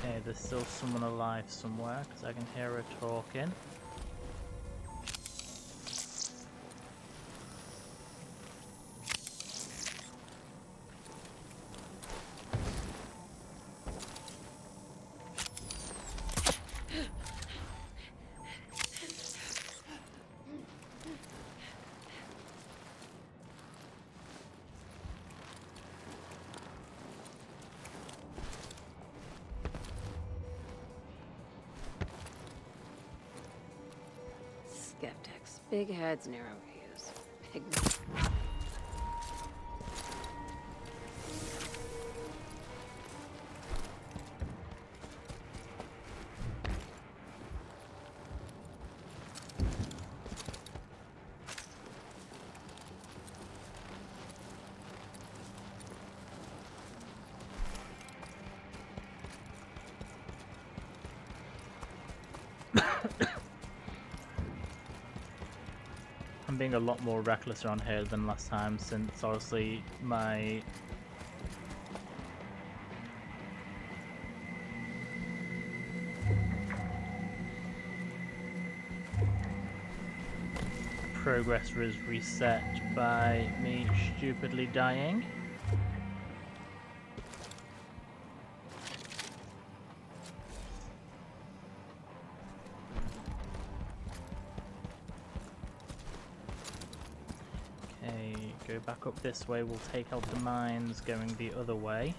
Okay, there's still someone alive somewhere because I can hear her talking. skeptics. Big heads, narrow views. Big... I'm being a lot more reckless around here than last time, since obviously my progress was reset by me stupidly dying. Okay, go back up this way, we'll take out the mines going the other way.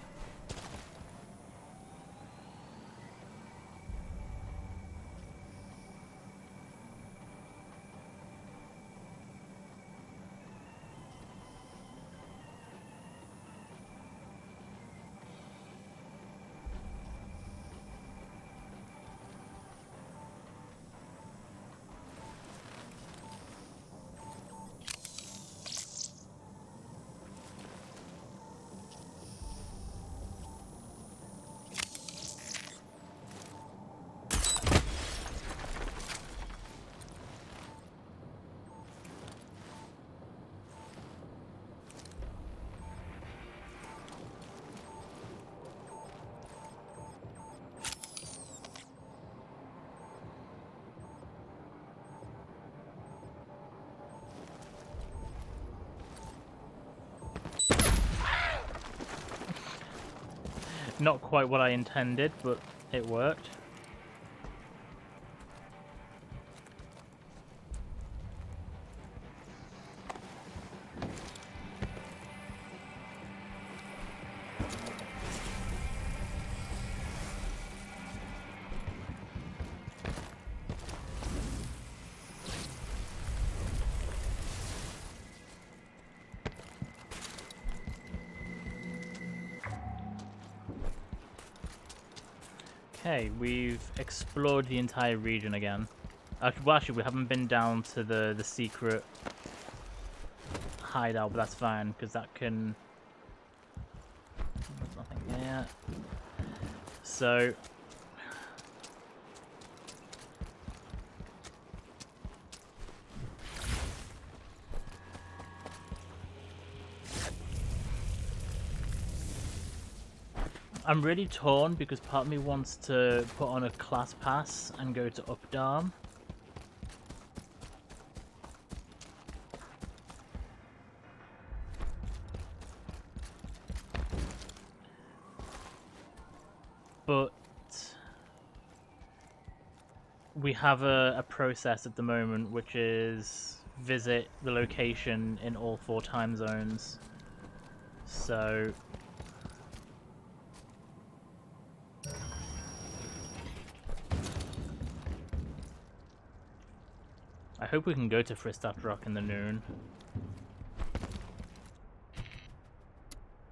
Not quite what I intended, but it worked. Okay, we've explored the entire region again. Well, actually, we haven't been down to the secret hideout, but that's fine, because that can... There's nothing here. So... I'm really torn because part of me wants to put on a class pass and go to Updarm. But we have a process at the moment, which is visit the location in all 4 time zones. So... I hope we can go to Fristad Rock in the noon.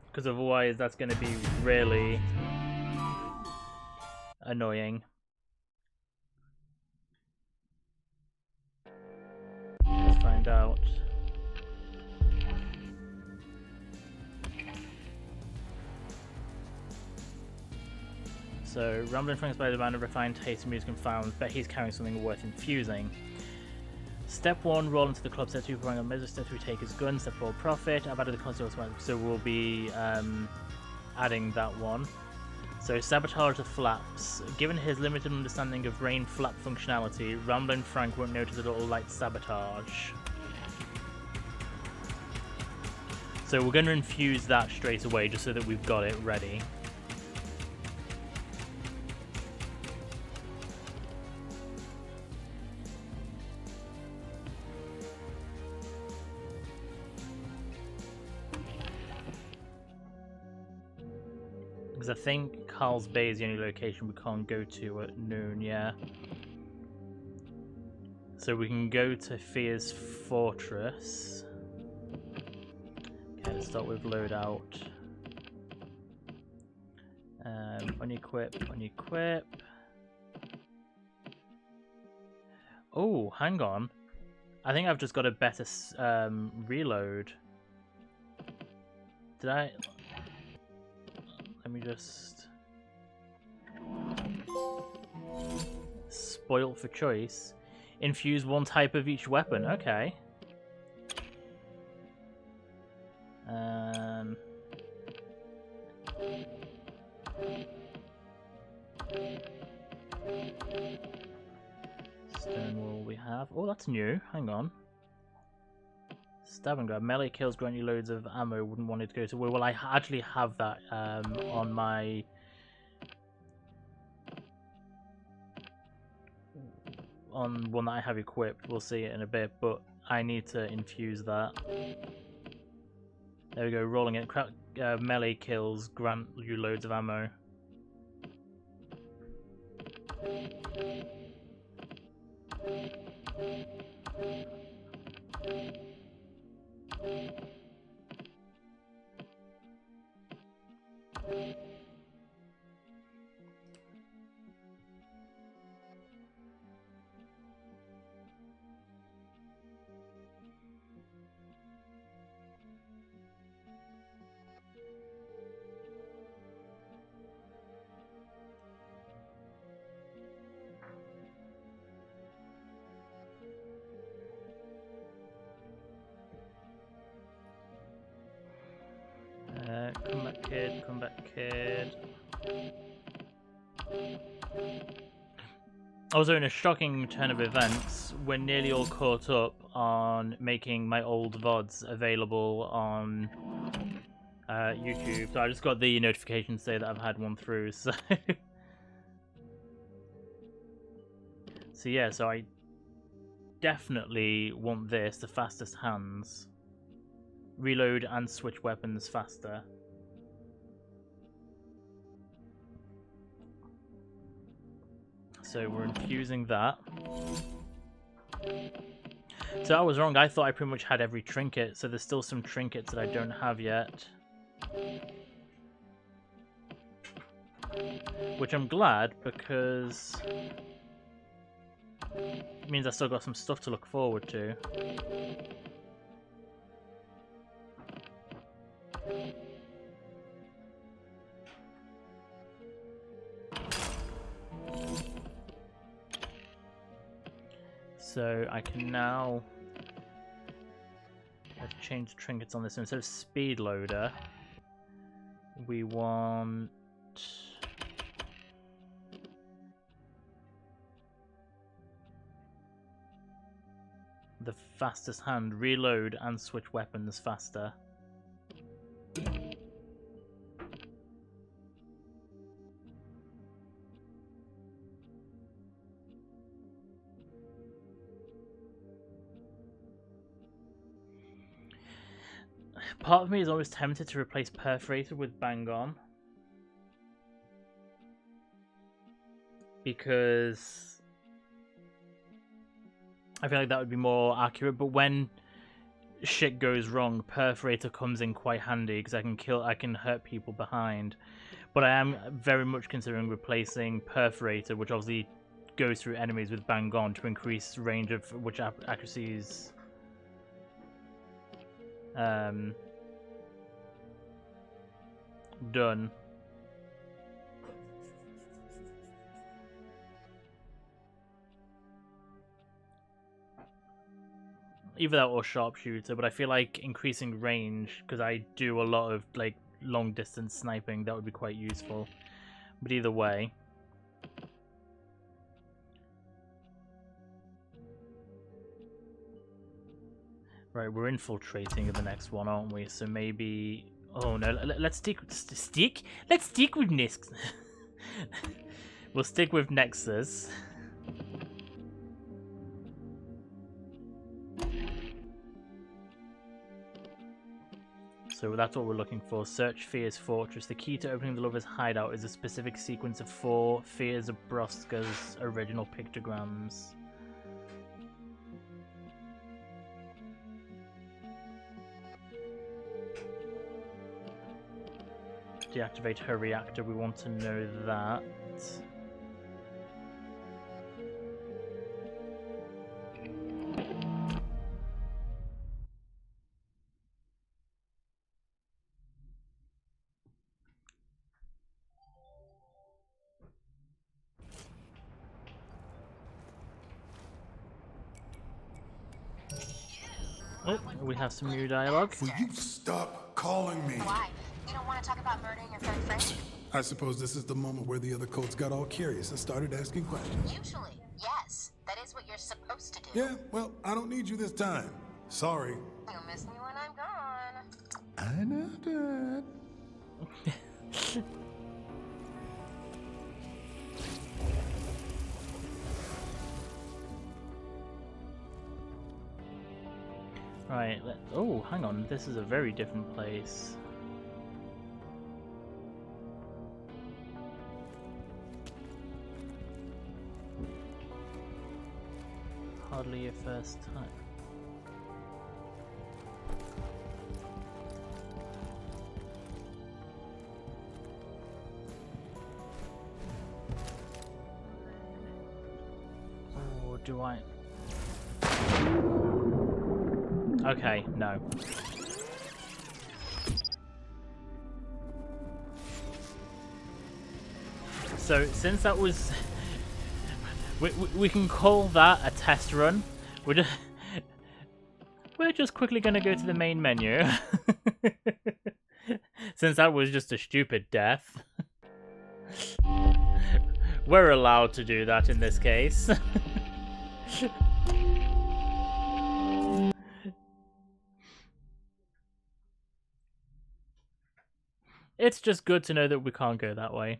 Because otherwise that's going to be really annoying. Let's find out. So, Rambling Frank by the band of refined taste in music and found, bet he's carrying something worth infusing. Step 1, roll into the club. Step 2, pouring on measure. Step 3, take his gun. Step 4, profit. I've added the console, so we'll be adding that one. So, sabotage the flaps. Given his limited understanding of rain flap functionality, Rambling Frank won't notice a little light sabotage. So we're going to infuse that straight away, just so that we've got it ready. Because I think Carl's Bay is the only location we can't go to at noon, yeah. So we can go to Fear's Fortress. Okay, let's start with loadout. Unequip, unequip. Oh, hang on. I think I've just got a better reload. Did I? Let me just... Spoilt for choice. Infuse one type of each weapon. Okay. Stonewall we have. Oh, that's new. Hang on. Stab and grab. Melee kills grant you loads of ammo. Wouldn't want it to go to... Well, I actually have that on my... On one that I have equipped. We'll see it in a bit, but I need to infuse that. There we go, rolling it. Melee kills grant you loads of ammo. Come back, kid. Come back, kid. Also, in a shocking turn of events, we're nearly all caught up on making my old VODs available on YouTube. So I just got the notification to say that I've had one through. So, so yeah. So I definitely want this, the fastest hands. Reload and switch weapons faster. So we're infusing that. So I was wrong. I thought I pretty much had every trinket. So there's still some trinkets that I don't have yet. Which I'm glad, because it means I still got some stuff to look forward to. So I can now change the trinkets on this. Instead of speed loader, we want the fastest hand. Reload and switch weapons faster. Part of me is always tempted to replace Perforated with Bang On, because I feel like that would be more accurate, but when shit goes wrong, Perforator comes in quite handy because I can hurt people behind. But I am very much considering replacing Perforator, which obviously goes through enemies, with Bang On to increase range of which accuracies done. Either that or sharpshooter, but I feel like increasing range, because I do a lot of like long distance sniping, that would be quite useful. But either way, right, we're infiltrating the next one, aren't we? So maybe... Oh no, let's stick. Let's stick with Nix. We'll stick with Nexus. So that's what we're looking for. Search Fear's Fortress. The key to opening the Lover's hideout is a specific sequence of 4 Fears of Broska's original pictograms. deactivate her reactor. We want to know that. Oh, we have some new dialogue. Will you stop calling me? Why? You don't want to talk about murdering your friend Frank? I suppose this is the moment where the other codes got all curious and started asking questions. Usually, yes. That is what you're supposed to do. Yeah, well, I don't need you this time. Sorry. You'll miss me when I'm gone. I know that. Right, oh, hang on, this is a very different place. Hardly your first time. Or do I... Okay, no. So, since that was... we can call that a test run. We're just quickly going to go to the main menu. Since that was just a stupid death. We're allowed to do that in this case. It's just good to know that we can't go that way.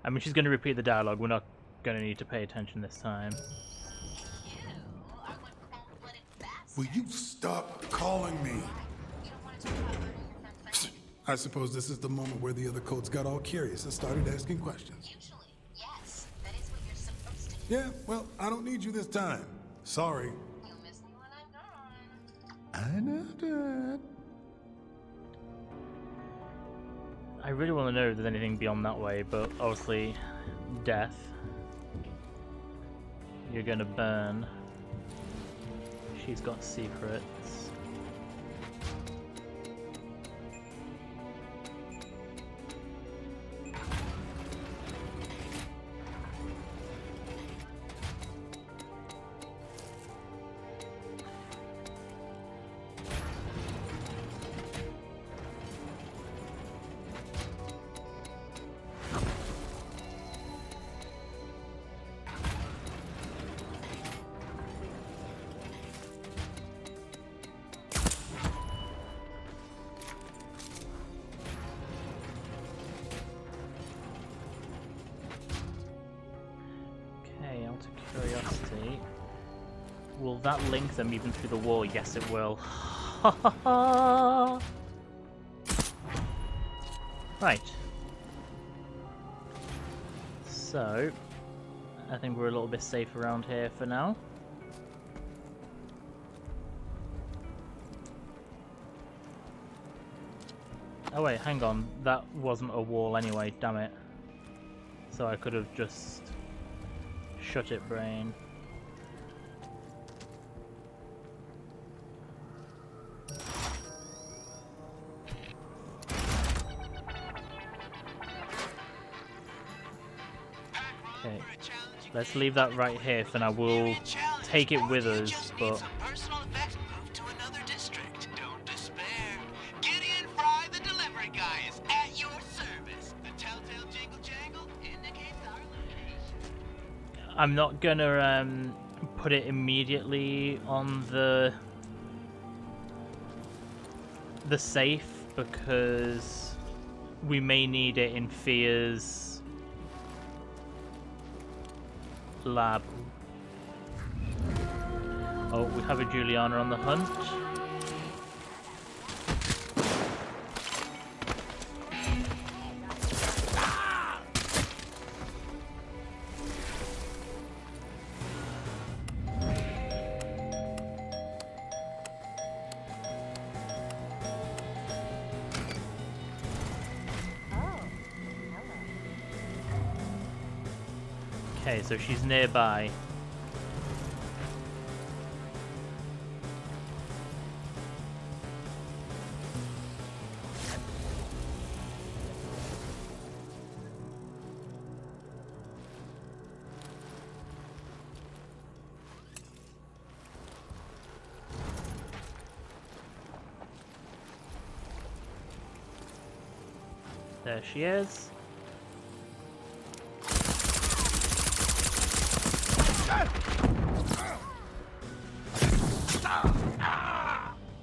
I mean, she's going to repeat the dialogue. We're not going to need to pay attention this time. Will you stop calling me? I suppose this is the moment where the other codes got all curious and started asking questions. Usually, yes. That is what you're supposed to do. Yeah, well, I don't need you this time. Sorry. You'll miss me when I'm gone. I know that. I really want to know if there's anything beyond that way, but obviously, death. You're gonna burn. She's got secrets. Curiosity. Will that link them even through the wall? Yes, it will. Right. So, I think we're a little bit safe around here for now. Oh wait, hang on. That wasn't a wall anyway, damn it. So I could have just... Shut it, brain. Okay, let's leave that right here for now. We'll take it with us, but... I'm not gonna put it immediately on the safe because we may need it in Fear's lab. Oh, we have a Juliana on the hunt. Okay, so she's nearby. There she is.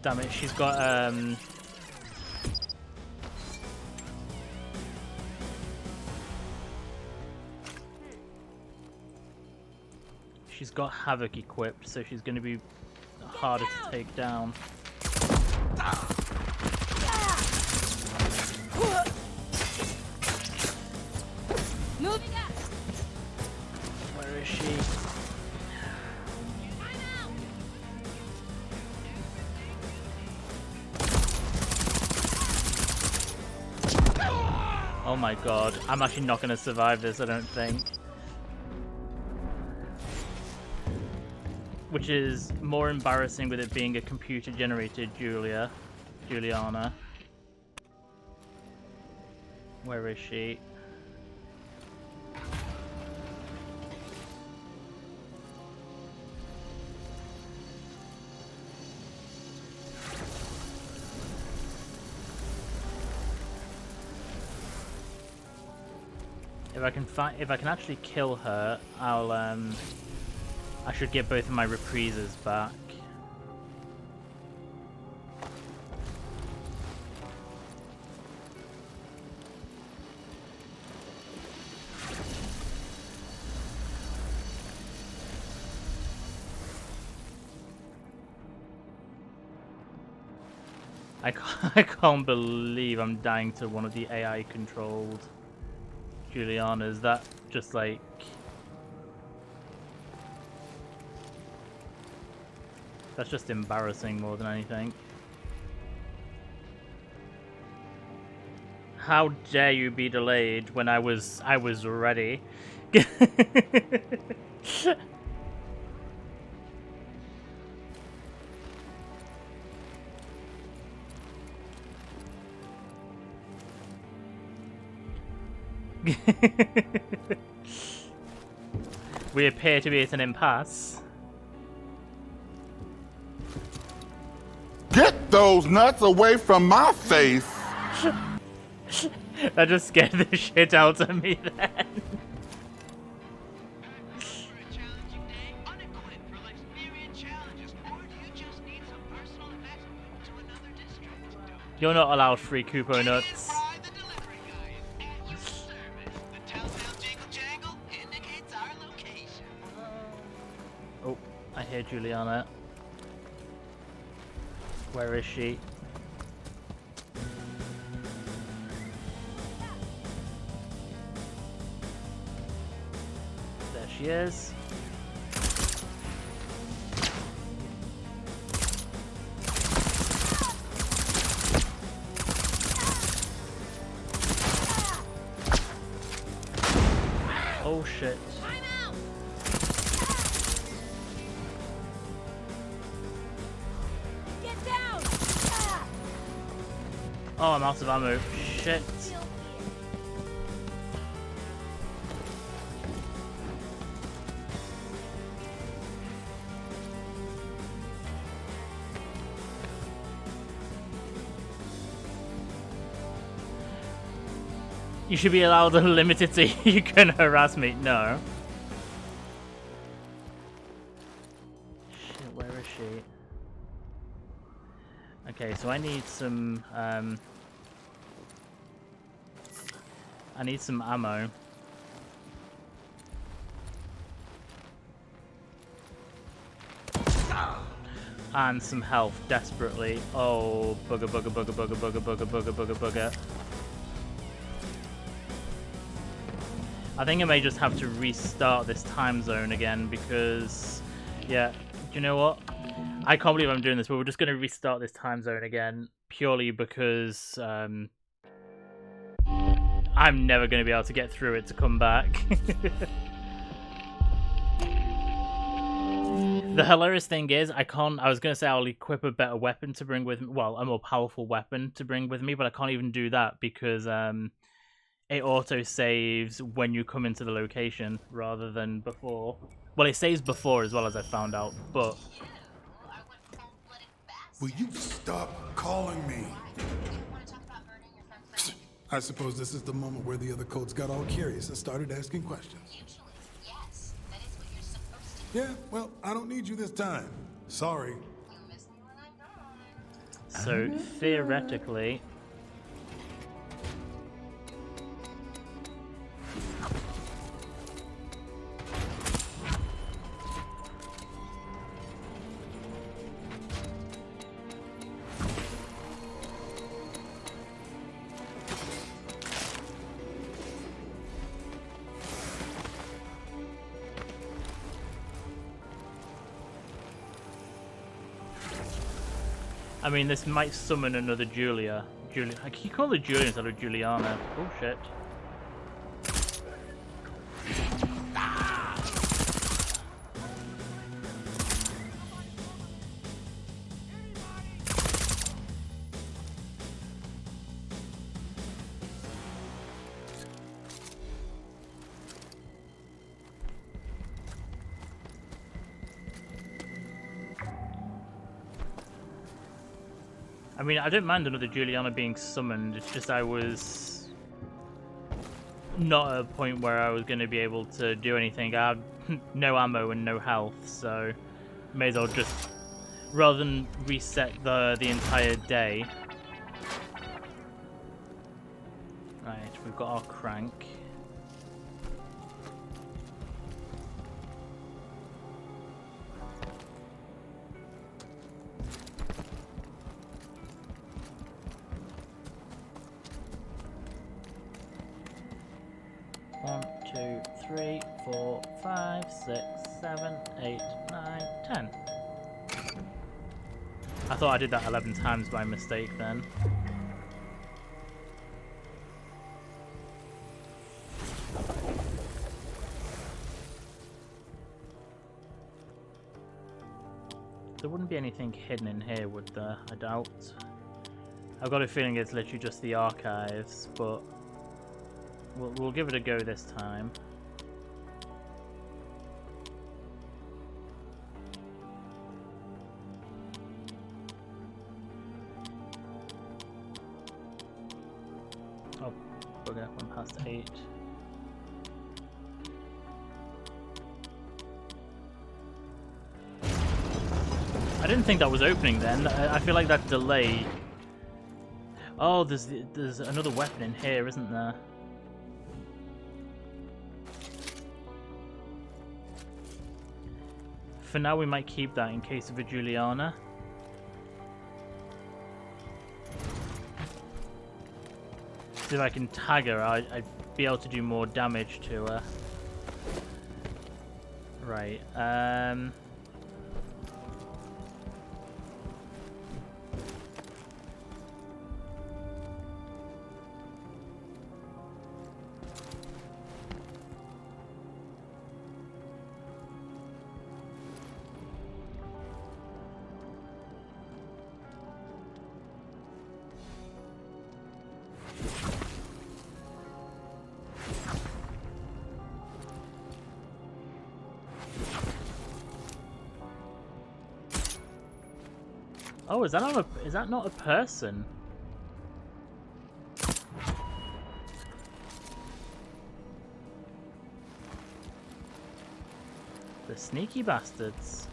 Damn it, she's got she's got Havoc equipped, so she's gonna be harder to take down. Moving up. Where is she? Oh my god, I'm actually not going to survive this, I don't think. Which is more embarrassing with it being a computer-generated Juliana. Where is she? If I can actually kill her, I'll I should get both of my reprises back. I can't believe I'm dying to one of the AI controlled Julianas. That just like that's just embarrassing more than anything. How dare you be delayed when I was ready. We appear to be at an impasse. Get those nuts away from my face! That just scared the shit out of me then. You're not allowed free Kupo nuts. Oh, I hear Juliana. Where is she? There she is. Oh shit. Get down. Oh, I'm out of ammo. Shit. You should be allowed a limited so you can harass me. No. Shit, where is she? Okay, so I need some ammo. And some health desperately. Oh, bugger, bugger, bugger, bugger, bugger, bugger, bugger, bugger, bugger. I think I may just have to restart this time zone again because, yeah, do you know what? I can't believe I'm doing this, but we're just going to restart this time zone again purely because I'm never going to be able to get through it to come back. The hilarious thing is, I was gonna say I'll equip a better weapon to bring with me. Well, a more powerful weapon to bring with me, but I can't even do that because it auto saves when you come into the location rather than before. Well, it saves before as well, as I found out, but. Will you stop calling me? I suppose this is the moment where the other codes got all curious and started asking questions. Yes, that is what you're supposed to Yeah, well, I don't need you this time. Sorry. So, theoretically... I mean, this might summon another Julia. I keep calling her Julia instead of Juliana. Oh shit. I mean, I don't mind another Juliana being summoned, it's just I was not at a point where I was going to be able to do anything. I have no ammo and no health, so may as well just, rather than reset the entire day. Right, we've got our crank. One, 2, 3, 4, 5, 6, 7, 8, 9, 10. I thought I did that 11 times by mistake then. There wouldn't be anything hidden in here, would there? I doubt. I've got a feeling it's literally just the archives, but we'll give it a go this time. Oh, bugger, I'm past 8. I didn't think that was opening then. I feel like that delay. Oh, there's another weapon in here, isn't there? For now, we might keep that in case of a Juliana. See if I can tag her, I'd be able to do more damage to her. Right, oh, is that not a person? The sneaky bastards.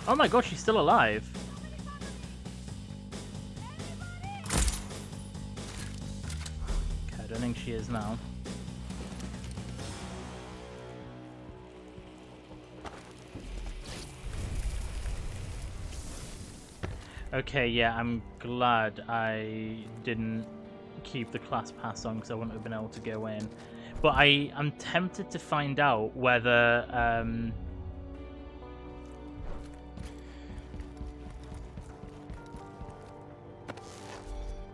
Oh my god, she's still alive. Okay, I don't think she is now. Okay, yeah, I'm glad I didn't keep the class pass on because I wouldn't have been able to go in. But I'm tempted to find out whether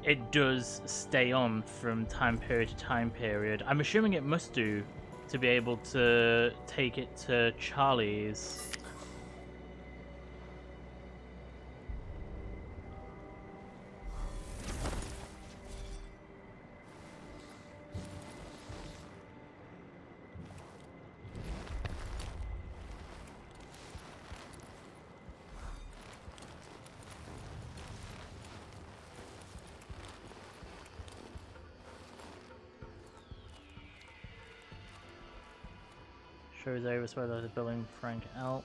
it does stay on from time period to time period. I'm assuming it must do to be able to take it to Charlie's. Shows over whether they're billing Frank out.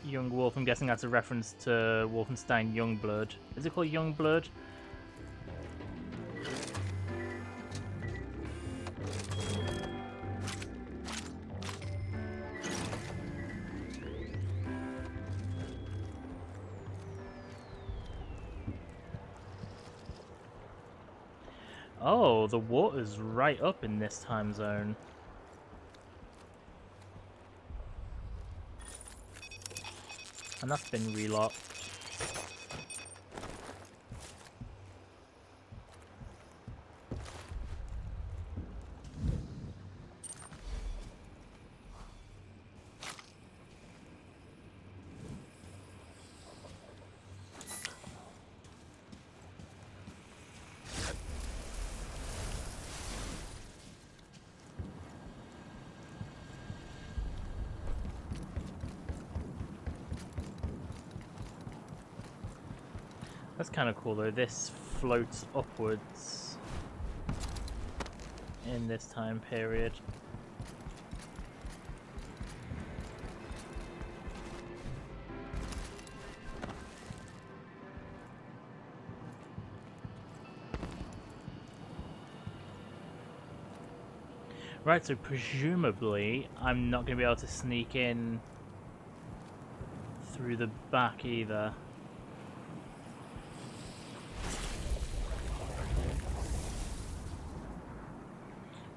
Young Wolf, I'm guessing that's a reference to Wolfenstein Youngblood. Is it called Youngblood? Oh, the water's right up in this time zone. And that's been relocked. That's kind of cool though. This floats upwards in this time period. Right, so presumably I'm not going to be able to sneak in through the back either.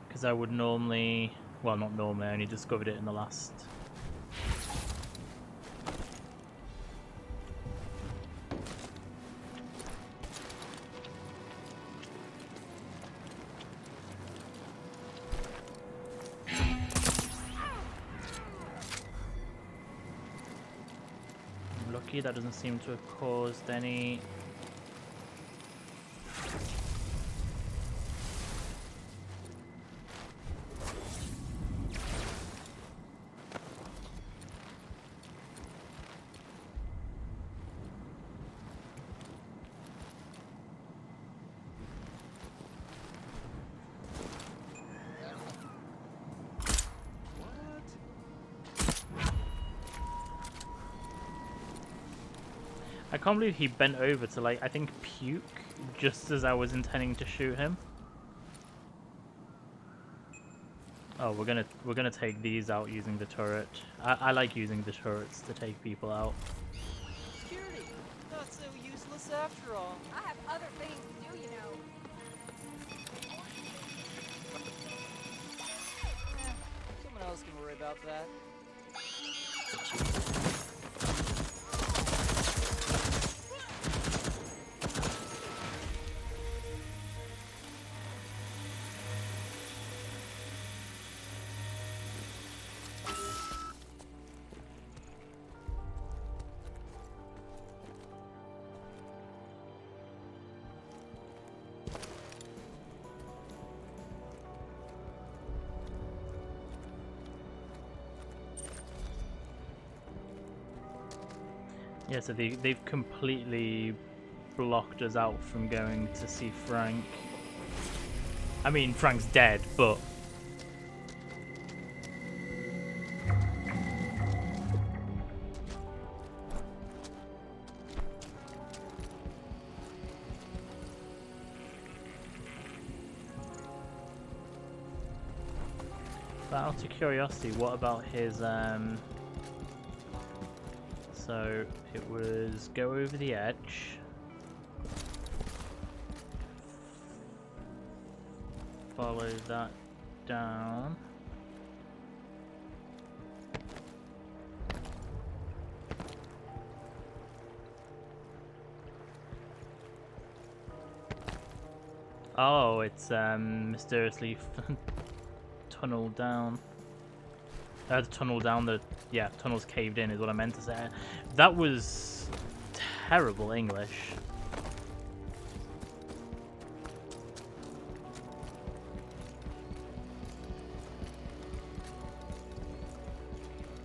Because I would normally, well, not normally, I only discovered it in the last. I'm lucky that doesn't seem to have caused any. I can't believe he bent over to, like, I think puke just as I was intending to shoot him. Oh, we're gonna take these out using the turret. I like using the turrets to take people out. Security, not so useless after all. I have other things to do, you know. Someone else can worry about that. Yeah, so they've completely blocked us out from going to see Frank. I mean, Frank's dead, but But out of curiosity, what about his so it was go over the edge, follow that down, oh, it's mysteriously tunnel down. The tunnel down the... yeah, tunnel's caved in is what I meant to say. That was terrible English.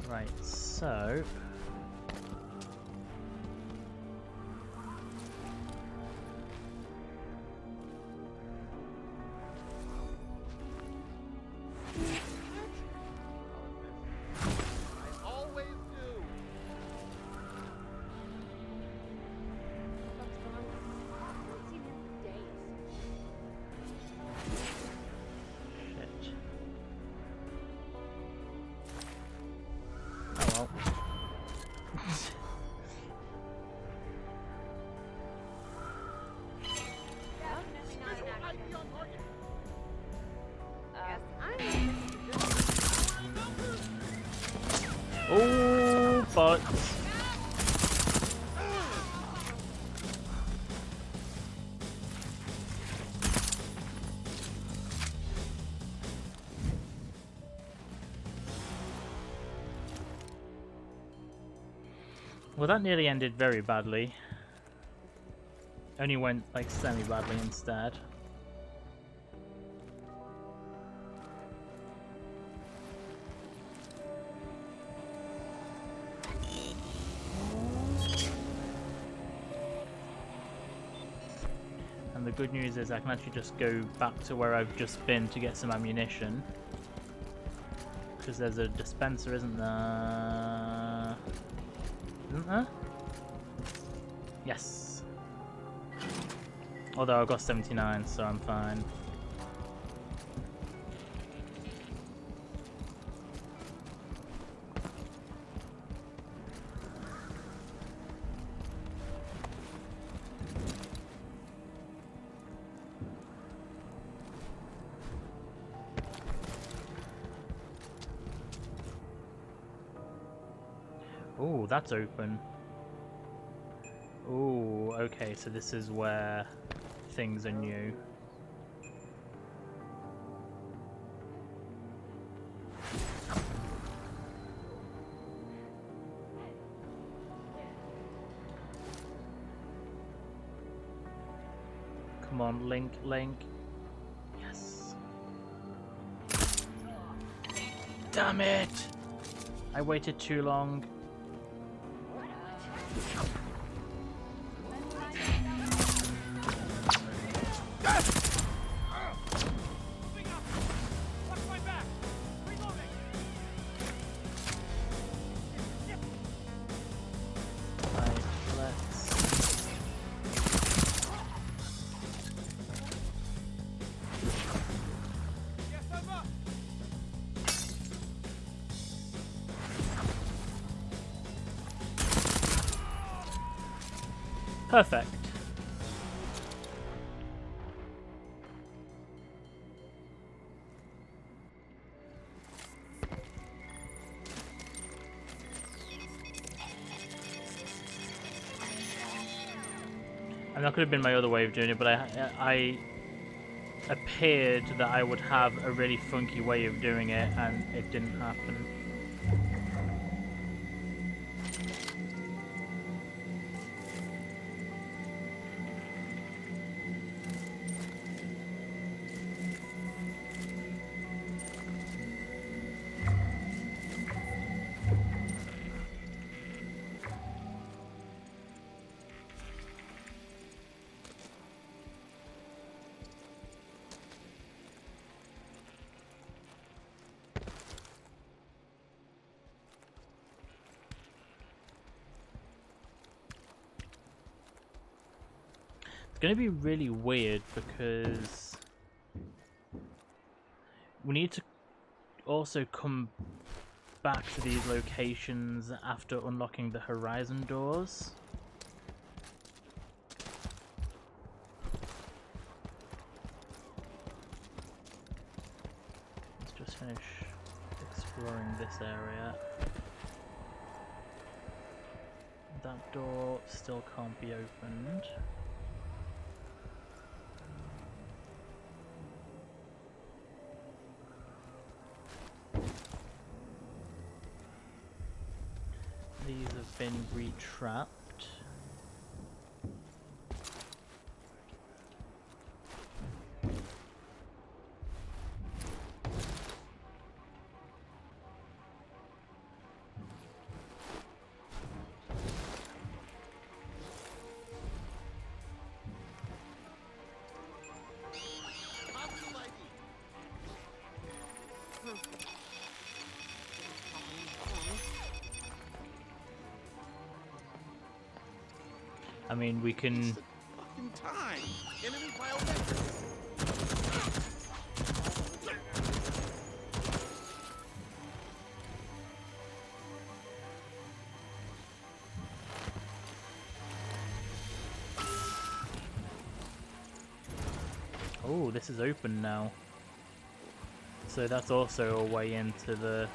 Right, so... oh, but... well, that nearly ended very badly. Only went, like, semi-badly instead. And the good news is I can actually just go back to where I've just been to get some ammunition. Because there's a dispenser, isn't there? Isn't there? Yes. Although I've got 79, so I'm fine. Oh, that's open. Oh, okay, so this is where things are new. Come on, Link, Link. Yes. Damn it! I waited too long. Perfect. And that could have been my other way of doing it, but I appeared that I would have a really funky way of doing it, and it didn't happen. It's going to be really weird because we need to also come back to these locations after unlocking the horizon doors. Let's just finish exploring this area. That door still can't be opened. These have been retrapped. I mean, we can... Fucking time! Enemy biometrics! Oh, this is open now. So that's also a way into the...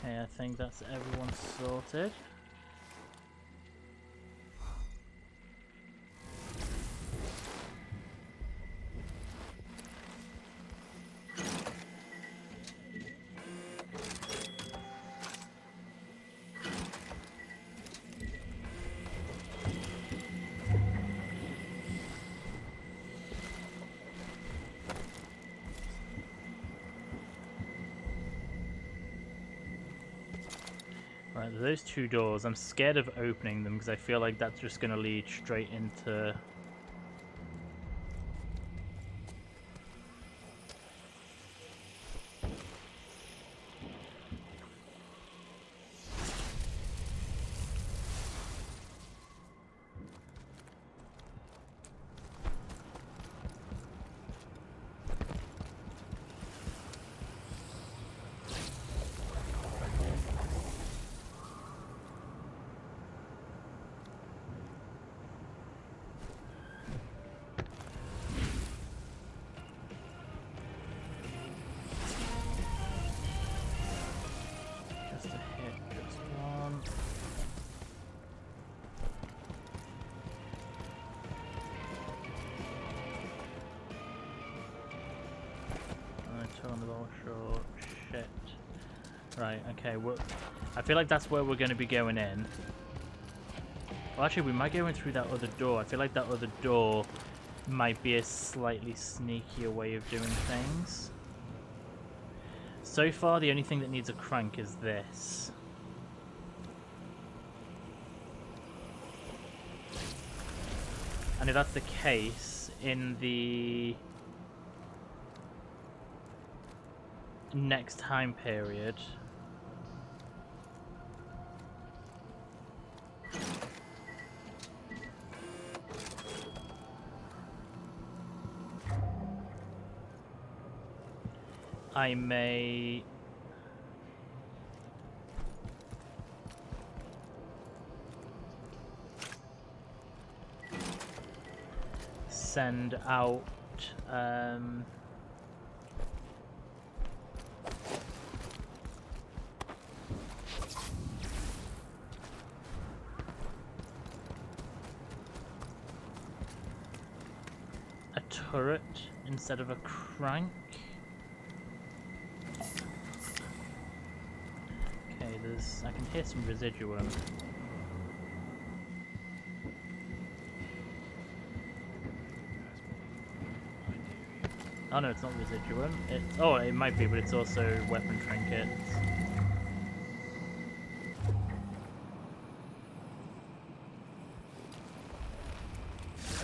Okay, I think that's everyone sorted. Right, those two doors, I'm scared of opening them because I feel like that's just going to lead straight into... Just a hit, just one. I turn the ball short. Shit. Right, okay, I feel like that's where we're going to be going in. Well, actually, we might go in through that other door. I feel like that other door might be a slightly sneakier way of doing things. So far, the only thing that needs a crank is this. And if that's the case, in the next time period, I may send out a turret instead of a crank. Okay, I can hear some residuum. Oh no, it's not residuum. It's oh, it might be, but it's also weapon trinkets.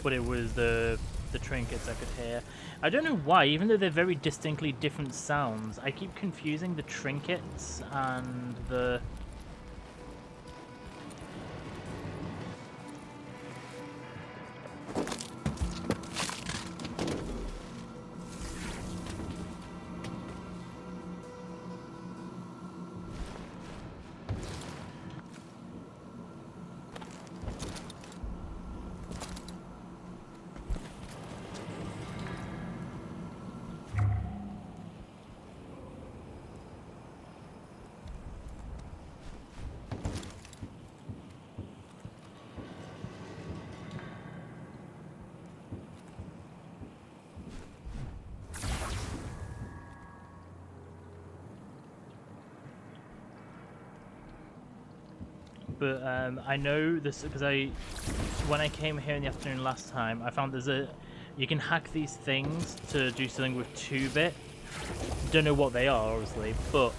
But it was the trinkets I could hear. I don't know why, even though they're very distinctly different sounds, I keep confusing the trinkets and the... But I know this because when I came here in the afternoon last time, I found you can hack these things to do something with 2-bit. Don't know what they are, obviously, but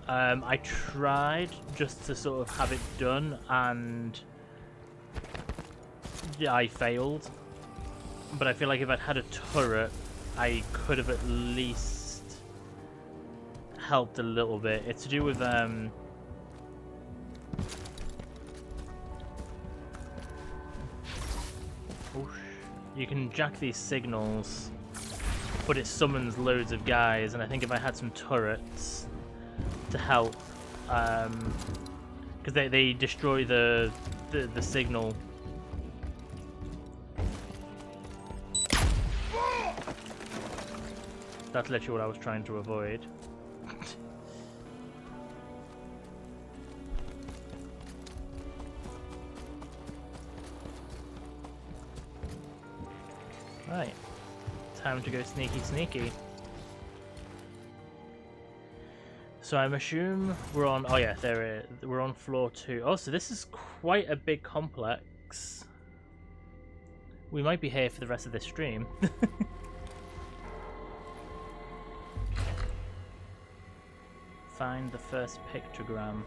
I tried just to sort of have it done, and yeah, I failed. But I feel like if I'd had a turret, I could have at least helped a little bit. It's to do with you can jack these signals, but it summons loads of guys, and I think if I had some turrets to help, because they destroy the signal. That's literally what I was trying to avoid. Right, time to go sneaky sneaky. So I'm assuming we're on, oh yeah, we're on floor 2. Oh, so this is quite a big complex. We might be here for the rest of this stream. Find the first pictogram.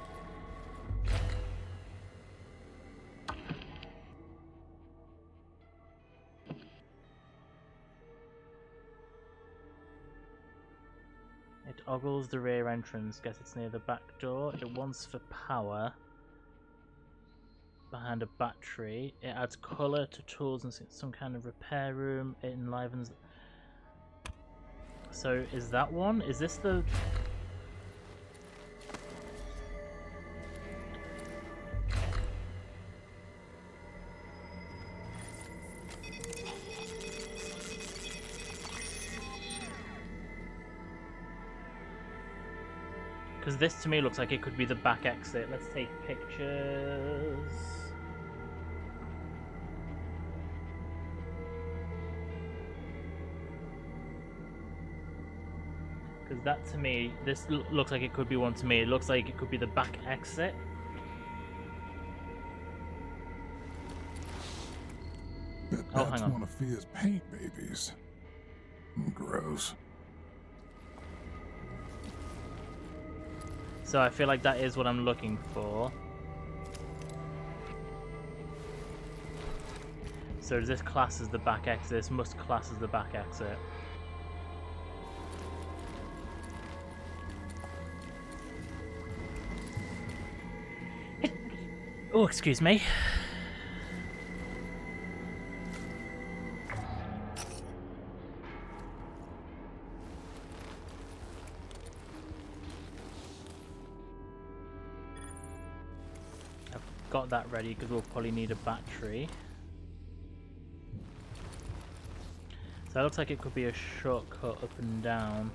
It ogles the rear entrance. Guess it's near the back door. It wants for power. Behind a battery. It adds colour to tools and some kind of repair room. It enlivens. So is that one? Is this the... Because this to me looks like it could be the back exit. Let's take pictures. Because that to me, this looks like it could be one to me. It looks like it could be the back exit. Bet that's one of Fia's paint babies. Gross. So I feel like that is what I'm looking for. So does this class as the back exit? This must class as the back exit. Oh, excuse me. Got that ready because we'll probably need a battery. So that looks like it could be a shortcut up and down.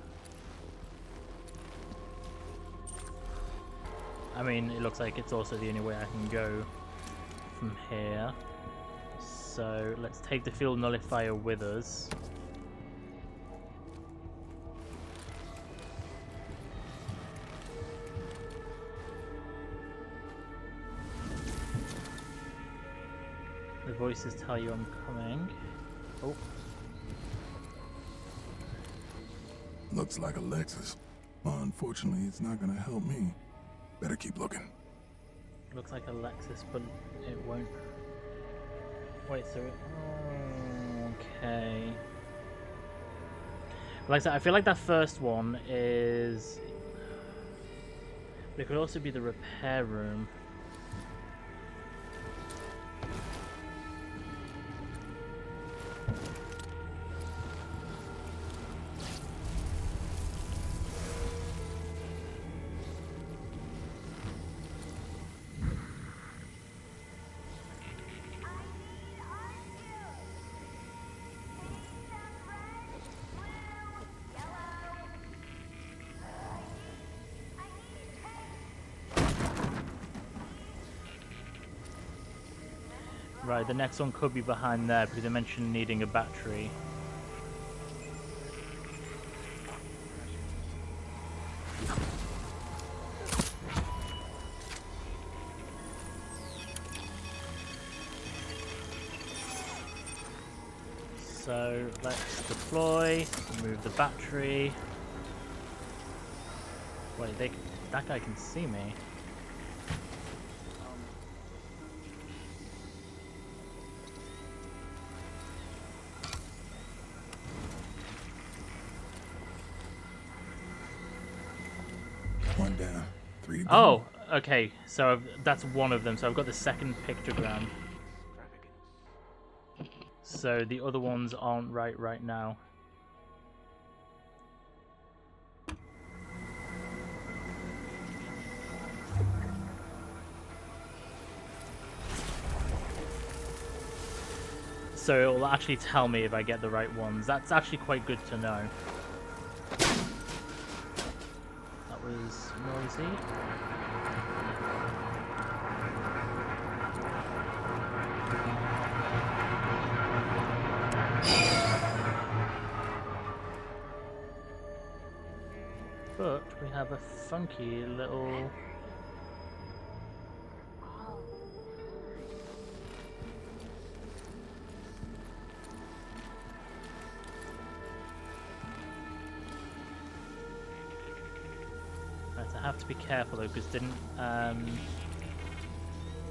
I mean, it looks like it's also the only way I can go from here. So let's take the field nullifier with us. The voices tell you I'm coming. Oh. Looks like Alexis. Unfortunately, it's not gonna help me. Better keep looking. Looks like Alexis, but it won't. Wait, so... okay. Like I said, I feel like that first one is... But it could also be the repair room. Right, the next one could be behind there because they mentioned needing a battery. So let's deploy, remove the battery. Wait, that guy can see me. One down, 3 to go. Oh, okay. So that's one of them. So I've got the second pictogram. So the other ones aren't right now. So it will actually tell me if I get the right ones. That's actually quite good to know. That was noisy. But we have a funky little... Right, I have to be careful though, because didn't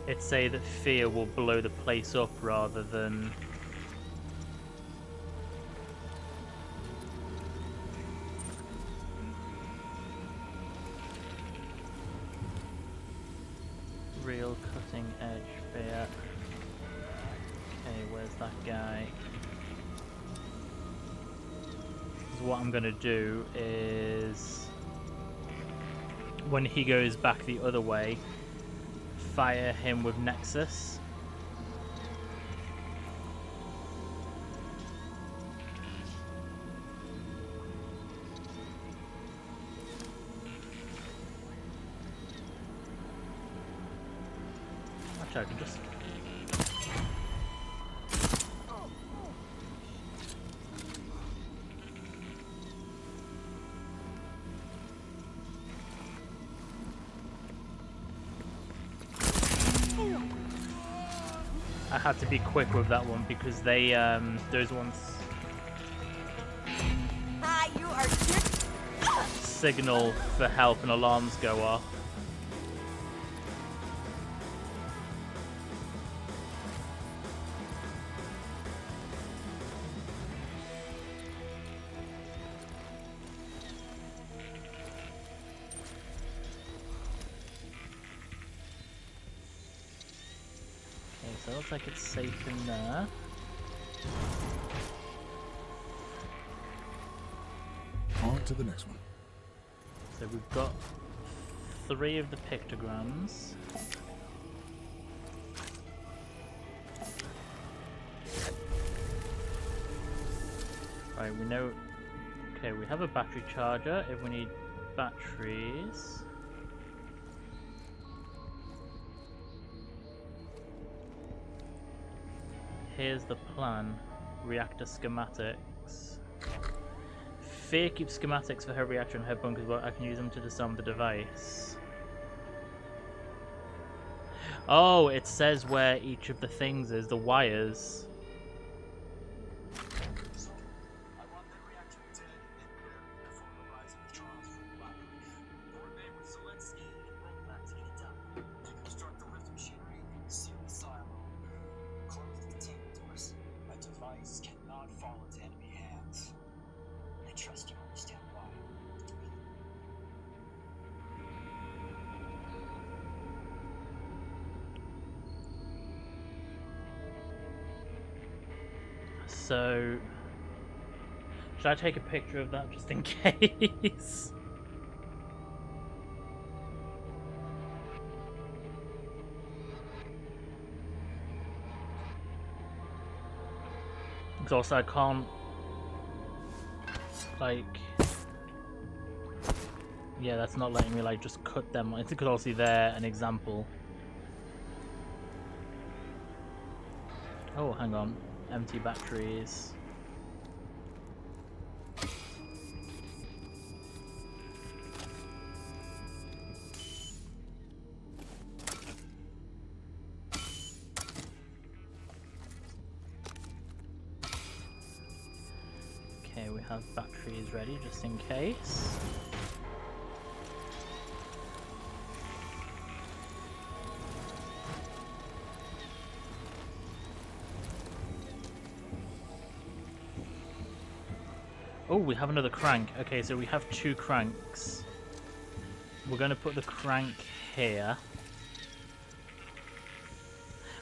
it say that fear will blow the place up rather than... real cutting edge fear. Okay, where's that guy? So what I'm gonna do is, when he goes back the other way, fire him with Nexus. Actually, I can just... I had to be quick with that one because they, those ones You are signal for help and alarms go off. So it looks like it's safe in there. On to the next one. So we've got 3 of the pictograms. Right, we know... Okay, we have a battery charger if we need batteries. Here's the plan. Reactor schematics. Fear keeps schematics for her reactor and her bunkers, but I can use them to disarm the device. Oh, it says where each of the things is, the wires. So, I want the reactor to impair before so should I take a picture of that just in case? Because also I can't, like, yeah, that's not letting me like just cut them. It's because obviously they're an example. Oh, hang on, empty batteries. Okay, we have batteries ready just in case. Oh, we have another crank. Okay, so we have 2 cranks. We're going to put the crank here.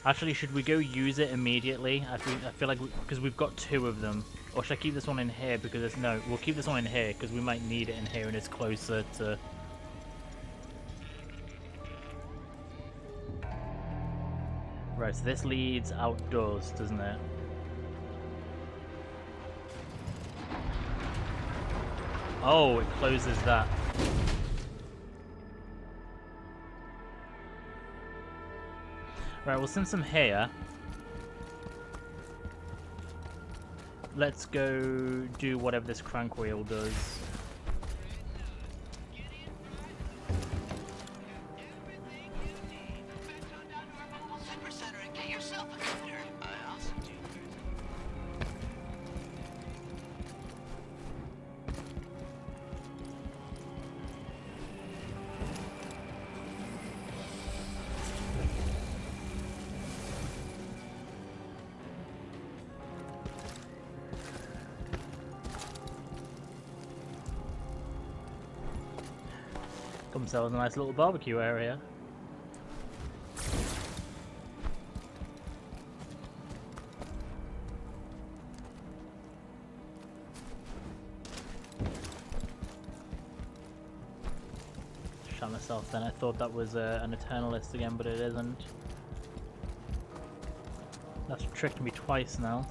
Actually, should we go use it immediately? I feel like because we've got 2 of them. Or should I keep this one in here because it's no? We'll keep this one in here because we might need it in here and it's closer to. Right, so this leads outdoors, doesn't it? Oh, it closes that. Right, we'll send some here. Let's go do whatever this crank wheel does. Got themselves a nice little barbecue area. Shot myself then. I thought that was an Eternalist again, but it isn't. That's tricked me twice now.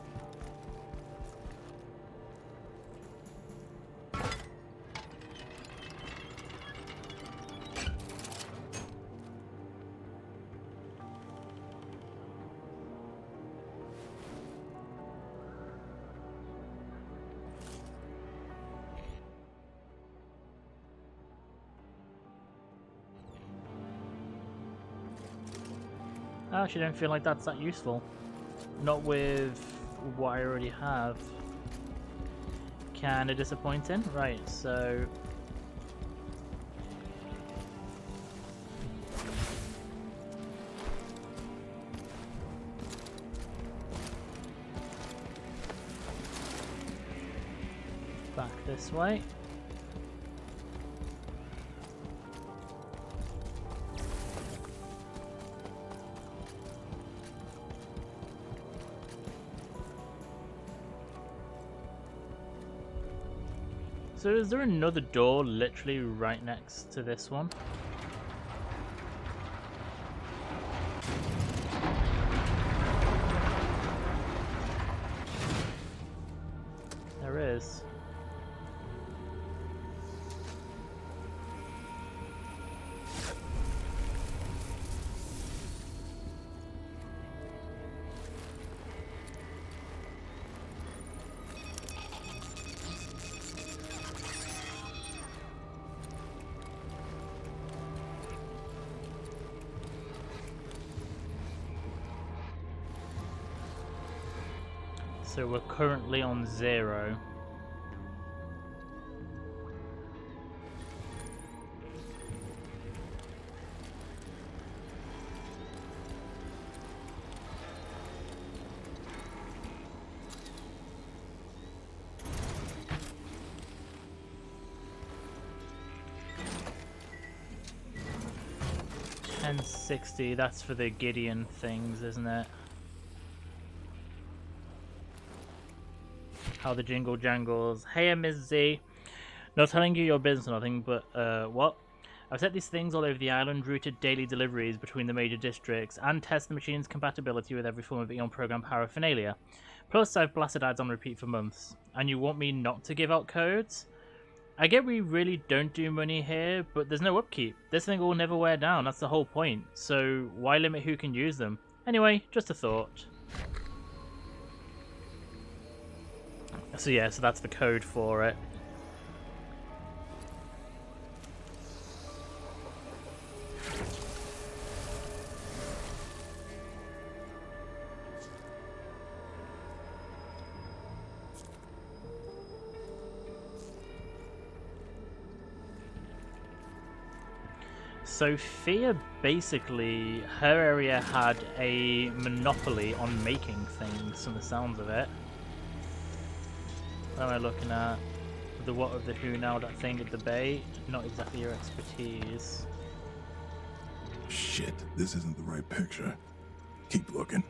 I actually don't feel like that's that useful. Not with what I already have. Kinda disappointing. Right, so... back this way. So is there another door literally right next to this one? There is. So we're currently on 0. $1060, that's for the Gideon things, isn't it? How the jingle jangles. Hey, Ms. Z. Not telling you your business or nothing, but, what? I've set these things all over the island, routed daily deliveries between the major districts, and test the machine's compatibility with every form of Eon program paraphernalia. Plus, I've blasted ads on repeat for months. And you want me not to give out codes? I get we really don't do money here, but there's no upkeep. This thing will never wear down, that's the whole point. So why limit who can use them? Anyway, just a thought. So yeah, so that's the code for it. Sophia, basically, her area had a monopoly on making things, from the sounds of it. What am I looking at? The what of the who now, that thing at the bay? Not exactly your expertise. Shit, this isn't the right picture. Keep looking.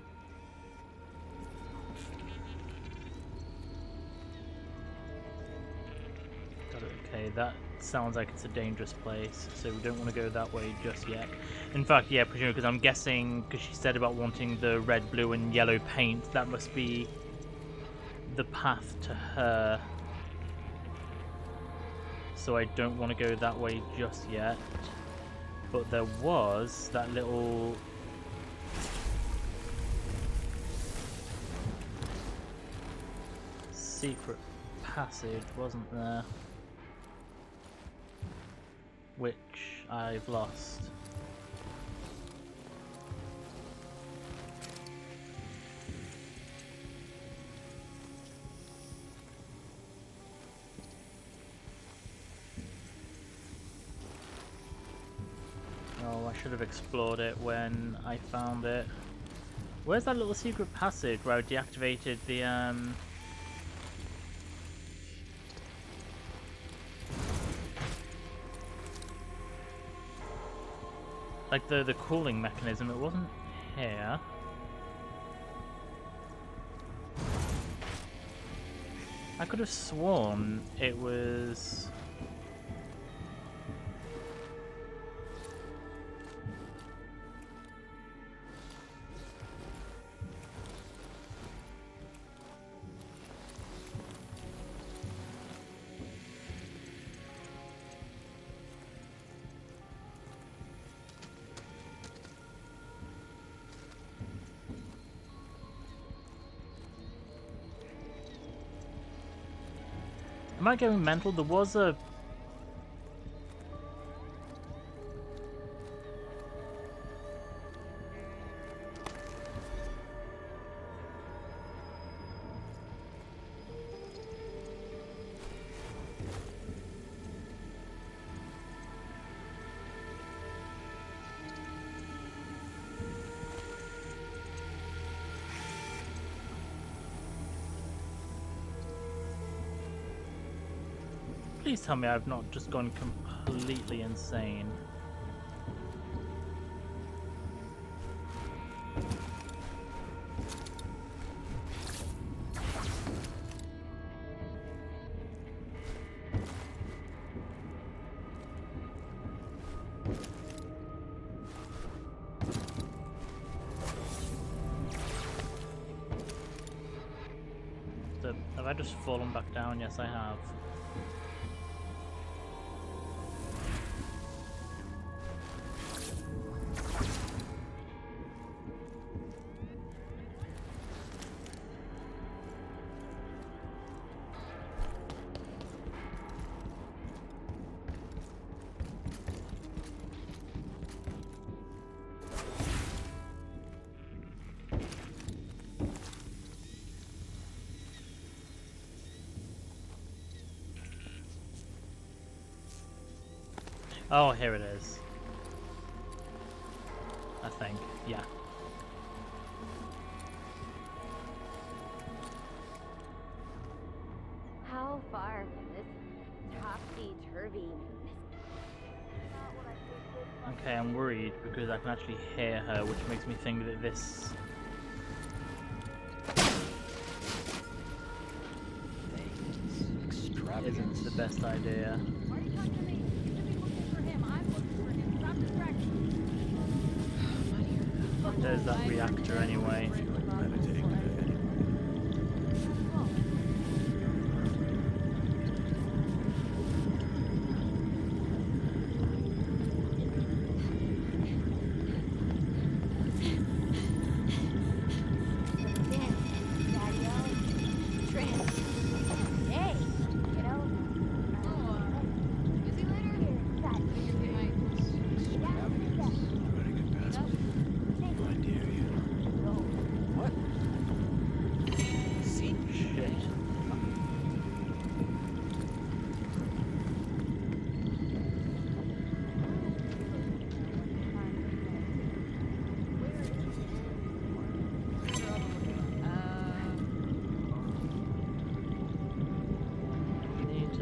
Okay, that sounds like it's a dangerous place, so we don't want to go that way just yet. In fact, yeah, presumably, because I'm guessing, because she said about wanting the red, blue, and yellow paint, that must be the path to her. So I don't want to go that way just yet. But there was that little... secret passage, wasn't there? Which I've lost. Oh, I should have explored it when I found it. Where's that little secret passage where I deactivated the like the cooling mechanism? It wasn't here. I could have sworn it was... Am I going mental? There was a... Please tell me I've not just gone completely insane. Have I just fallen back down? Yes, I have. Oh, here it is. I think, yeah. How far from this topsy-turvy? Okay, I'm worried because I can actually hear her, which makes me think that this... isn't the best idea. There's that reactor anyway.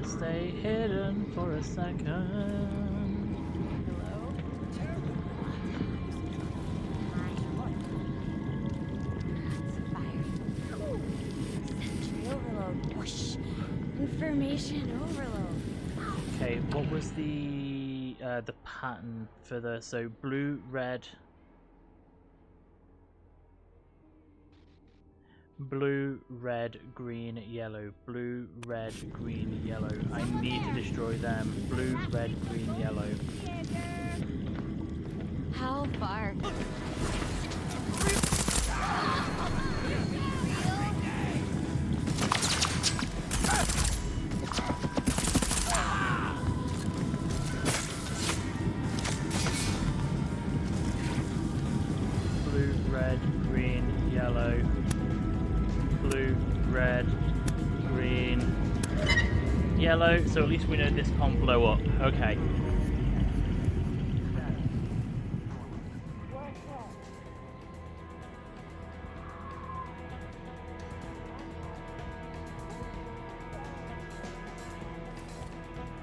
Stay hidden for a second. Information overload. Okay, what was the pattern for the blue, red, green, yellow, blue, red, green, yellow. I need to destroy them. Blue, red, green, yellow. How far? Blue, red, green, yellow. Blue, red, green, yellow. So at least we know this can't blow up. Okay.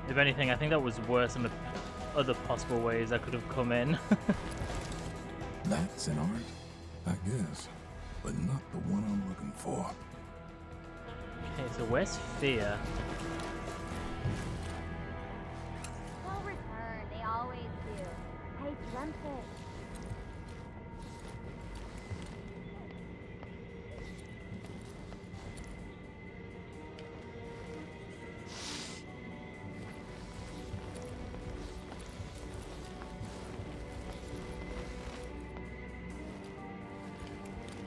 If anything, I think that was worse than the other possible ways I could have come in. That's an art, I guess, but not the one I'm looking for. Okay, so where's Fear? They'll return, they always do. I dreamt it.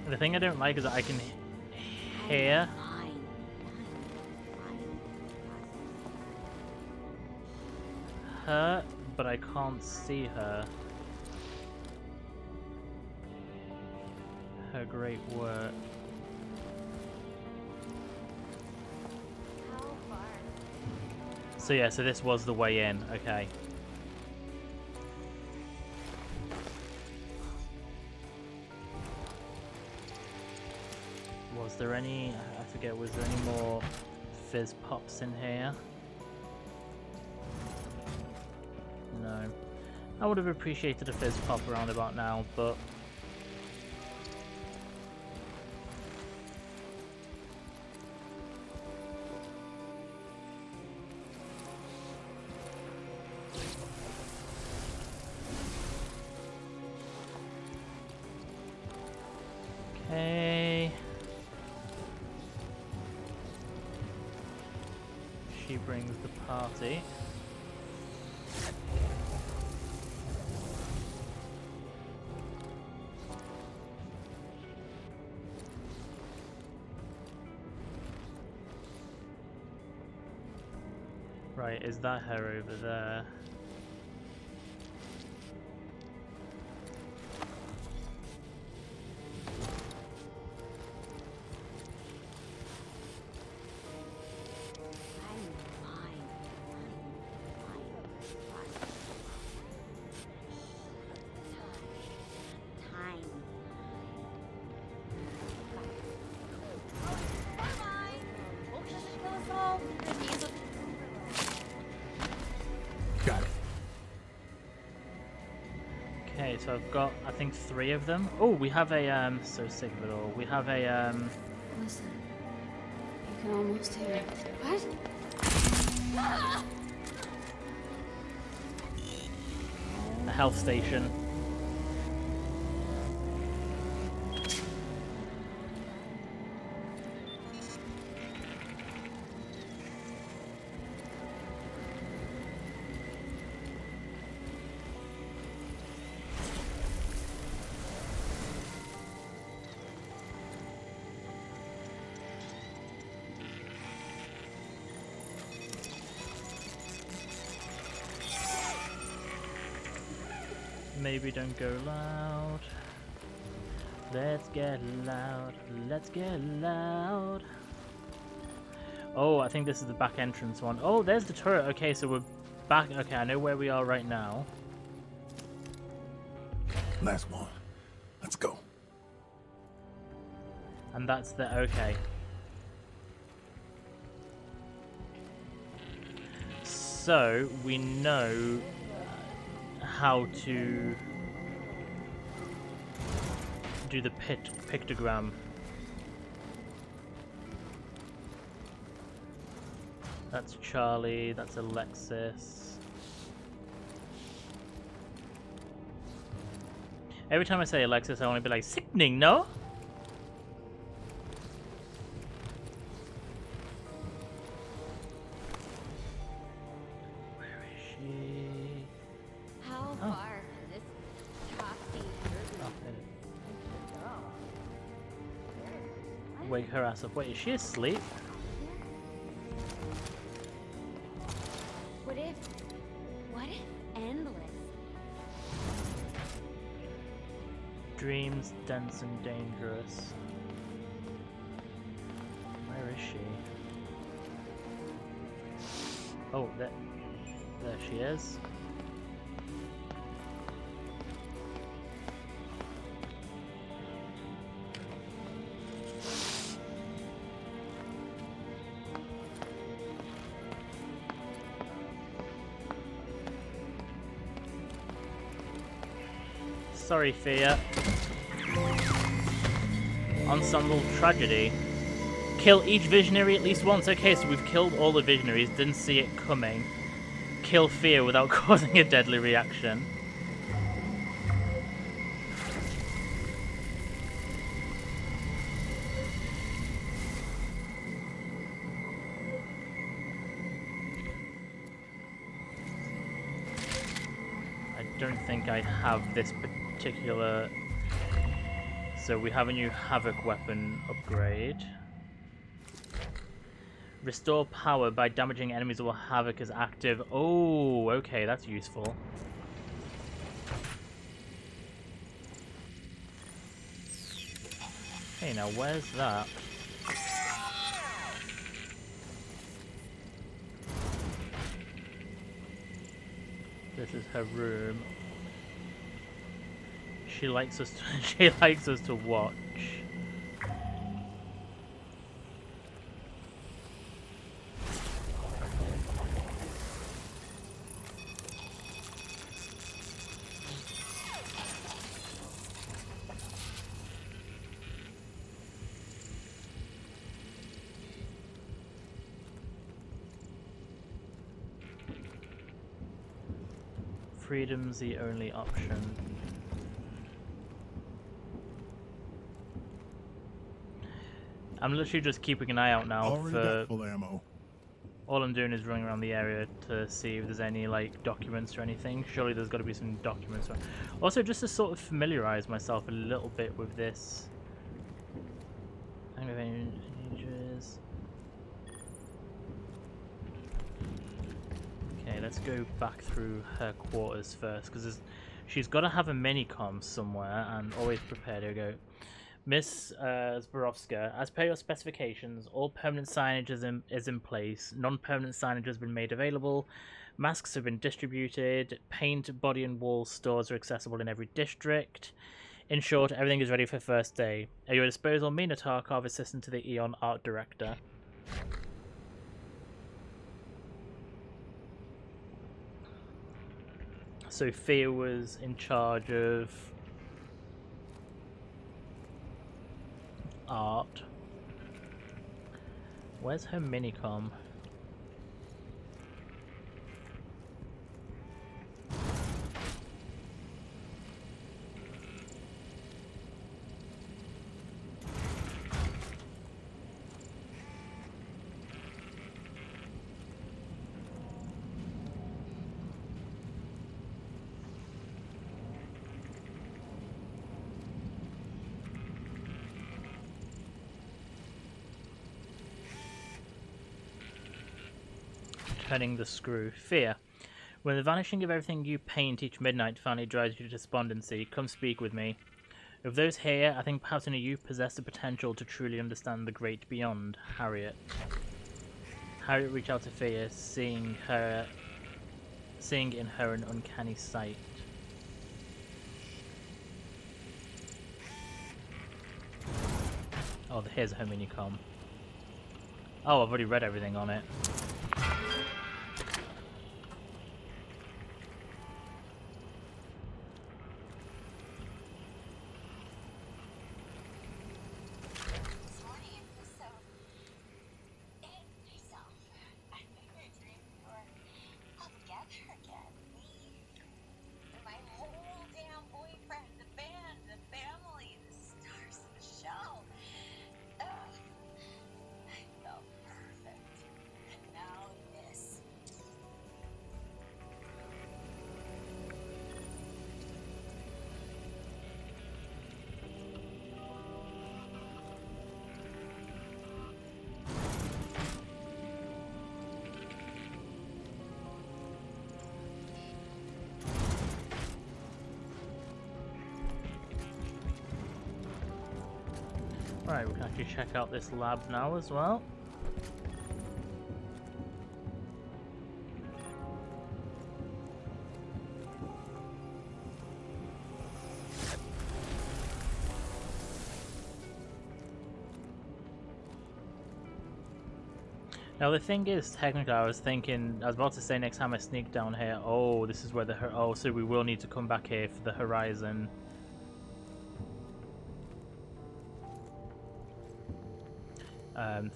The thing I don't like is that I can hear her, but I can't see her. Her great work. So yeah, so this was the way in, okay. Was there any, I forget, was there any more fizz pops in here? No. I would have appreciated a fizz pop around about now, but... Okay... She brings the party. Right, is that her over there? Got it. Okay, so I've got, I think, 3 of them. Oh, we have a, so sick of it all. We have a, Listen, you can almost hear it. What? health station. Maybe don't go loud. Let's get loud. Let's get loud. Oh, I think this is the back entrance one. Oh, there's the turret. Okay, so we're back. Okay, I know where we are right now. Last one. Let's go. And that's the... Okay. So, we know how to do the pictogram. That's Charlie, that's Alexis. Every time I say Alexis, I want to be like, sickening, no? Where is she? How far can this tossy Wake her ass up. Wait, is she asleep? What if endless? Dreams, dense and dangerous. Where is she? Oh, there she is. Sorry, Fia. Ensemble Tragedy. Kill each visionary at least once. Okay, so we've killed all the visionaries, didn't see it coming. Kill Fia without causing a deadly reaction. I don't think I have this particular... So we have a new Havoc weapon upgrade. Restore power by damaging enemies while Havoc is active. Oh, okay, that's useful. Hey, now where's that? This is her room. She likes us to, she likes us to watch. Freedom's the only option. I'm literally just keeping an eye out now for full ammo. All I'm doing is running around the area to see if there's any like documents or anything. Surely there's got to be some documents. Also, just to sort of familiarize myself a little bit with this. Images. Okay, let's go back through her quarters first, because she's got to have a minicom somewhere, and always prepared. Here we go. Miss Zborowska, as per your specifications, all permanent signage is in place. Non-permanent signage has been made available. Masks have been distributed. Paint, body and wall stores are accessible in every district. In short, everything is ready for first day. At your disposal, Mina Tarkov, assistant to the Eon art director. Sophia was in charge of art. Where's her minicom? turning the screw. Fear. When the vanishing of everything you paint each midnight finally drives you to despondency, come speak with me. Of those here, I think perhaps only you possess the potential to truly understand the great beyond. Harriet. Harriet reached out to Fear, seeing in her an uncanny sight. Oh, here's her minicom. Oh, I've already read everything on it. Right, we can actually check out this lab now as well. Now the thing is, technically I was about to say next time I sneak down here, oh, this is where so we will need to come back here for the horizon.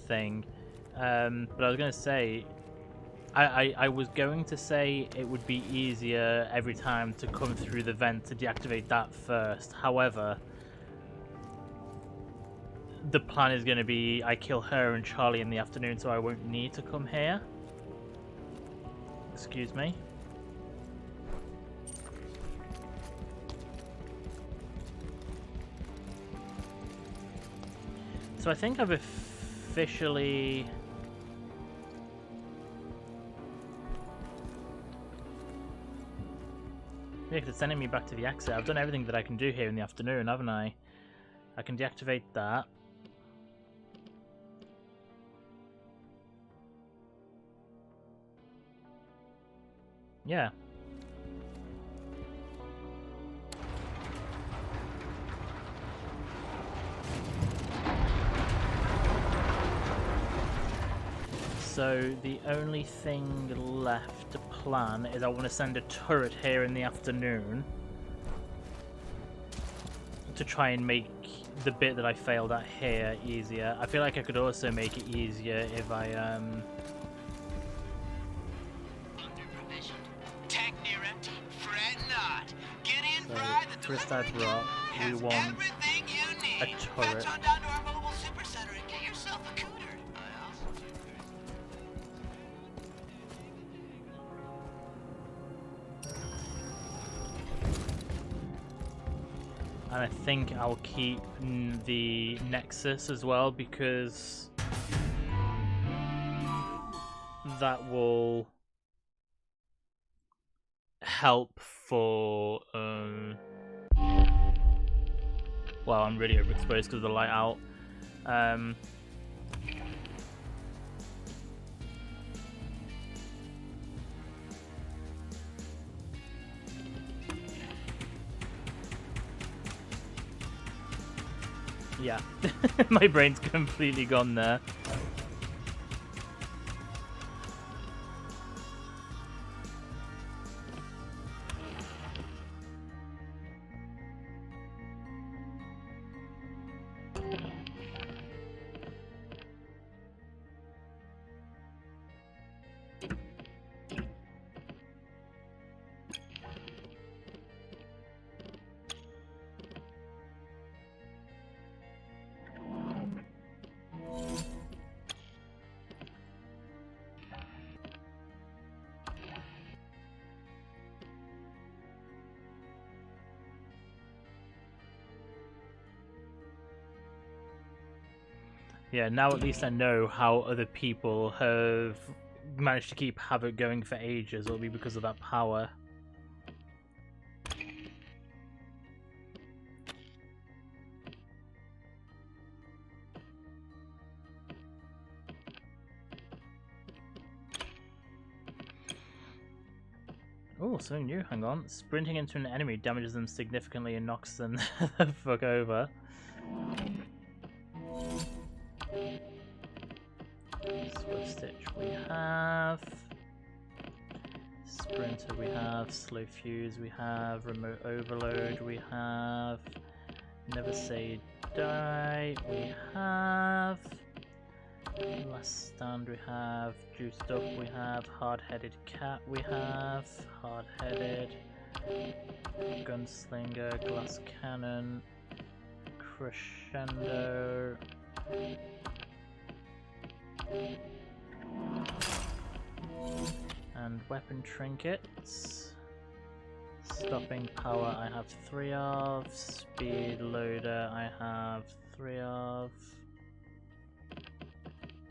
Thing. But I was going to say, I was going to say it would be easier every time to come through the vent to deactivate that first. However, the plan is going to be I kill her and Charlie in the afternoon, so I won't need to come here. Excuse me. So I think I've officially... Yeah, because it's sending me back to the exit. I've done everything that I can do here in the afternoon, haven't I? I can deactivate that. Yeah. So the only thing left to plan is I want to send a turret here in the afternoon to try and make the bit that I failed at here easier. I feel like I could also make it easier if I Fristad Rock, we want a turret. And I think I'll keep the Nexus as well, because that will help for well, I'm really overexposed because of the light out. Yeah, my brain's completely gone there. Yeah, now at least I know how other people have managed to keep Havoc going for ages, it'll be because of that power. Oh, something new, hang on. Sprinting into an enemy damages them significantly and knocks them the fuck over. Swift Stitch we have. Sprinter we have. Slow Fuse we have. Remote Overload we have. Never Say Die we have. Last Stand we have. Juiced Up we have. Hard-Headed Cat we have. Hard-Headed. Gunslinger. Glass Cannon. Crescendo. And Weapon Trinkets. Stopping Power I have 3 of. Speed Loader I have 3 of.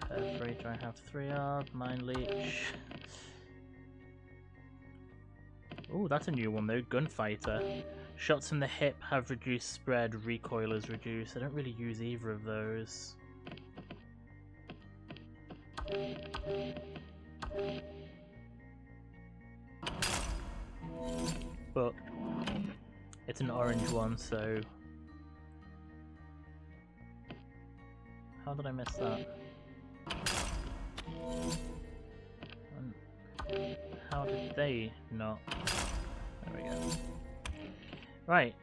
Perforator I have 3 of. Mind Leech. Oh, that's a new one though. Gunfighter. Shots from the hip have reduced spread. Recoil is reduced. I don't really use either of those. But it's an orange one, so how did I miss that? How did they not? There we go. Right.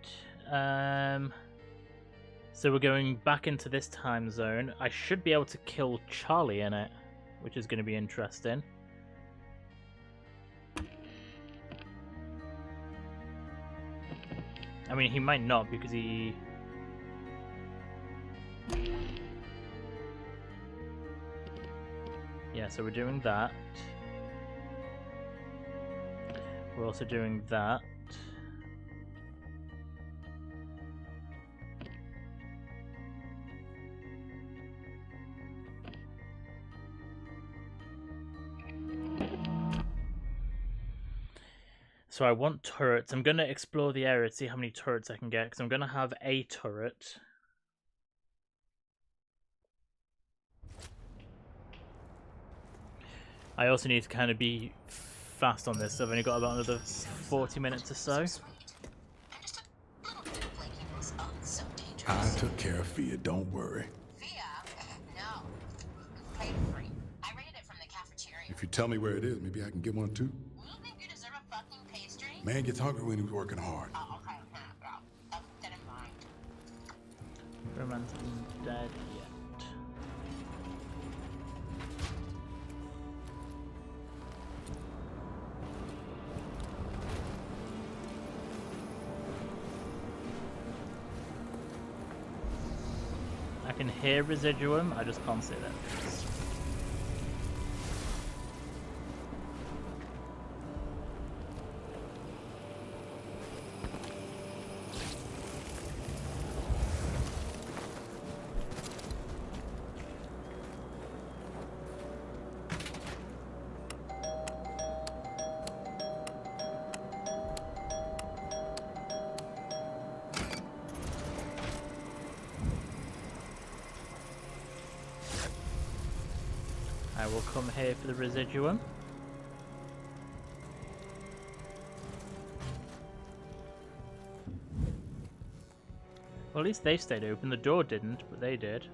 So we're going back into this time zone. I should be able to kill Charlie in it, which is going to be interesting. I mean, he might not because he... Yeah, so we're doing that. We're also doing that. So I want turrets. I'm going to explore the area to see how many turrets I can get, because I'm going to have a turret. I also need to kind of be fast on this, so I've only got about another 40 minutes or so. I took care of Fia, don't worry. Fia? No. Paid free. I raided it from the cafeteria. If you tell me where it is, maybe I can get one too. You think you deserve a fucking pastry? Man gets hungry when he's working hard. Oh, okay. I'll keep that in mind. Romance isn't dead yet. I can hear Residuum, I just can't see it. I will come here for the Residuum. Well, at least they stayed open. The door didn't, but they did.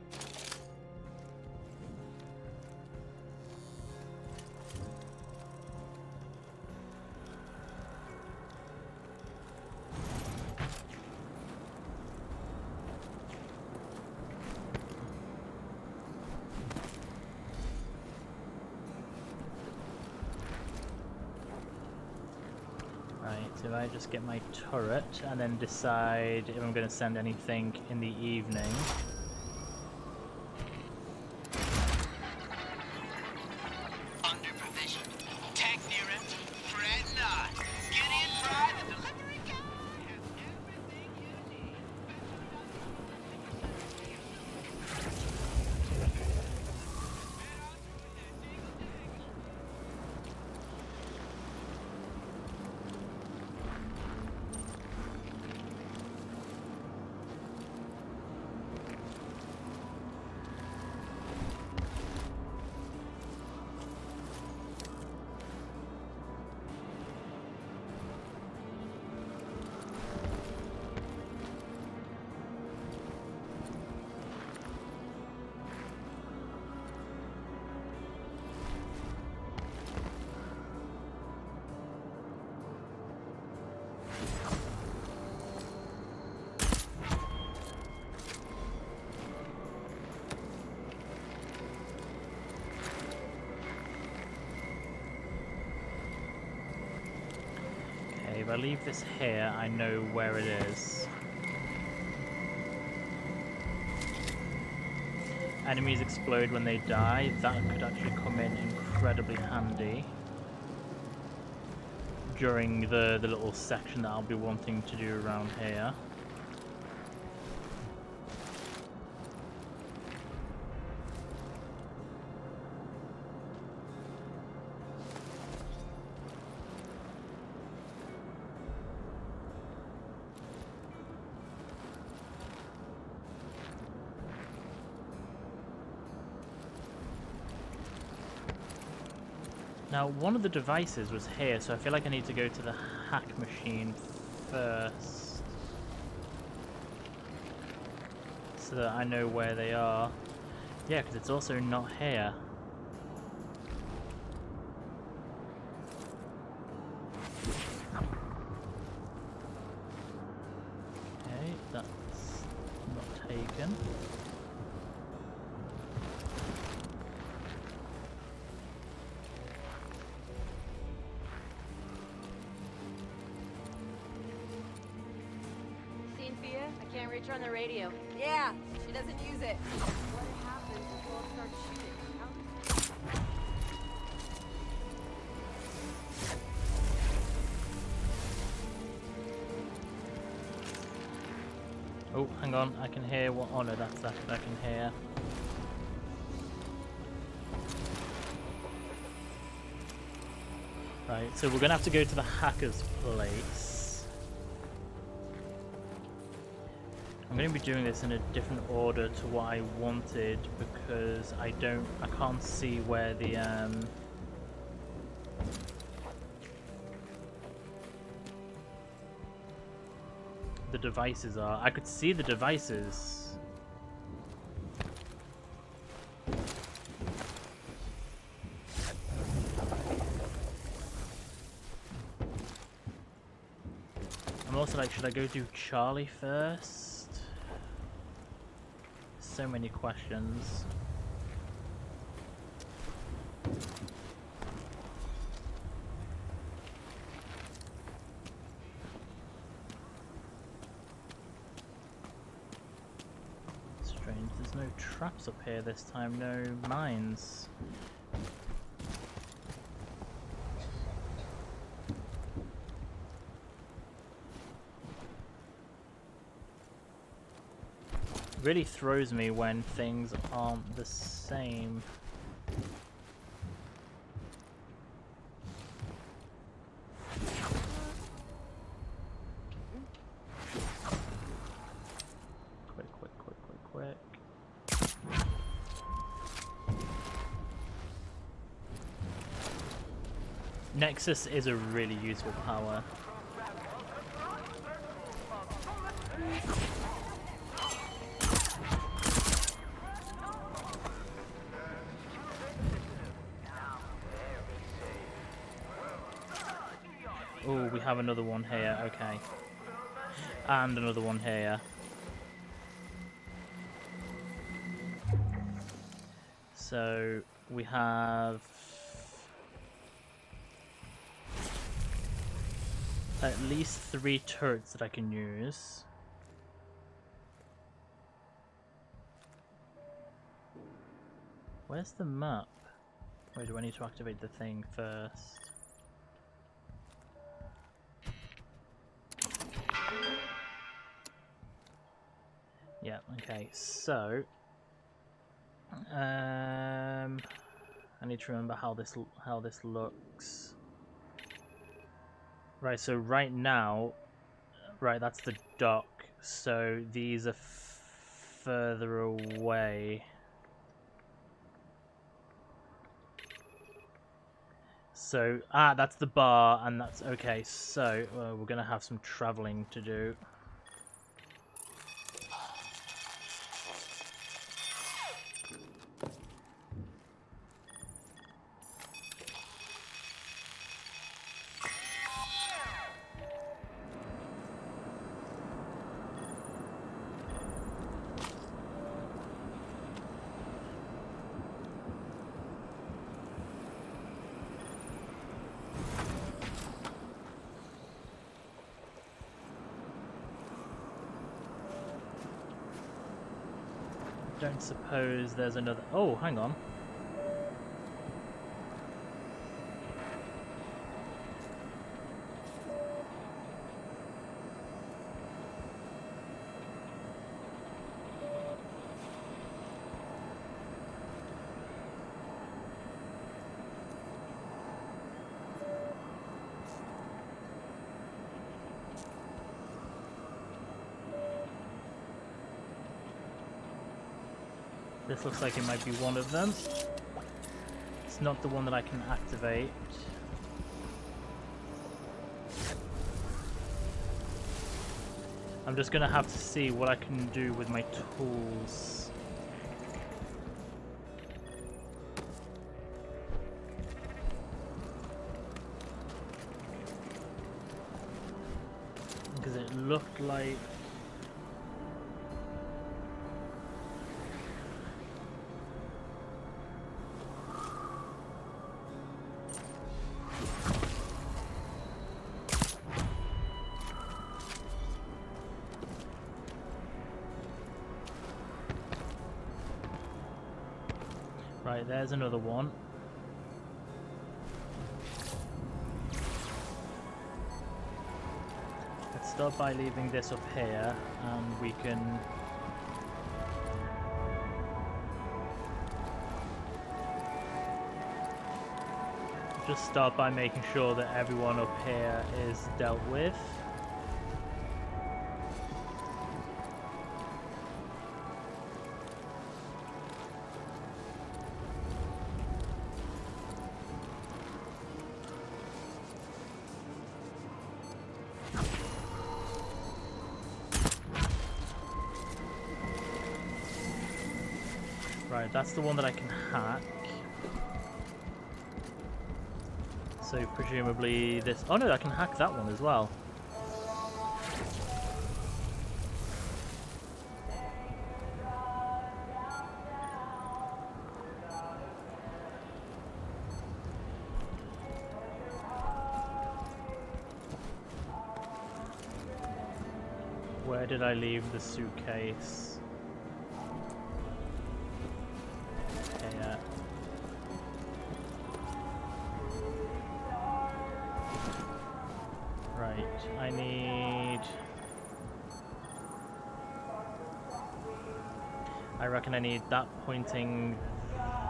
So if I just get my turret and then decide if I'm going to send anything in the evening. Under provision. Tech near it. Fret not. Get inside the delivery guy has everything you need. Okay, if I leave this here, I know where it is. Enemies explode when they die. That could actually come in incredibly handy during the little section that I'll be wanting to do around here. Now, one of the devices was here, so I feel like I need to go to the hack machine first, so that I know where they are. Yeah, because it's also not here. Okay, that's not taken. I can't reach her on the radio. Yeah, she doesn't use it. What happens if we'll start shooting? Oh, hang on, I can hear what... Oh no, that's that I can hear. Right, so we're gonna have to go to the hacker's place. I'm going to be doing this in a different order to what I wanted because I can't see where the devices are. I could see the devices. I'm also like, should I go do Charlie first? So many questions. Strange, there's no traps up here this time, no mines. Really throws me when things aren't the same. Quick. Nexus is a really useful power. Oh, we have another one here, okay. And another one here. So, we have... at least 3 turrets that I can use. Where's the map? Wait, do I need to activate the thing first? Yeah, okay, so I need to remember how this looks. Right, so right now, right, that's the dock, so these are further away. So, that's the bar, and that's, okay, so we're gonna have some traveling to do. don't suppose there's another... Oh, hang on. This looks like it might be one of them. It's not the one that I can activate. I'm just gonna have to see what I can do with my tools. Because it looked like... Right, there's another one. Let's start by leaving this up here, and we can... just start by making sure that everyone up here is dealt with. Right, that's the one that I can hack. So presumably this... Oh no, I can hack that one as well. Where did I leave the suitcase? Yeah. Right, I need... I reckon I need that pointing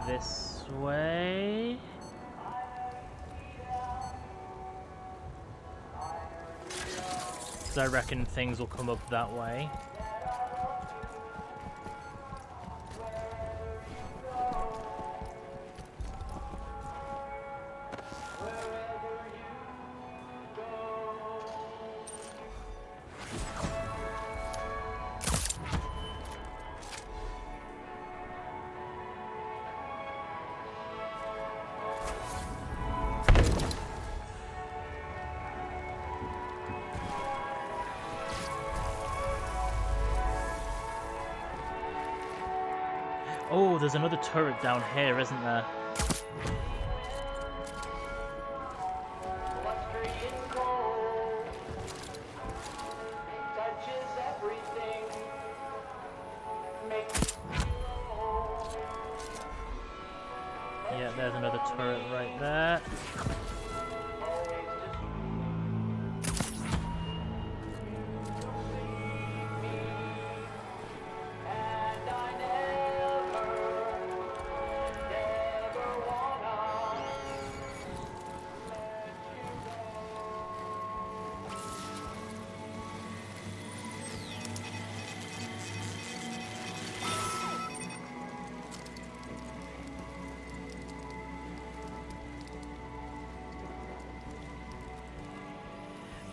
this way. So I reckon things will come up that way. Oh, there's another turret down here, isn't there? Yeah, there's another turret right there.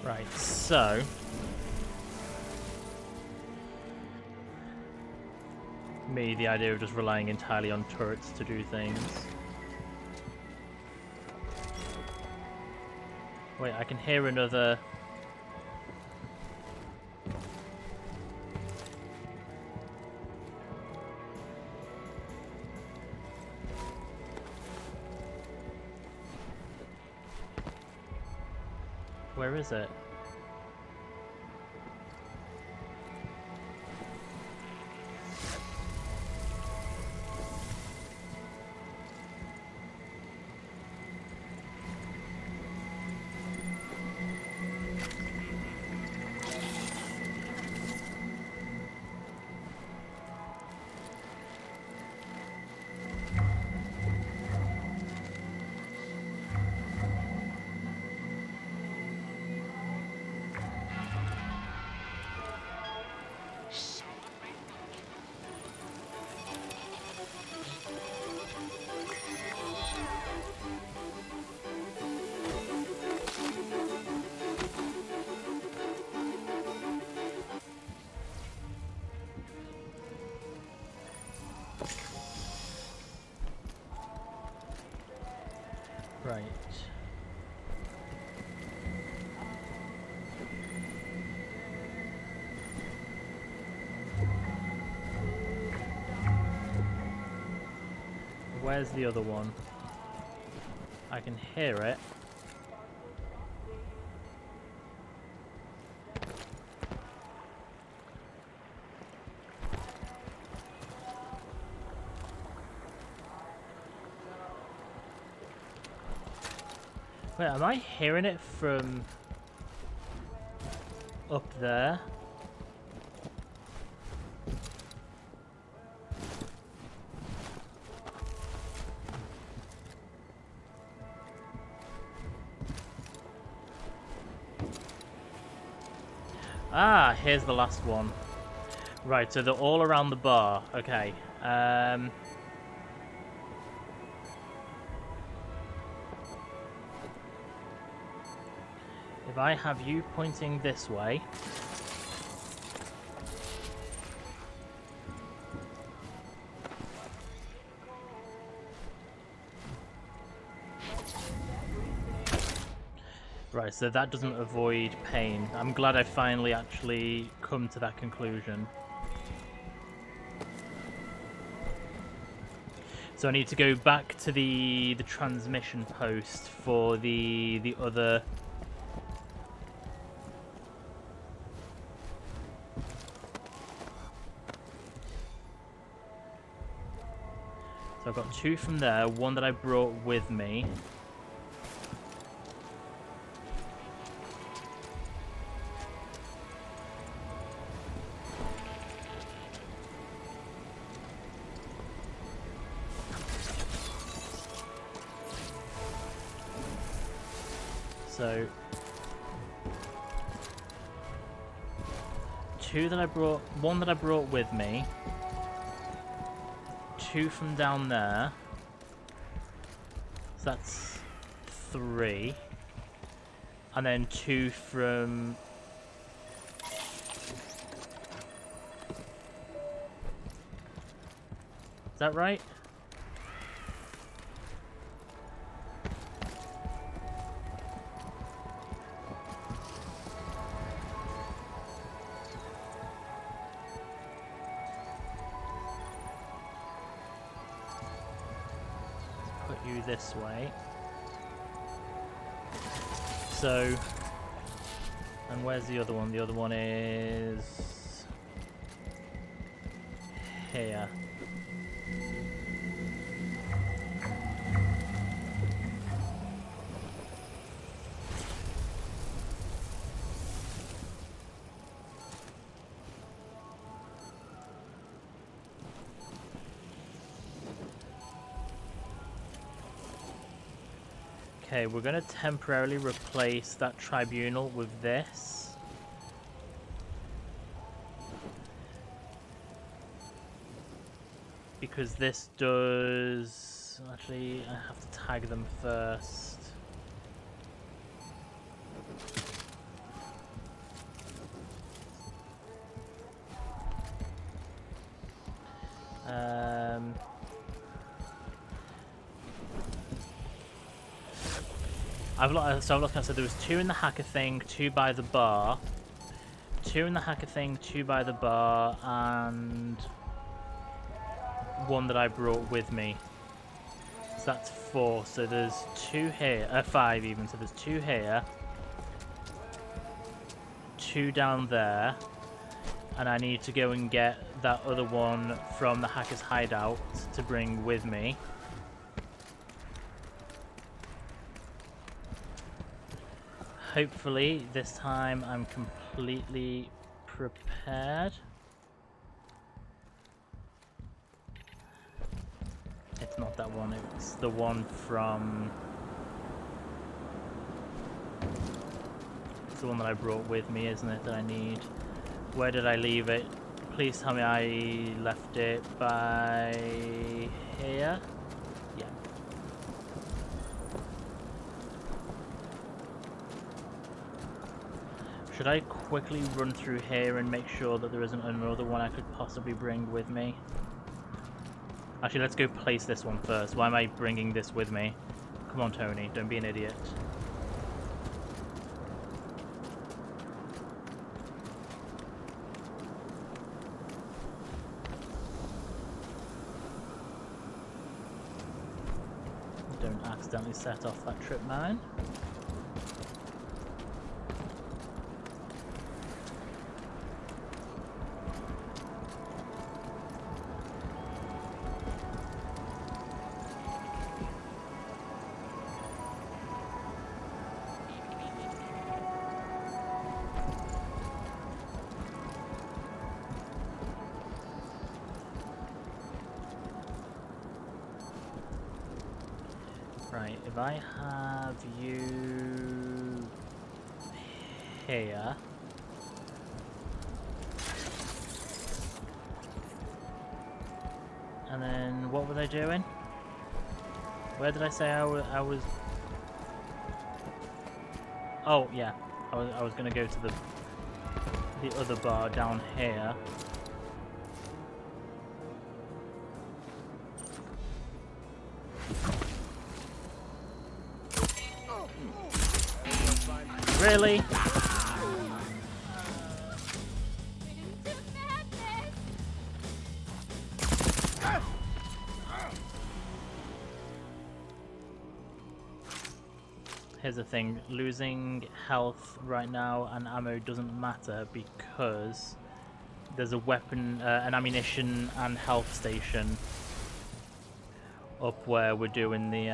Right, so... me, the idea of just relying entirely on turrets to do things. Wait, I can hear another... Where is it? where's the other one? I can hear it. Wait, am I hearing it from up there? Ah, here's the last one. Right, so they're all around the bar. Okay. If I have you pointing this way. Right, so that doesn't avoid pain. I'm glad I finally actually come to that conclusion. So I need to go back to the transmission post for the other. So I've got 2 from there, 1 that I brought with me. So 2 that I brought, 1 that I brought with me, 2 from down there, so that's 3, and then 2 from... Is that right? You this way. So, and where's the other one? The other one is here. Okay, we're going to temporarily replace that tribunal with this. Because this does... Actually, I have to tag them first. I've looked at, so there was 2 in the hacker thing, 2 by the bar. 2 in the hacker thing, 2 by the bar, and 1 that I brought with me. So that's 4. So there's 2 here, 5 even. So there's 2 here, 2 down there, and I need to go and get that other one from the hacker's hideout to bring with me. Hopefully, this time I'm completely prepared. It's not that one, it's the one from... It's the one that I brought with me, isn't it, that I need? Where did I leave it? Please tell me I left it by... here? Yeah. Should I quickly run through here and make sure that there isn't another one I could possibly bring with me? Actually, let's go place this one first. Why am I bringing this with me? Come on, Tony, don't be an idiot. accidentally set off that trip mine. Right, if I have you here, and then what were they doing? Where did I say I was? Oh yeah, I was gonna go to the other bar down here. Really? Here's the thing, losing health right now and ammo doesn't matter because there's a weapon, an ammunition and health station up where we're doing the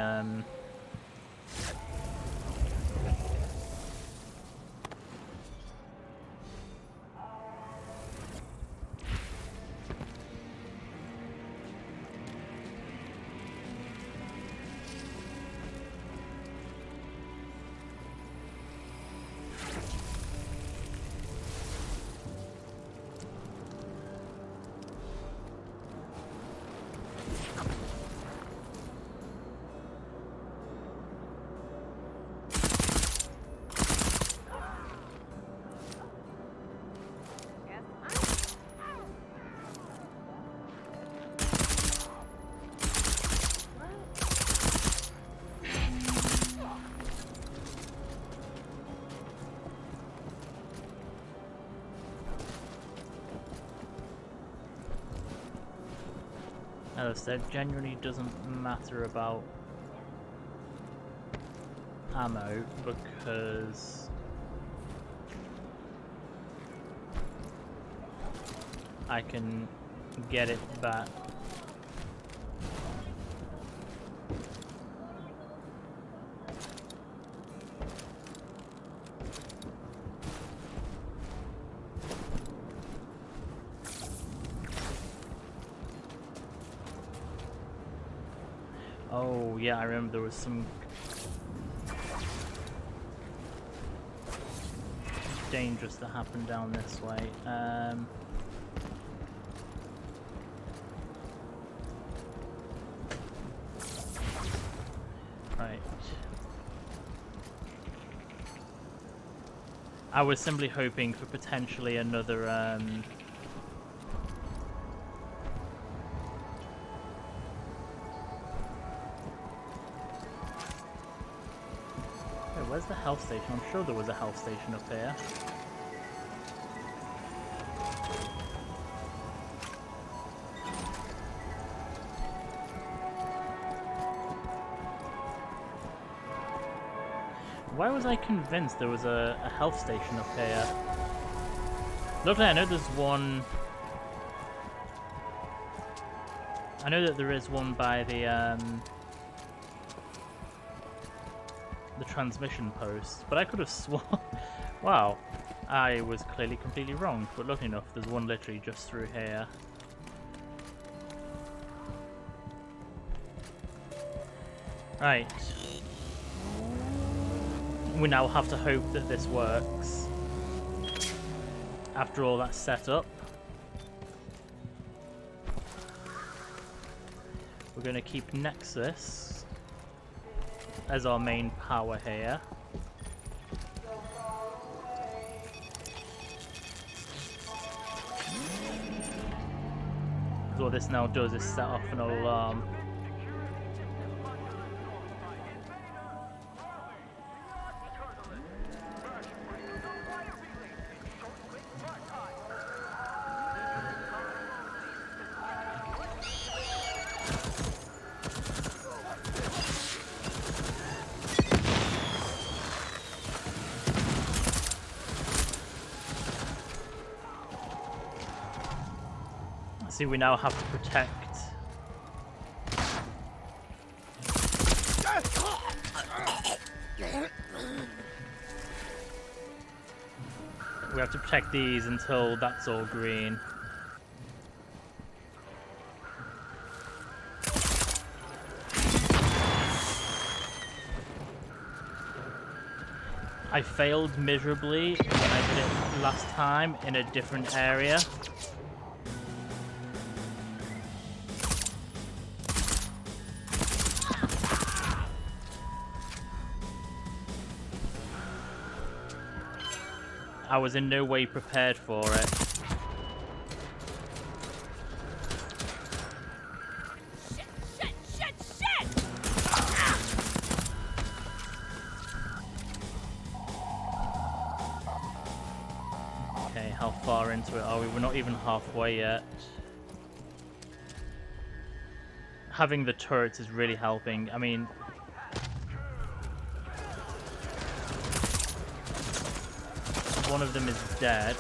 as I said, genuinely doesn't matter about ammo because I can get it back. Oh yeah, I remember there was some dangerous that happened down this way. Right. I was simply hoping for potentially another where's the health station? I'm sure there was a health station up here. Why was I convinced there was a health station up here? Luckily, I know there's one. I know that there is one by the transmission post, but I could have sworn. Wow, I was clearly completely wrong. But luckily enough, there's one literally just through here. Right. We now have to hope that this works. After all that's set up. We're going to keep Nexus as our main power here. Because what this now does is set off an alarm. See, we now have to protect. We have to protect these until that's all green. I failed miserably when I did it last time in a different area. I was in no way prepared for it. Okay, how far into it are we? We're not even halfway yet. Having the turrets is really helping. I mean, one of them is dead.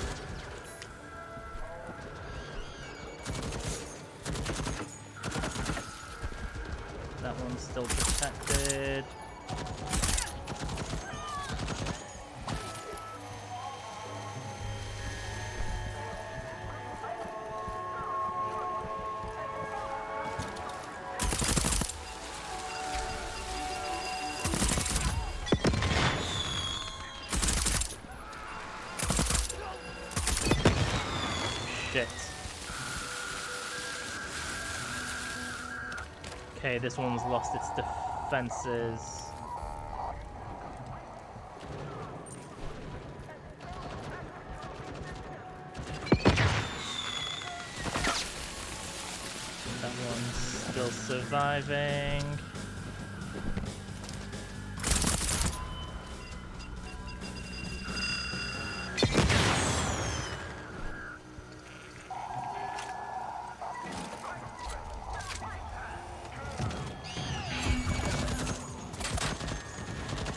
That one's still protected. Shit. Okay, this one's lost its defenses. That one's still surviving.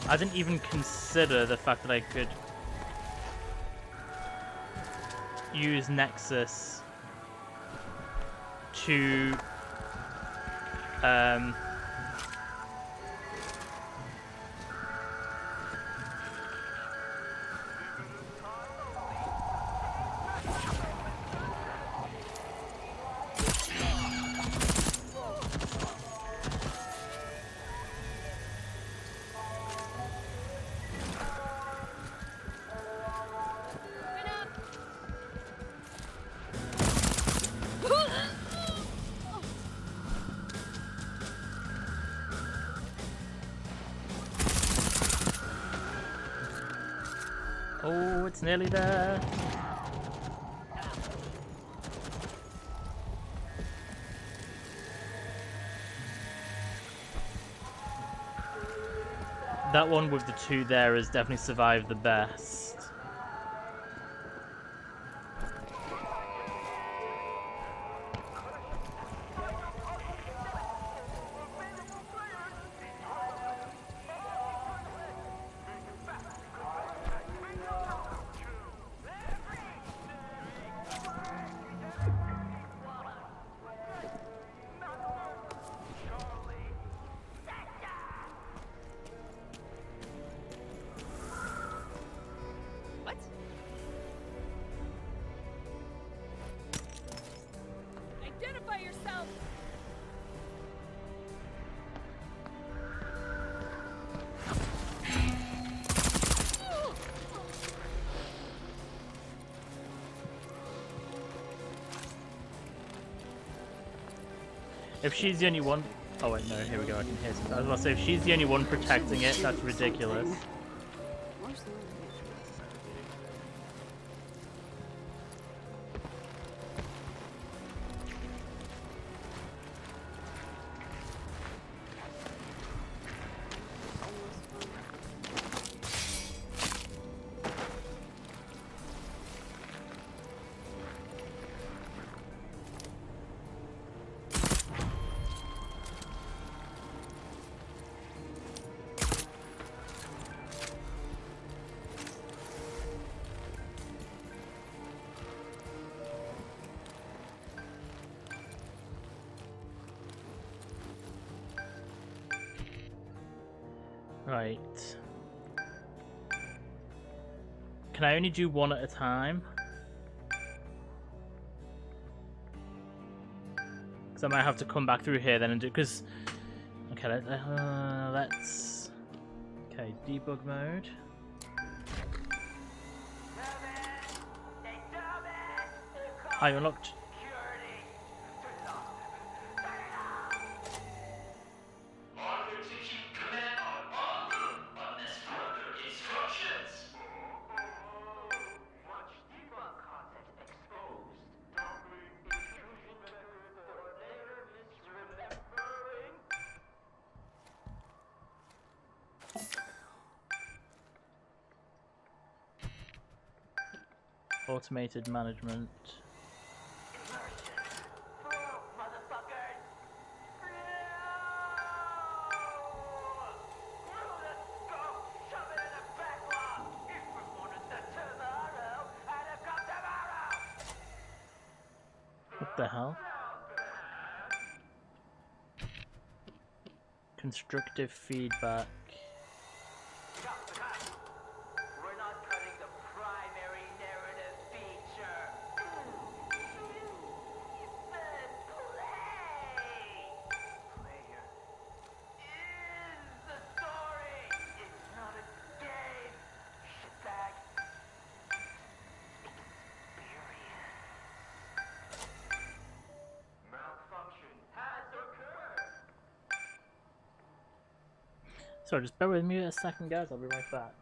I didn't even consider the fact that I could use Nexus to oh, it's nearly there. That one with the two there has definitely survived the best. Identify yourself! If she's the only one... Oh wait, no, here we go, I can hear something. I was about to say, if she's the only one protecting it, that's ridiculous. Right. Can I only do one at a time? Because I might have to come back through here then and do... Because... Okay, let's... Okay, debug mode. I unlocked... Automated management. What the hell? Constructive feedback. We're not cutting the primary narrative feature. Even play. Player is the story. It's not a game. Shitbag. Experience. Malfunction has occurred. So just bear with me a second, guys. I'll be right back.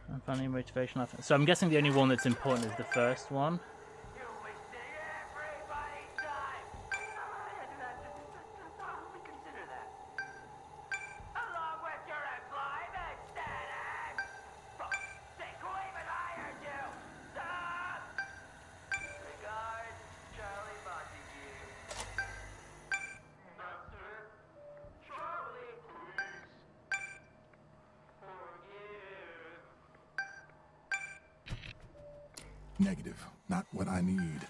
I'm finding motivation. So I'm guessing the only one that's important is the first one. Negative. Not what I need.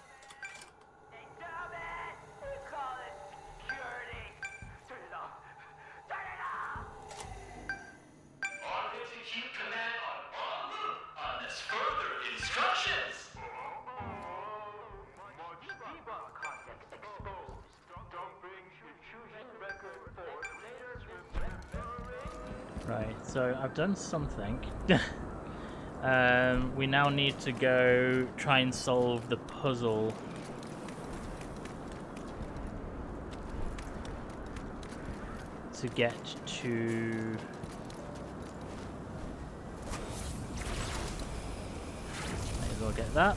Right, so I've done something. We now need to go try and solve the puzzle. To get to... May as well get that.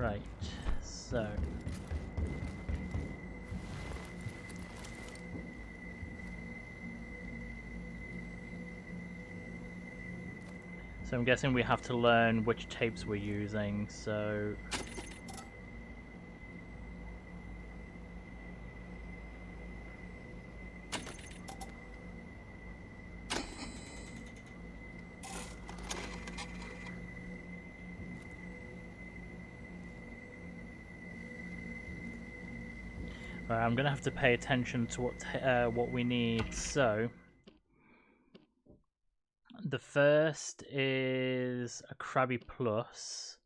Right, so I'm guessing we have to learn which tapes we're using, so I'm gonna have to pay attention to what we need. So The first is a Krabby Plus.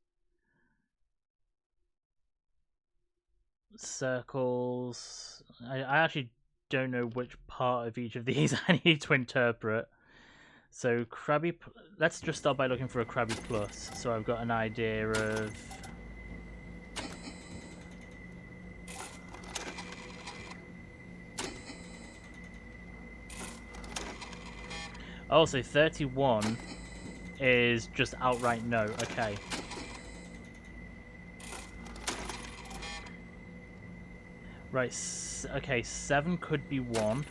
Circles. I actually don't know which part of each of these I need to interpret. So Krabby. Let's just start by looking for a Krabby Plus. So I've got an idea of. Oh, so 31 is just outright no. Okay. Right. Okay, 7 could be 1.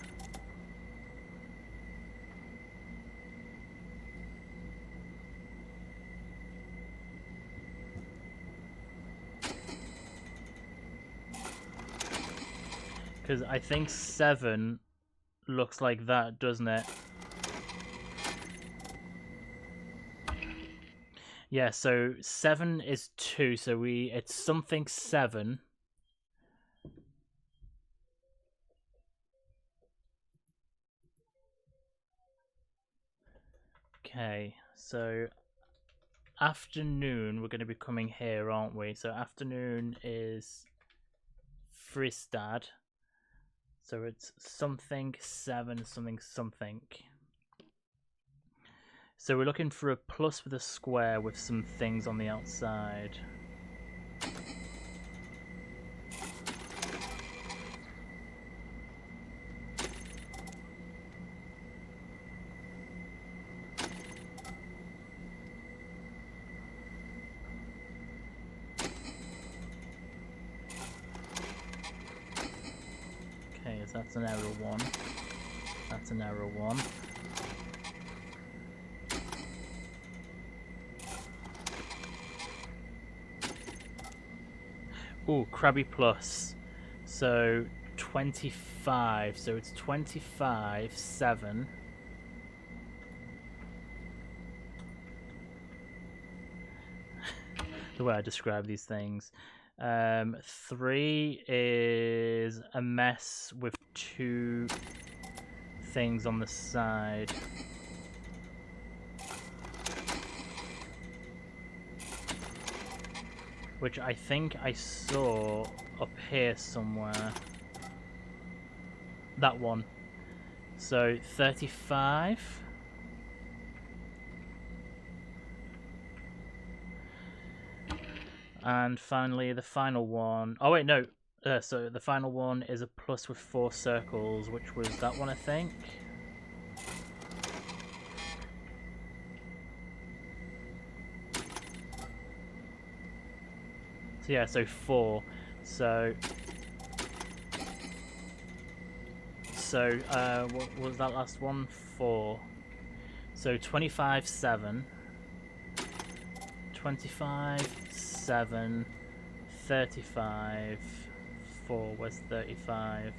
Because I think 7 looks like that, doesn't it? Yeah, so 7 is 2, so it's something 7. Okay, so afternoon, we're going to be coming here, aren't we? So afternoon is Fristad. So it's something 7, something something. So we're looking for a plus with a square with some things on the outside. Okay, so that's an error 1. That's an error 1. Ooh, Krabby Plus. So 25. So it's 25, 7. The way I describe these things. 3 is a mess with 2 things on the side. Which I think I saw up here somewhere. That one. So 35. And finally, the final one. Oh wait, no. So the final one is a plus with 4 circles, which was that one, I think. So yeah, so 4. So what was that last one? 4. So 25, 7. 25, 7, 35, 4. Where's 35?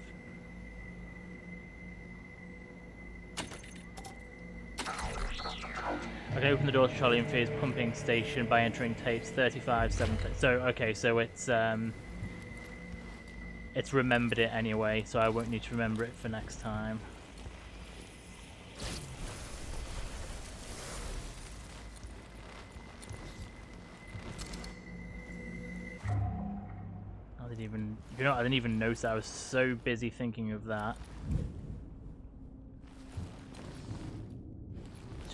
Okay, open the door to Charlie and Fear's pumping station by entering tapes 35, 7. So okay, so it's remembered it anyway, so I won't need to remember it for next time. I didn't even notice that. I was so busy thinking of that.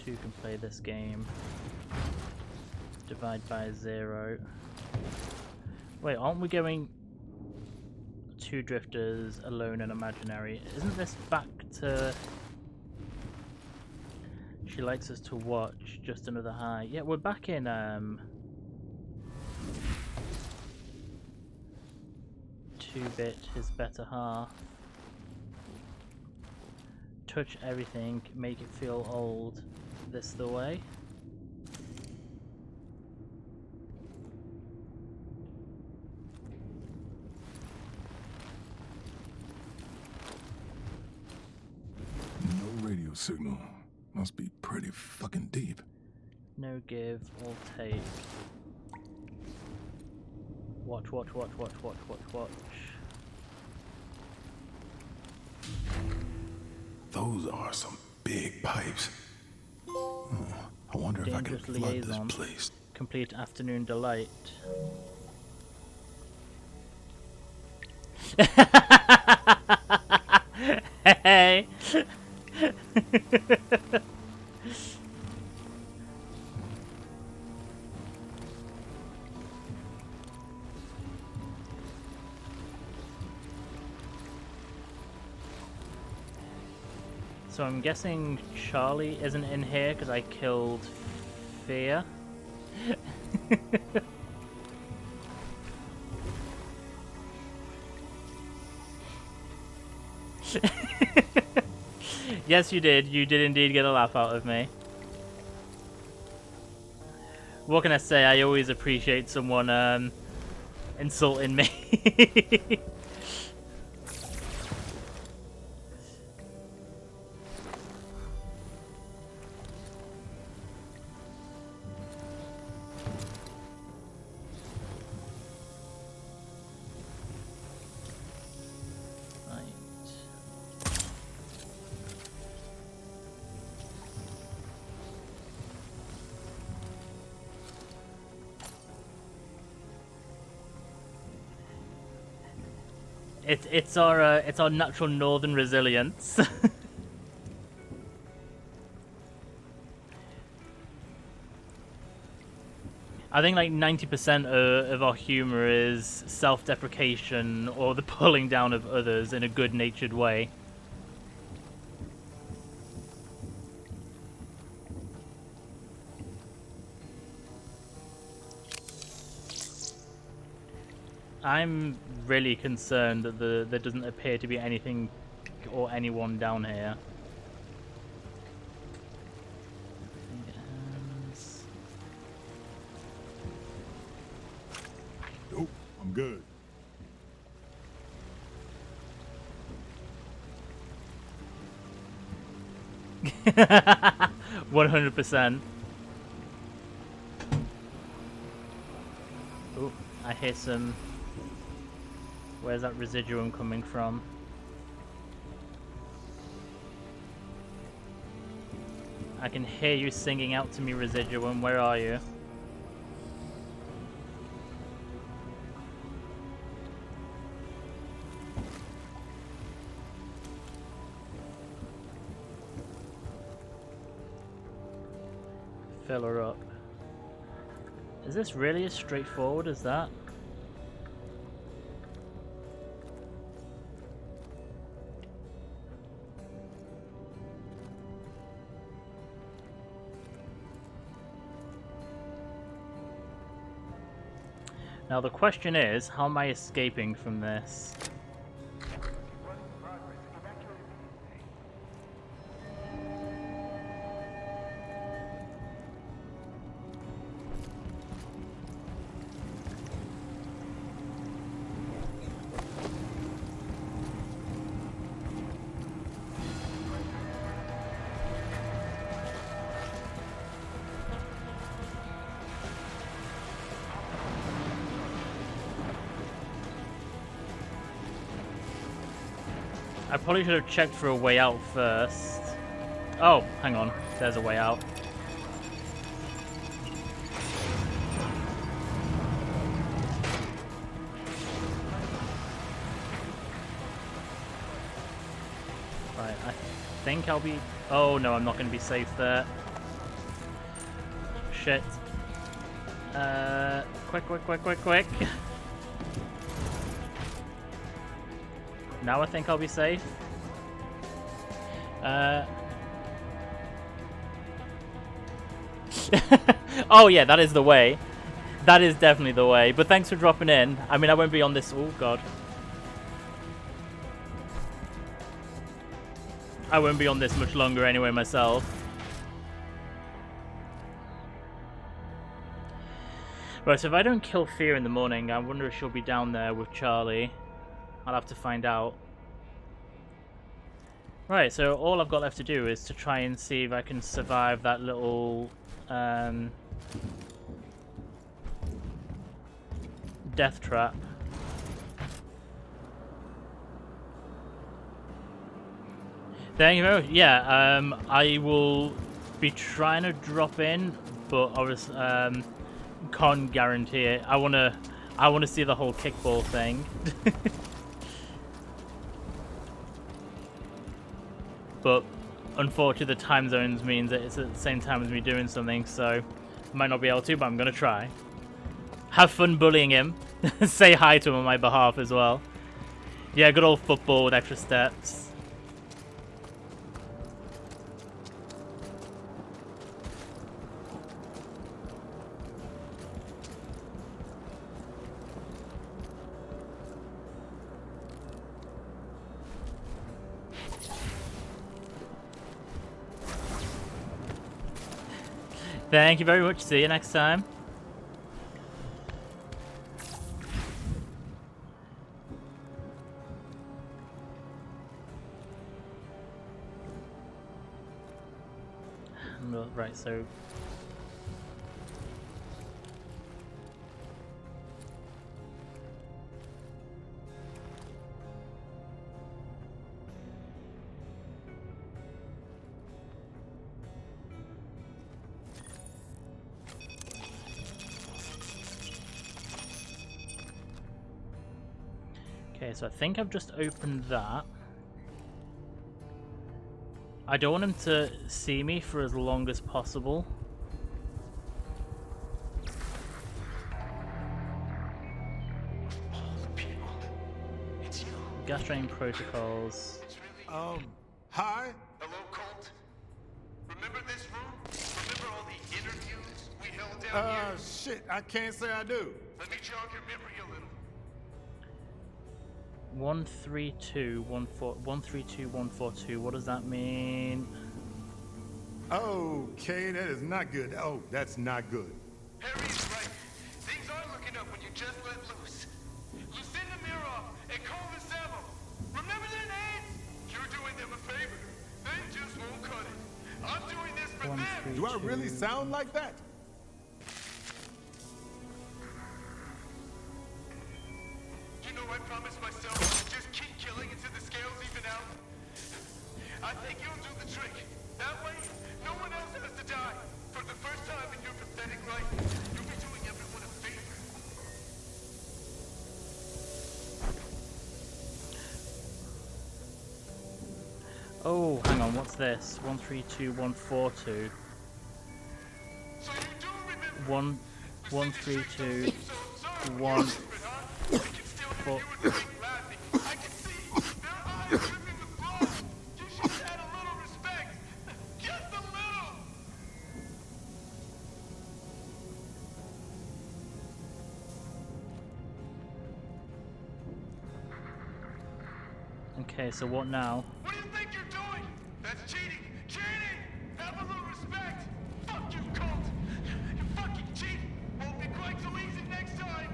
2 can play this game. Divide by 0. Wait, aren't we going 2 drifters, alone and imaginary? Isn't this back to... She likes us to watch, just another high. Yeah, we're back in 2-bit, his better half. Touch everything, make it feel old. This the way? No radio signal. Must be pretty fucking deep. No give or take. Watch, watch, watch, watch, watch, watch, watch. Those are some big pipes. I wonder if I can Dangerous flood this liaison. place. Complete afternoon delight. Hey. So I'm guessing Charlie isn't in here because I killed Fear. Yes, you did. You did indeed get a laugh out of me. What can I say? I always appreciate someone insulting me. It's our natural northern resilience. I think like 90% of our humor is self-deprecation or the pulling down of others in a good-natured way. I'm really concerned that there doesn't appear to be anything or anyone down here. Nope, I'm good. $100%. Oh, I hear some. Where's that residuum coming from? I can hear you singing out to me, residuum. Where are you? Fill her up. Is this really as straightforward as that? Now the question is, how am I escaping from this? I probably should have checked for a way out first. Oh, hang on. There's a way out. Right, I think I'll be... Oh, no, I'm not going to be safe there. Shit. Quick. Now I think I'll be safe. Oh yeah, that is the way. That is definitely the way. But thanks for dropping in. I mean, I won't be on this... Oh, God. I won't be on this much longer anyway myself. Right, so if I don't kill Fear in the morning, I wonder if she'll be down there with Charlie. I'll have to find out. Right, so all I've got left to do is to try and see if I can survive that little death trap. Thank you very much. Yeah, I will be trying to drop in, but obviously can't guarantee it. I wanna see the whole kickball thing. But unfortunately, the time zones means that it's at the same time as me doing something, so I might not be able to. But I'm gonna try. Have fun bullying him. Say hi to him on my behalf as well. Yeah, good old football with extra steps. Thank you very much. See you next time. Right, so okay, so I think I've just opened that. I don't want him to see me for as long as possible. Gas drain protocols. Hi? Hello, Colt? Remember this room? Remember all the interviews we held down here? Shit, I can't say I do. Let me jog your memory a little. 132-142. What does that mean? Okay, that is not good. Oh, that's not good. Harry is right. Things are looking up when you just let loose. Lucinda Miroff and Colvin Saville. Remember their names? You're doing them a favor. They just won't cut it. I'm doing this for them. Do I really sound like that? You know, I promised myself to just keep killing until the scales even out. I think you'll do the trick. That way, no one else has to die. For the first time in your pathetic life, you'll be doing everyone a favor. Oh, hang on, what's this? 132-142. So you do remember. 132 1 4. I can see their eyes dripping with blood. You should have had a little respect. Just a little. Okay, so what now? What do you think you're doing? That's cheating. Cheating. Have a little respect. Fuck you, Colt. You fucking cheat. Won't be quite so easy next time.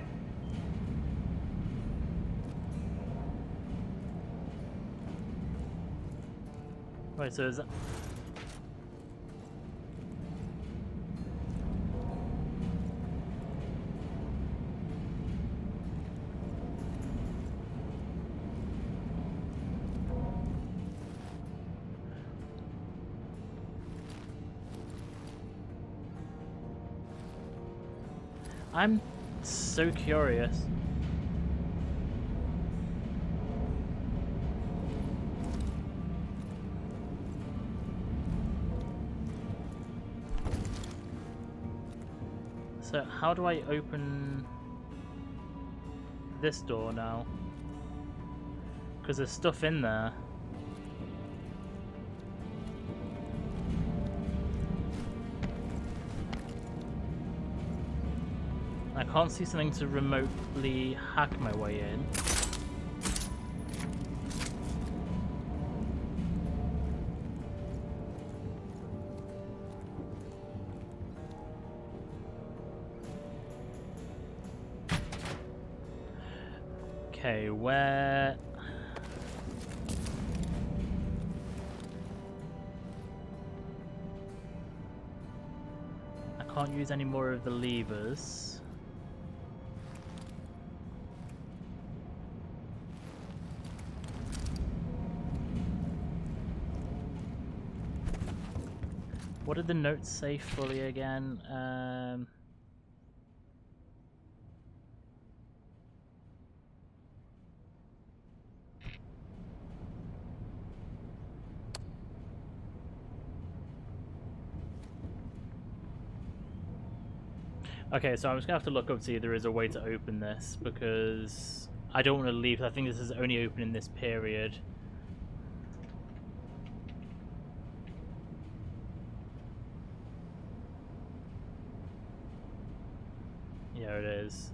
Right, so is that... I'm so curious. So how do I open this door now? Because there's stuff in there. I can't see something to remotely hack my way in. Okay, where... I can't use any more of the levers. What did the notes say fully again? Okay, so I'm just gonna have to look up to see if there is a way to open this, because I don't want to leave. I think this is only open in this period. Yeah, it is.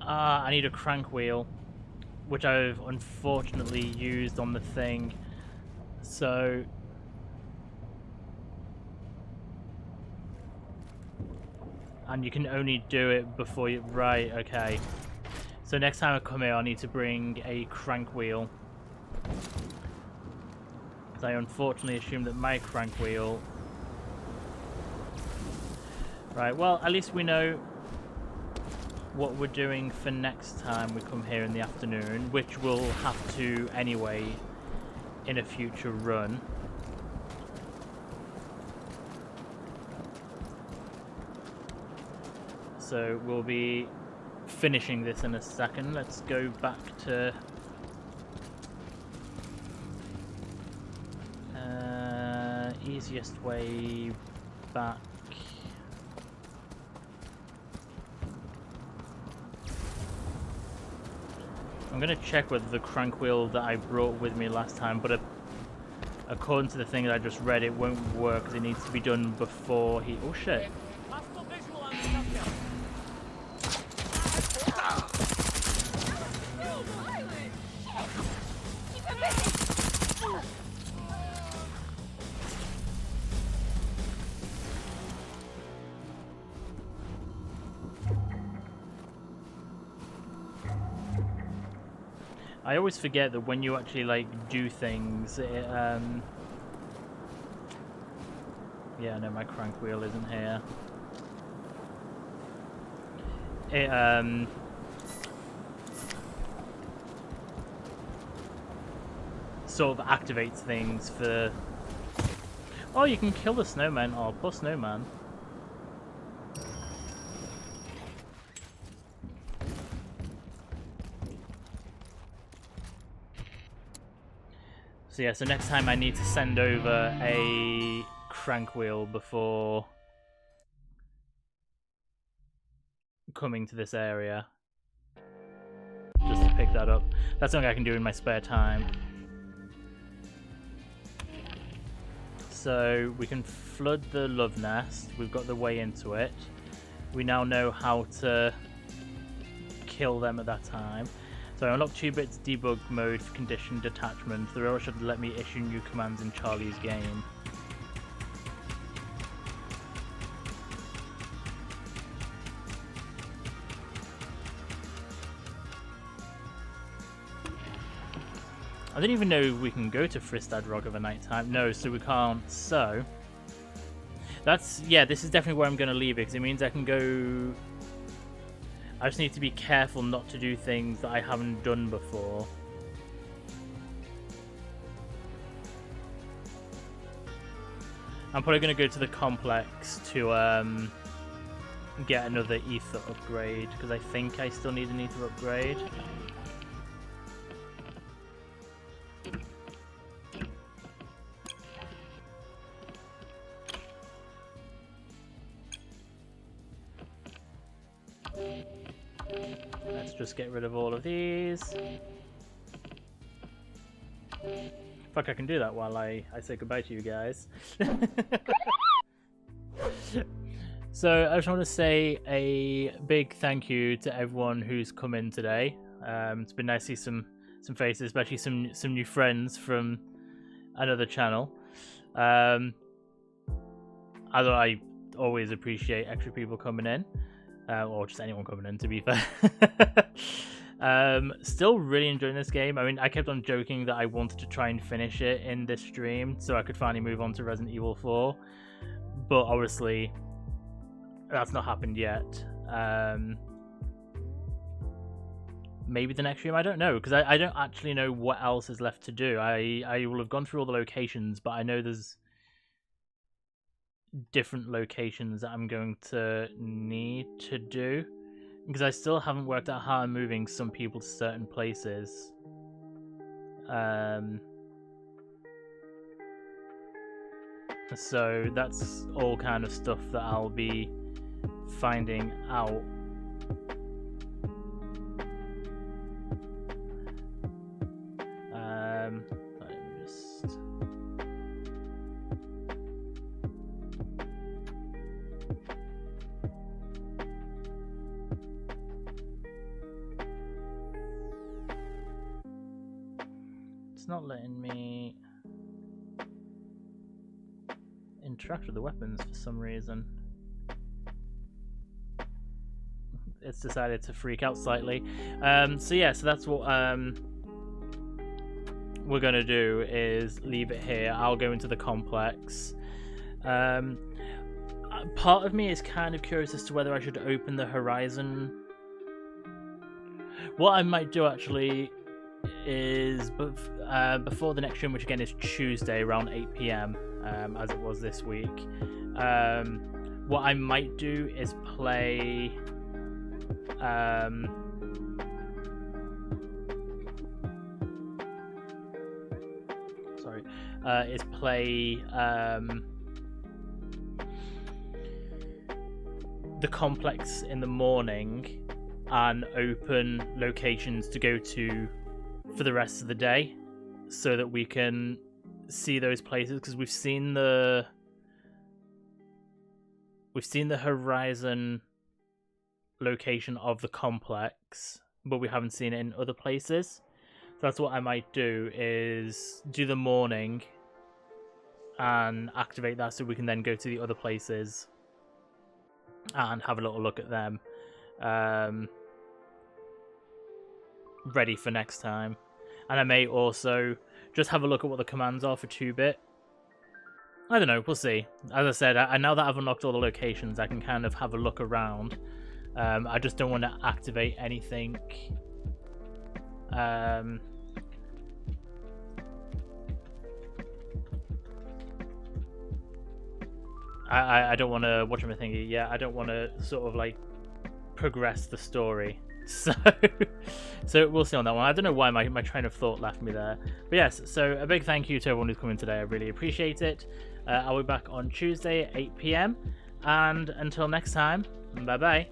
I need a crank wheel, which I've unfortunately used on the thing. So and you can only do it before you... Right, okay. So next time I come here, I need to bring a crank wheel. Because I unfortunately assumed that my crank wheel... Right, well, at least we know what we're doing for next time we come here in the afternoon, which we'll have to anyway in a future run. So we'll be finishing this in a second. Let's go back to easiest way back. I'm going to check whether the crank wheel that I brought with me last time, but according to the thing that I just read, it won't work because it needs to be done before he... Oh shit. I always forget that when you actually like do things, it, yeah, no, my crank wheel isn't here. It sort of activates things for... Oh, you can kill the snowman. Oh, poor snowman. So yeah, so next time I need to send over a crank wheel before coming to this area. Just to pick that up. That's something I can do in my spare time. So we can flood the love nest. We've got the way into it. We now know how to kill them at that time. So I unlock 2-bits debug mode for condition detachment. The railroad should let me issue new commands in Charlie's game. I didn't even know we can go to Fristad Rock of a night time. No, so we can't. So that's... Yeah, this is definitely where I'm going to leave it, because it means I can go... I just need to be careful not to do things that I haven't done before. I'm probably going to go to the complex to get another ether upgrade, because I think I still need an ether upgrade. Let's just get rid of all of these. Fuck, I can do that while I say goodbye to you guys. So I just want to say a big thank you to everyone who's come in today. It's been nice to see some faces, especially some new friends from another channel. Although I always appreciate extra people coming in, or just anyone coming in, to be fair. Still really enjoying this game. I mean, I kept on joking that I wanted to try and finish it in this stream so I could finally move on to Resident Evil 4, but obviously that's not happened yet. Maybe the next stream, I don't know, because I don't actually know what else is left to do. I will have gone through all the locations, but I know there's different locations that I'm going to need to do, because I still haven't worked out how I'm moving some people to certain places. So that's all kind of stuff that I'll be finding out. Let me just... It's not letting me interact with the weapons for some reason. It's decided to freak out slightly. So yeah, so that's what we're gonna do, is leave it here. I'll go into the complex. Part of me is kind of curious as to whether I should open the horizon. What I might do actually is before the next stream, which again is Tuesday around 8 PM, as it was this week, what I might do is play the complex in the morning and open locations to go to for the rest of the day, so that we can see those places, because we've seen the horizon location of the complex, but we haven't seen it in other places. So that's what I might do, is do the morning and activate that so we can then go to the other places and have a little look at them, ready for next time. And I may also just have a look at what the commands are for 2-bit. I don't know, we'll see. As I said, now that I've unlocked all the locations, I can kind of have a look around. I just don't want to activate anything I don't want to watch my thingy. Yeah, I don't want to sort of like progress the story. So we'll see on that one. I don't know why my train of thought left me there. But yes, so a big thank you to everyone who's coming today. I really appreciate it. I'll be back on Tuesday at 8 PM. And until next time, bye bye.